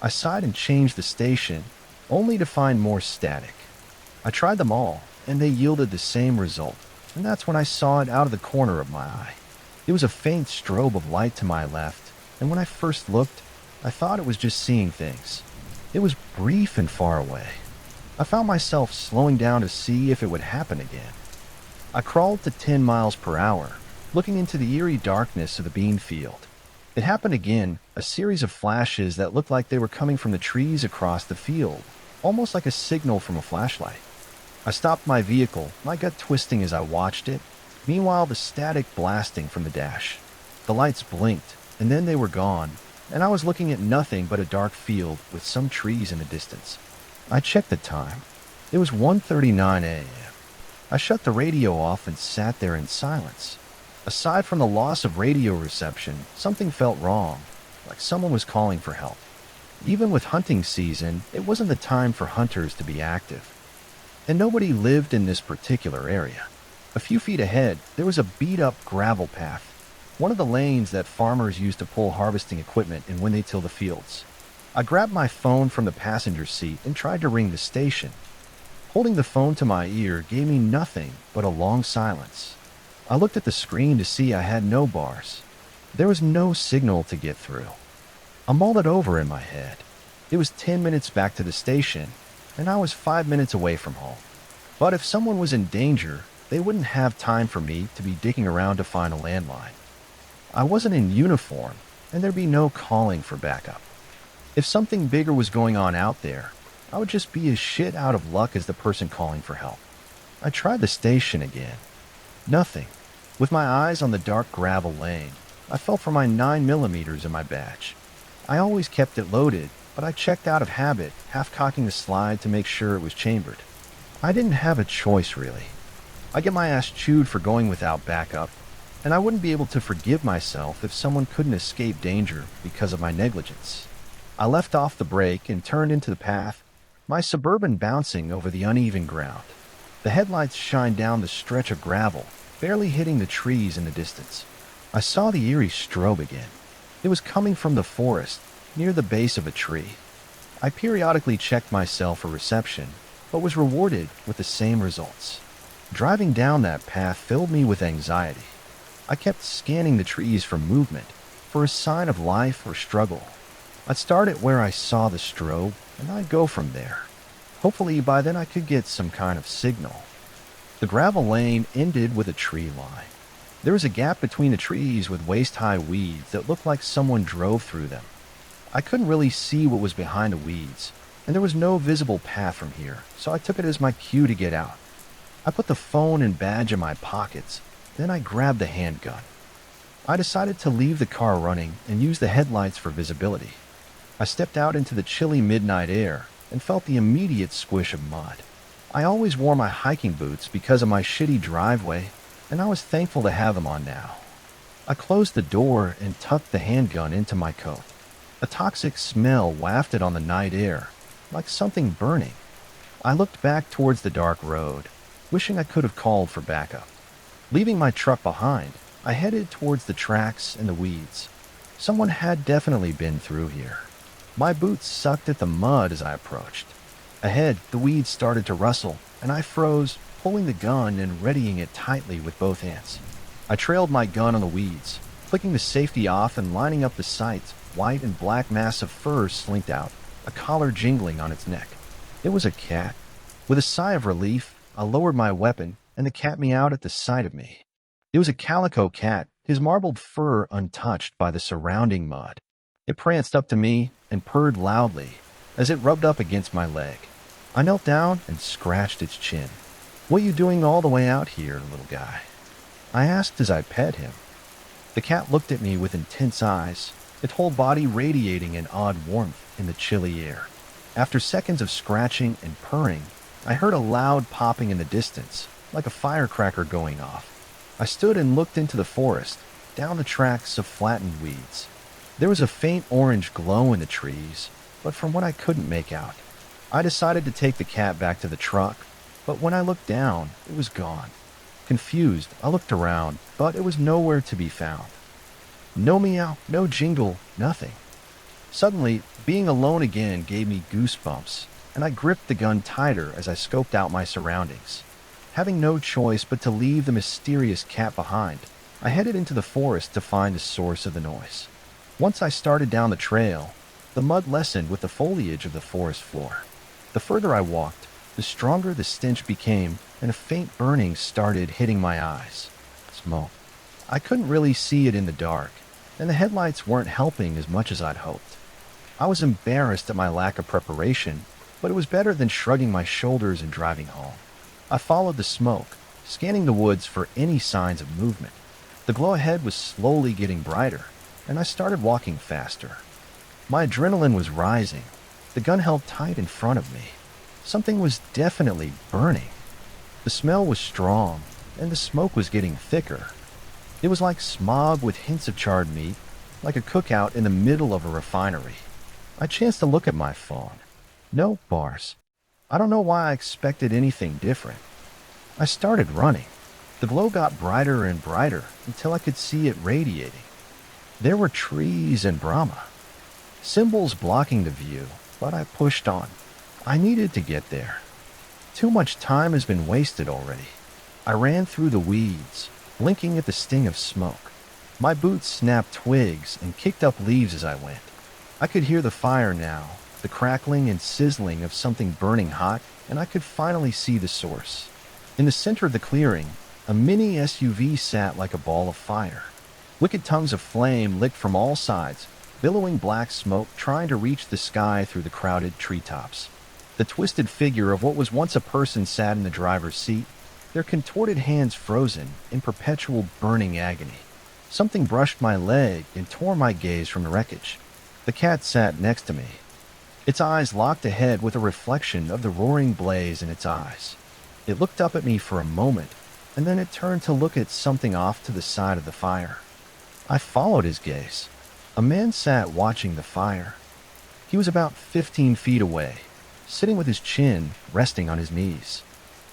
I sighed and changed the station, only to find more static. I tried them all, and they yielded the same result, and that's when I saw it out of the corner of my eye. It was a faint strobe of light to my left, and when I first looked, I thought it was just seeing things. It was brief and far away. I found myself slowing down to see if it would happen again. I crawled to 10 miles per hour, looking into the eerie darkness of the bean field. It happened again, a series of flashes that looked like they were coming from the trees across the field, almost like a signal from a flashlight. I stopped my vehicle, my gut twisting as I watched it, meanwhile the static blasting from the dash. The lights blinked, and then they were gone, and I was looking at nothing but a dark field with some trees in the distance. I checked the time. It was 1:39 a.m. I shut the radio off and sat there in silence. Aside from the loss of radio reception, something felt wrong, like someone was calling for help. Even with hunting season, it wasn't the time for hunters to be active. And nobody lived in this particular area. A few feet ahead, there was a beat-up gravel path, one of the lanes that farmers use to pull harvesting equipment in when they till the fields. I grabbed my phone from the passenger seat and tried to ring the station. Holding the phone to my ear gave me nothing but a long silence. I looked at the screen to see I had no bars. There was no signal to get through. I mulled it over in my head. It was 10 minutes back to the station, and I was 5 minutes away from home. But if someone was in danger, they wouldn't have time for me to be digging around to find a landline. I wasn't in uniform, and there'd be no calling for backup. If something bigger was going on out there, I would just be as shit out of luck as the person calling for help. I tried the station again. Nothing. With my eyes on the dark gravel lane, I felt for my 9mm in my badge. I always kept it loaded, but I checked out of habit, half-cocking the slide to make sure it was chambered. I didn't have a choice, really. I get my ass chewed for going without backup, and I wouldn't be able to forgive myself if someone couldn't escape danger because of my negligence. I left off the brake and turned into the path, my Suburban bouncing over the uneven ground. The headlights shined down the stretch of gravel, barely hitting the trees in the distance. I saw the eerie strobe again. It was coming from the forest, near the base of a tree. I periodically checked myself for reception, but was rewarded with the same results. Driving down that path filled me with anxiety. I kept scanning the trees for movement, for a sign of life or struggle. I'd start at where I saw the strobe, and I'd go from there. Hopefully by then I could get some kind of signal. The gravel lane ended with a tree line. There was a gap between the trees with waist-high weeds that looked like someone drove through them. I couldn't really see what was behind the weeds, and there was no visible path from here, so I took it as my cue to get out. I put the phone and badge in my pockets, then I grabbed the handgun. I decided to leave the car running and use the headlights for visibility. I stepped out into the chilly midnight air and felt the immediate squish of mud. I always wore my hiking boots because of my shitty driveway, and I was thankful to have them on now. I closed the door and tucked the handgun into my coat. A toxic smell wafted on the night air, like something burning. I looked back towards the dark road, wishing I could have called for backup. Leaving my truck behind, I headed towards the tracks and the weeds. Someone had definitely been through here. My boots sucked at the mud as I approached. Ahead, the weeds started to rustle, and I froze, pulling the gun and readying it tightly with both hands. I trailed my gun on the weeds, flicking the safety off and lining up the sights. White and black mass of fur slinked out, a collar jingling on its neck. It was a cat. With a sigh of relief, I lowered my weapon, and the cat meowed at the sight of me. It was a calico cat, his marbled fur untouched by the surrounding mud. It pranced up to me and purred loudly as it rubbed up against my leg. I knelt down and scratched its chin. "What you doing all the way out here, little guy?" I asked as I pet him. The cat looked at me with intense eyes, its whole body radiating an odd warmth in the chilly air. After seconds of scratching and purring, I heard a loud popping in the distance, like a firecracker going off. I stood and looked into the forest, down the tracks of flattened weeds. There was a faint orange glow in the trees, but from what I couldn't make out. I decided to take the cat back to the truck, but when I looked down, it was gone. Confused, I looked around, but it was nowhere to be found. No meow, no jingle, nothing. Suddenly, being alone again gave me goosebumps, and I gripped the gun tighter as I scoped out my surroundings. Having no choice but to leave the mysterious cat behind, I headed into the forest to find the source of the noise. Once I started down the trail, the mud lessened with the foliage of the forest floor. The further I walked, the stronger the stench became, and a faint burning started hitting my eyes. Smoke. I couldn't really see it in the dark, and the headlights weren't helping as much as I'd hoped. I was embarrassed at my lack of preparation, but it was better than shrugging my shoulders and driving home. I followed the smoke, scanning the woods for any signs of movement. The glow ahead was slowly getting brighter, and I started walking faster. My adrenaline was rising, the gun held tight in front of me. Something was definitely burning. The smell was strong, and the smoke was getting thicker. It was like smog with hints of charred meat, like a cookout in the middle of a refinery. I chanced to look at my phone. No bars. I don't know why I expected anything different. I started running. The glow got brighter and brighter until I could see it radiating. There were trees and Brahma. Symbols blocking the view, but I pushed on. I needed to get there. Too much time has been wasted already. I ran through the weeds, blinking at the sting of smoke. My boots snapped twigs and kicked up leaves as I went. I could hear the fire now, the crackling and sizzling of something burning hot, and I could finally see the source. In the center of the clearing, a mini SUV sat like a ball of fire. Wicked tongues of flame licked from all sides, billowing black smoke trying to reach the sky through the crowded treetops. The twisted figure of what was once a person sat in the driver's seat, their contorted hands frozen in perpetual burning agony. Something brushed my leg and tore my gaze from the wreckage. The cat sat next to me. Its eyes locked ahead with a reflection of the roaring blaze in its eyes. It looked up at me for a moment, and then it turned to look at something off to the side of the fire. I followed his gaze. A man sat watching the fire. He was about 15 feet away, sitting with his chin resting on his knees.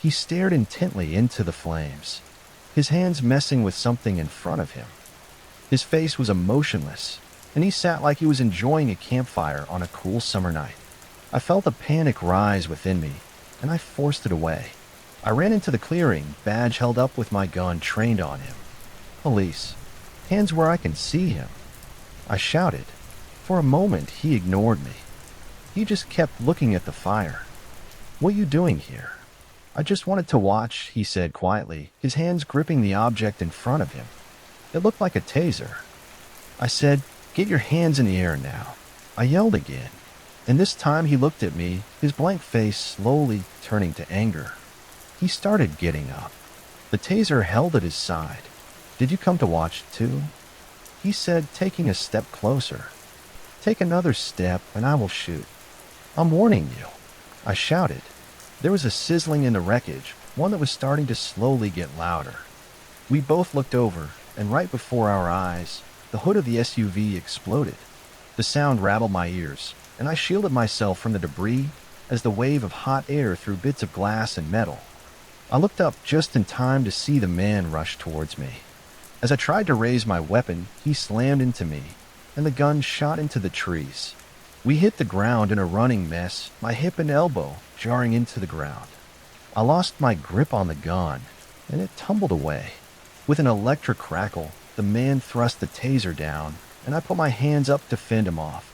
He stared intently into the flames, his hands messing with something in front of him. His face was emotionless, and he sat like he was enjoying a campfire on a cool summer night. I felt a panic rise within me, and I forced it away. I ran into the clearing, badge held up with my gun trained on him. Police. Hands where I can see him. I shouted. For a moment, he ignored me. He just kept looking at the fire. What you doing here? I just wanted to watch, he said quietly, his hands gripping the object in front of him. It looked like a taser. I said, get your hands in the air now. I yelled again, and this time he looked at me, his blank face slowly turning to anger. He started getting up. The taser held at his side. Did you come to watch too? He said, taking a step closer. Take another step and I will shoot. I'm warning you. I shouted. There was a sizzling in the wreckage, one that was starting to slowly get louder. We both looked over, and right before our eyes, the hood of the SUV exploded. The sound rattled my ears, and I shielded myself from the debris as the wave of hot air threw bits of glass and metal. I looked up just in time to see the man rush towards me. As I tried to raise my weapon, he slammed into me, and the gun shot into the trees. We hit the ground in a running mess, my hip and elbow jarring into the ground. I lost my grip on the gun, and it tumbled away. With an electric crackle, the man thrust the taser down, and I put my hands up to fend him off.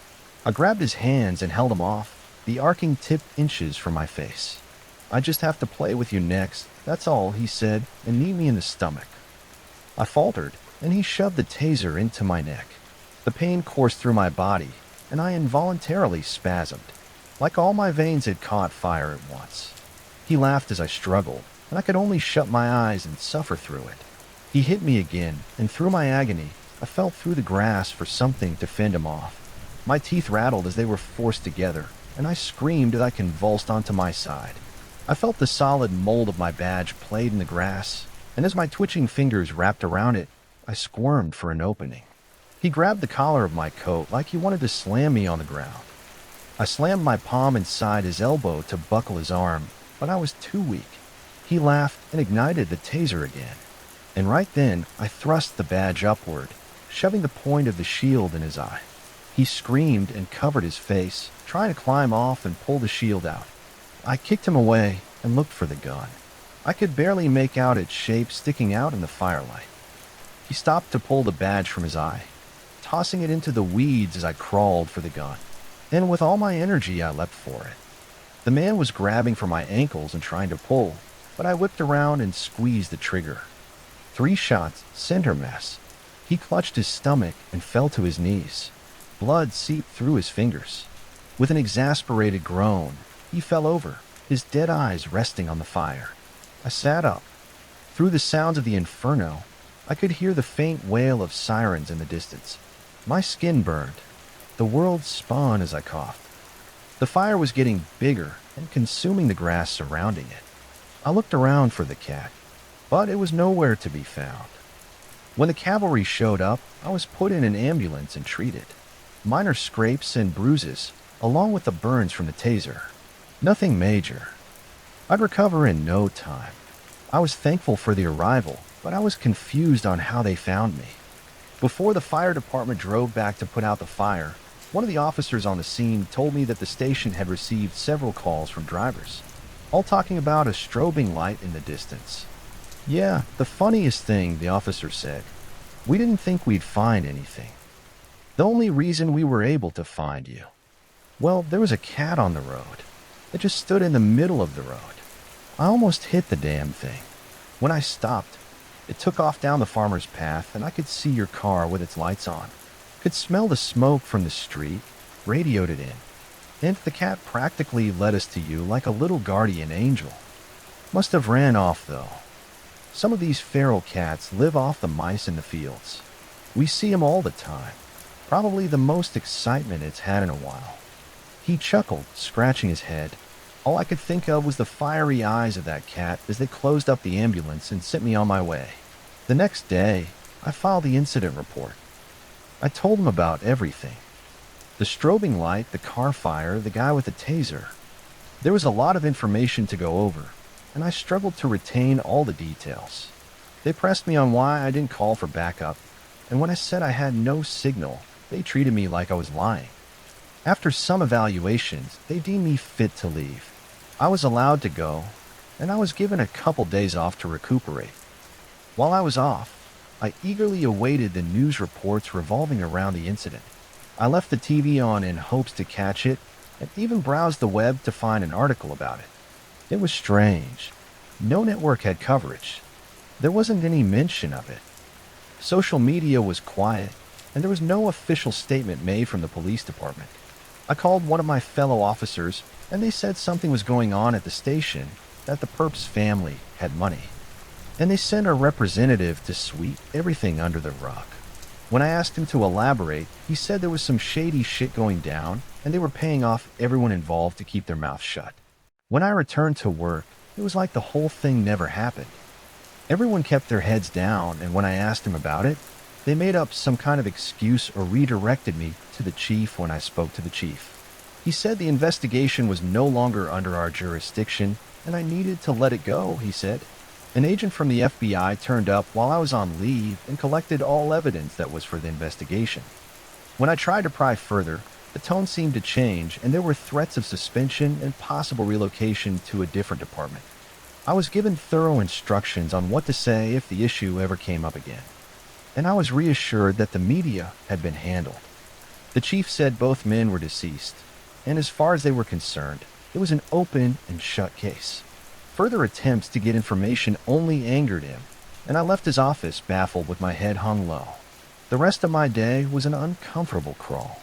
I grabbed his hands and held him off, the arcing tip inches from my face. I just have to play with you next, that's all, he said, and knee me in the stomach. I faltered, and he shoved the taser into my neck. The pain coursed through my body, and I involuntarily spasmed, like all my veins had caught fire at once. He laughed as I struggled, and I could only shut my eyes and suffer through it. He hit me again, and through my agony, I fell through the grass for something to fend him off. My teeth rattled as they were forced together, and I screamed as I convulsed onto my side. I felt the solid mold of my badge played in the grass, and as my twitching fingers wrapped around it, I squirmed for an opening. He grabbed the collar of my coat like he wanted to slam me on the ground. I slammed my palm inside his elbow to buckle his arm, but I was too weak. He laughed and ignited the taser again. And right then, I thrust the badge upward, shoving the point of the shield in his eye. He screamed and covered his face, trying to climb off and pull the shield out. I kicked him away and looked for the gun. I could barely make out its shape sticking out in the firelight. He stopped to pull the badge from his eye, tossing it into the weeds as I crawled for the gun. And with all my energy, I leapt for it. The man was grabbing for my ankles and trying to pull, but I whipped around and squeezed the trigger. 3 shots, center mass. He clutched his stomach and fell to his knees. Blood seeped through his fingers. With an exasperated groan, he fell over, his dead eyes resting on the fire. I sat up. Through the sounds of the inferno, I could hear the faint wail of sirens in the distance. My skin burned. The world spun as I coughed. The fire was getting bigger and consuming the grass surrounding it. I looked around for the cat, but it was nowhere to be found. When the cavalry showed up, I was put in an ambulance and treated. Minor scrapes and bruises, along with the burns from the taser. Nothing major. I'd recover in no time. I was thankful for the arrival, but I was confused on how they found me. Before the fire department drove back to put out the fire, one of the officers on the scene told me that the station had received several calls from drivers, all talking about a strobing light in the distance. Yeah, the funniest thing, the officer said, we didn't think we'd find anything. The only reason we were able to find you. Well, there was a cat on the road. It just stood in the middle of the road. I almost hit the damn thing. When I stopped, it took off down the farmer's path, and I could see your car with its lights on. Could smell the smoke from the street, radioed it in. And the cat practically led us to you like a little guardian angel. Must have ran off, though. Some of these feral cats live off the mice in the fields. We see them all the time. Probably the most excitement it's had in a while. He chuckled, scratching his head. All I could think of was the fiery eyes of that cat as they closed up the ambulance and sent me on my way. The next day, I filed the incident report. I told him about everything. The strobing light, the car fire, the guy with the taser. There was a lot of information to go over, and I struggled to retain all the details. They pressed me on why I didn't call for backup, and when I said I had no signal, they treated me like I was lying. After some evaluations, they deemed me fit to leave. I was allowed to go, and I was given a couple days off to recuperate. While I was off, I eagerly awaited the news reports revolving around the incident. I left the TV on in hopes to catch it and even browsed the web to find an article about it. It was strange. No network had coverage. There wasn't any mention of it. Social media was quiet, and there was no official statement made from the police department. I called one of my fellow officers, and they said something was going on at the station, that the perp's family had money. And they sent a representative to sweep everything under the rug. When I asked him to elaborate, he said there was some shady shit going down, and they were paying off everyone involved to keep their mouths shut. When I returned to work, it was like the whole thing never happened. Everyone kept their heads down, and when I asked him about it, they made up some kind of excuse or redirected me to the chief when I spoke to the chief. He said the investigation was no longer under our jurisdiction, and I needed to let it go, he said. An agent from the FBI turned up while I was on leave and collected all evidence that was for the investigation. When I tried to pry further, the tone seemed to change, and there were threats of suspension and possible relocation to a different department. I was given thorough instructions on what to say if the issue ever came up again, and I was reassured that the media had been handled. The chief said both men were deceased, and as far as they were concerned, it was an open and shut case. Further attempts to get information only angered him, and I left his office baffled with my head hung low. The rest of my day was an uncomfortable crawl.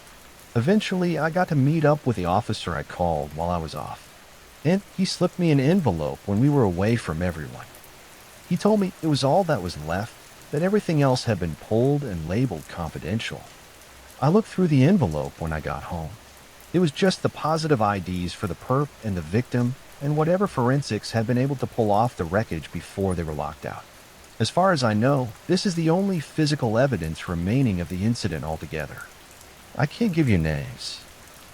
Eventually, I got to meet up with the officer I called while I was off, and he slipped me an envelope when we were away from everyone. He told me it was all that was left, that everything else had been pulled and labeled confidential. I looked through the envelope when I got home. It was just the positive IDs for the perp and the victim, and whatever forensics had been able to pull off the wreckage before they were locked out. As far as I know, this is the only physical evidence remaining of the incident altogether. I can't give you names,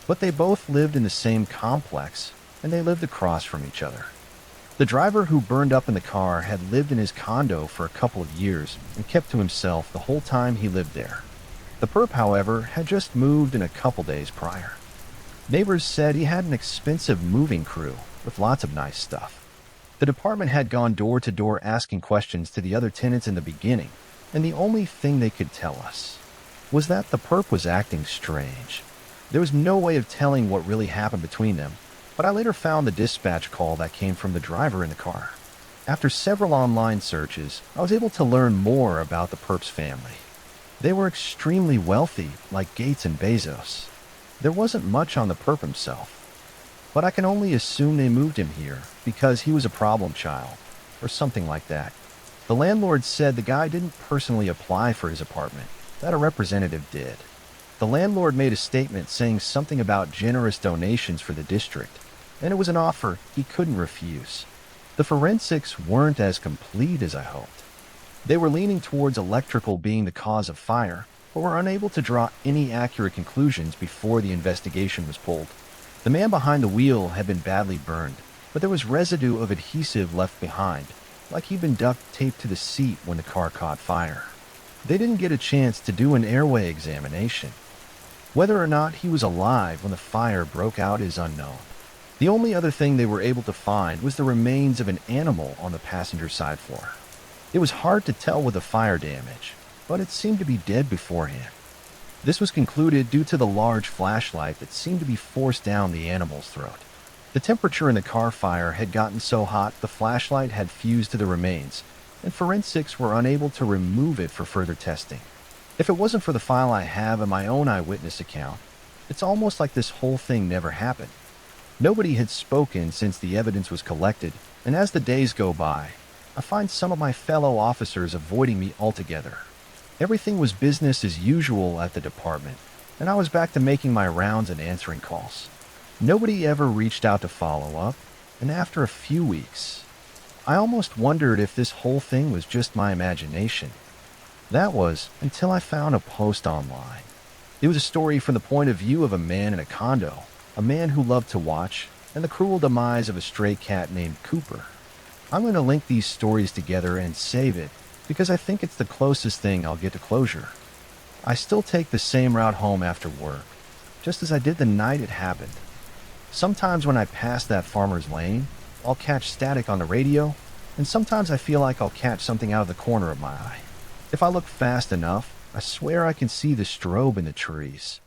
but they both lived in the same complex, and they lived across from each other. The driver who burned up in the car had lived in his condo for a couple of years and kept to himself the whole time he lived there. The perp, however, had just moved in a couple days prior. Neighbors said he had an expensive moving crew with lots of nice stuff. The department had gone door to door asking questions to the other tenants in the beginning, and the only thing they could tell us was that the perp was acting strange. There was no way of telling what really happened between them, but I later found the dispatch call that came from the driver in the car. After several online searches, I was able to learn more about the perp's family. They were extremely wealthy, like Gates and Bezos. There wasn't much on the perp himself, but I can only assume they moved him here because he was a problem child, or something like that. The landlord said the guy didn't personally apply for his apartment, that a representative did. The landlord made a statement saying something about generous donations for the district, and it was an offer he couldn't refuse. The forensics weren't as complete as I hoped. They were leaning towards electrical being the cause of fire, but were unable to draw any accurate conclusions before the investigation was pulled. The man behind the wheel had been badly burned, but there was residue of adhesive left behind, like he'd been duct taped to the seat when the car caught fire. They didn't get a chance to do an airway examination. Whether or not he was alive when the fire broke out is unknown. The only other thing they were able to find was the remains of an animal on the passenger side floor. It was hard to tell with the fire damage, but it seemed to be dead beforehand. This was concluded due to the large flashlight that seemed to be forced down the animal's throat. The temperature in the car fire had gotten so hot the flashlight had fused to the remains, and forensics were unable to remove it for further testing. If it wasn't for the file I have in my own eyewitness account, it's almost like this whole thing never happened. Nobody had spoken since the evidence was collected, and as the days go by, I find some of my fellow officers avoiding me altogether. Everything was business as usual at the department, and I was back to making my rounds and answering calls. Nobody ever reached out to follow up, and after a few weeks, I almost wondered if this whole thing was just my imagination. That was until I found a post online. It was a story from the point of view of a man in a condo, a man who loved to watch, and the cruel demise of a stray cat named Cooper. I'm going to link these stories together and save it because I think it's the closest thing I'll get to closure. I still take the same route home after work, just as I did the night it happened. Sometimes when I pass that farmer's lane, I'll catch static on the radio, and sometimes I feel like I'll catch something out of the corner of my eye. If I look fast enough, I swear I can see the strobe in the trees.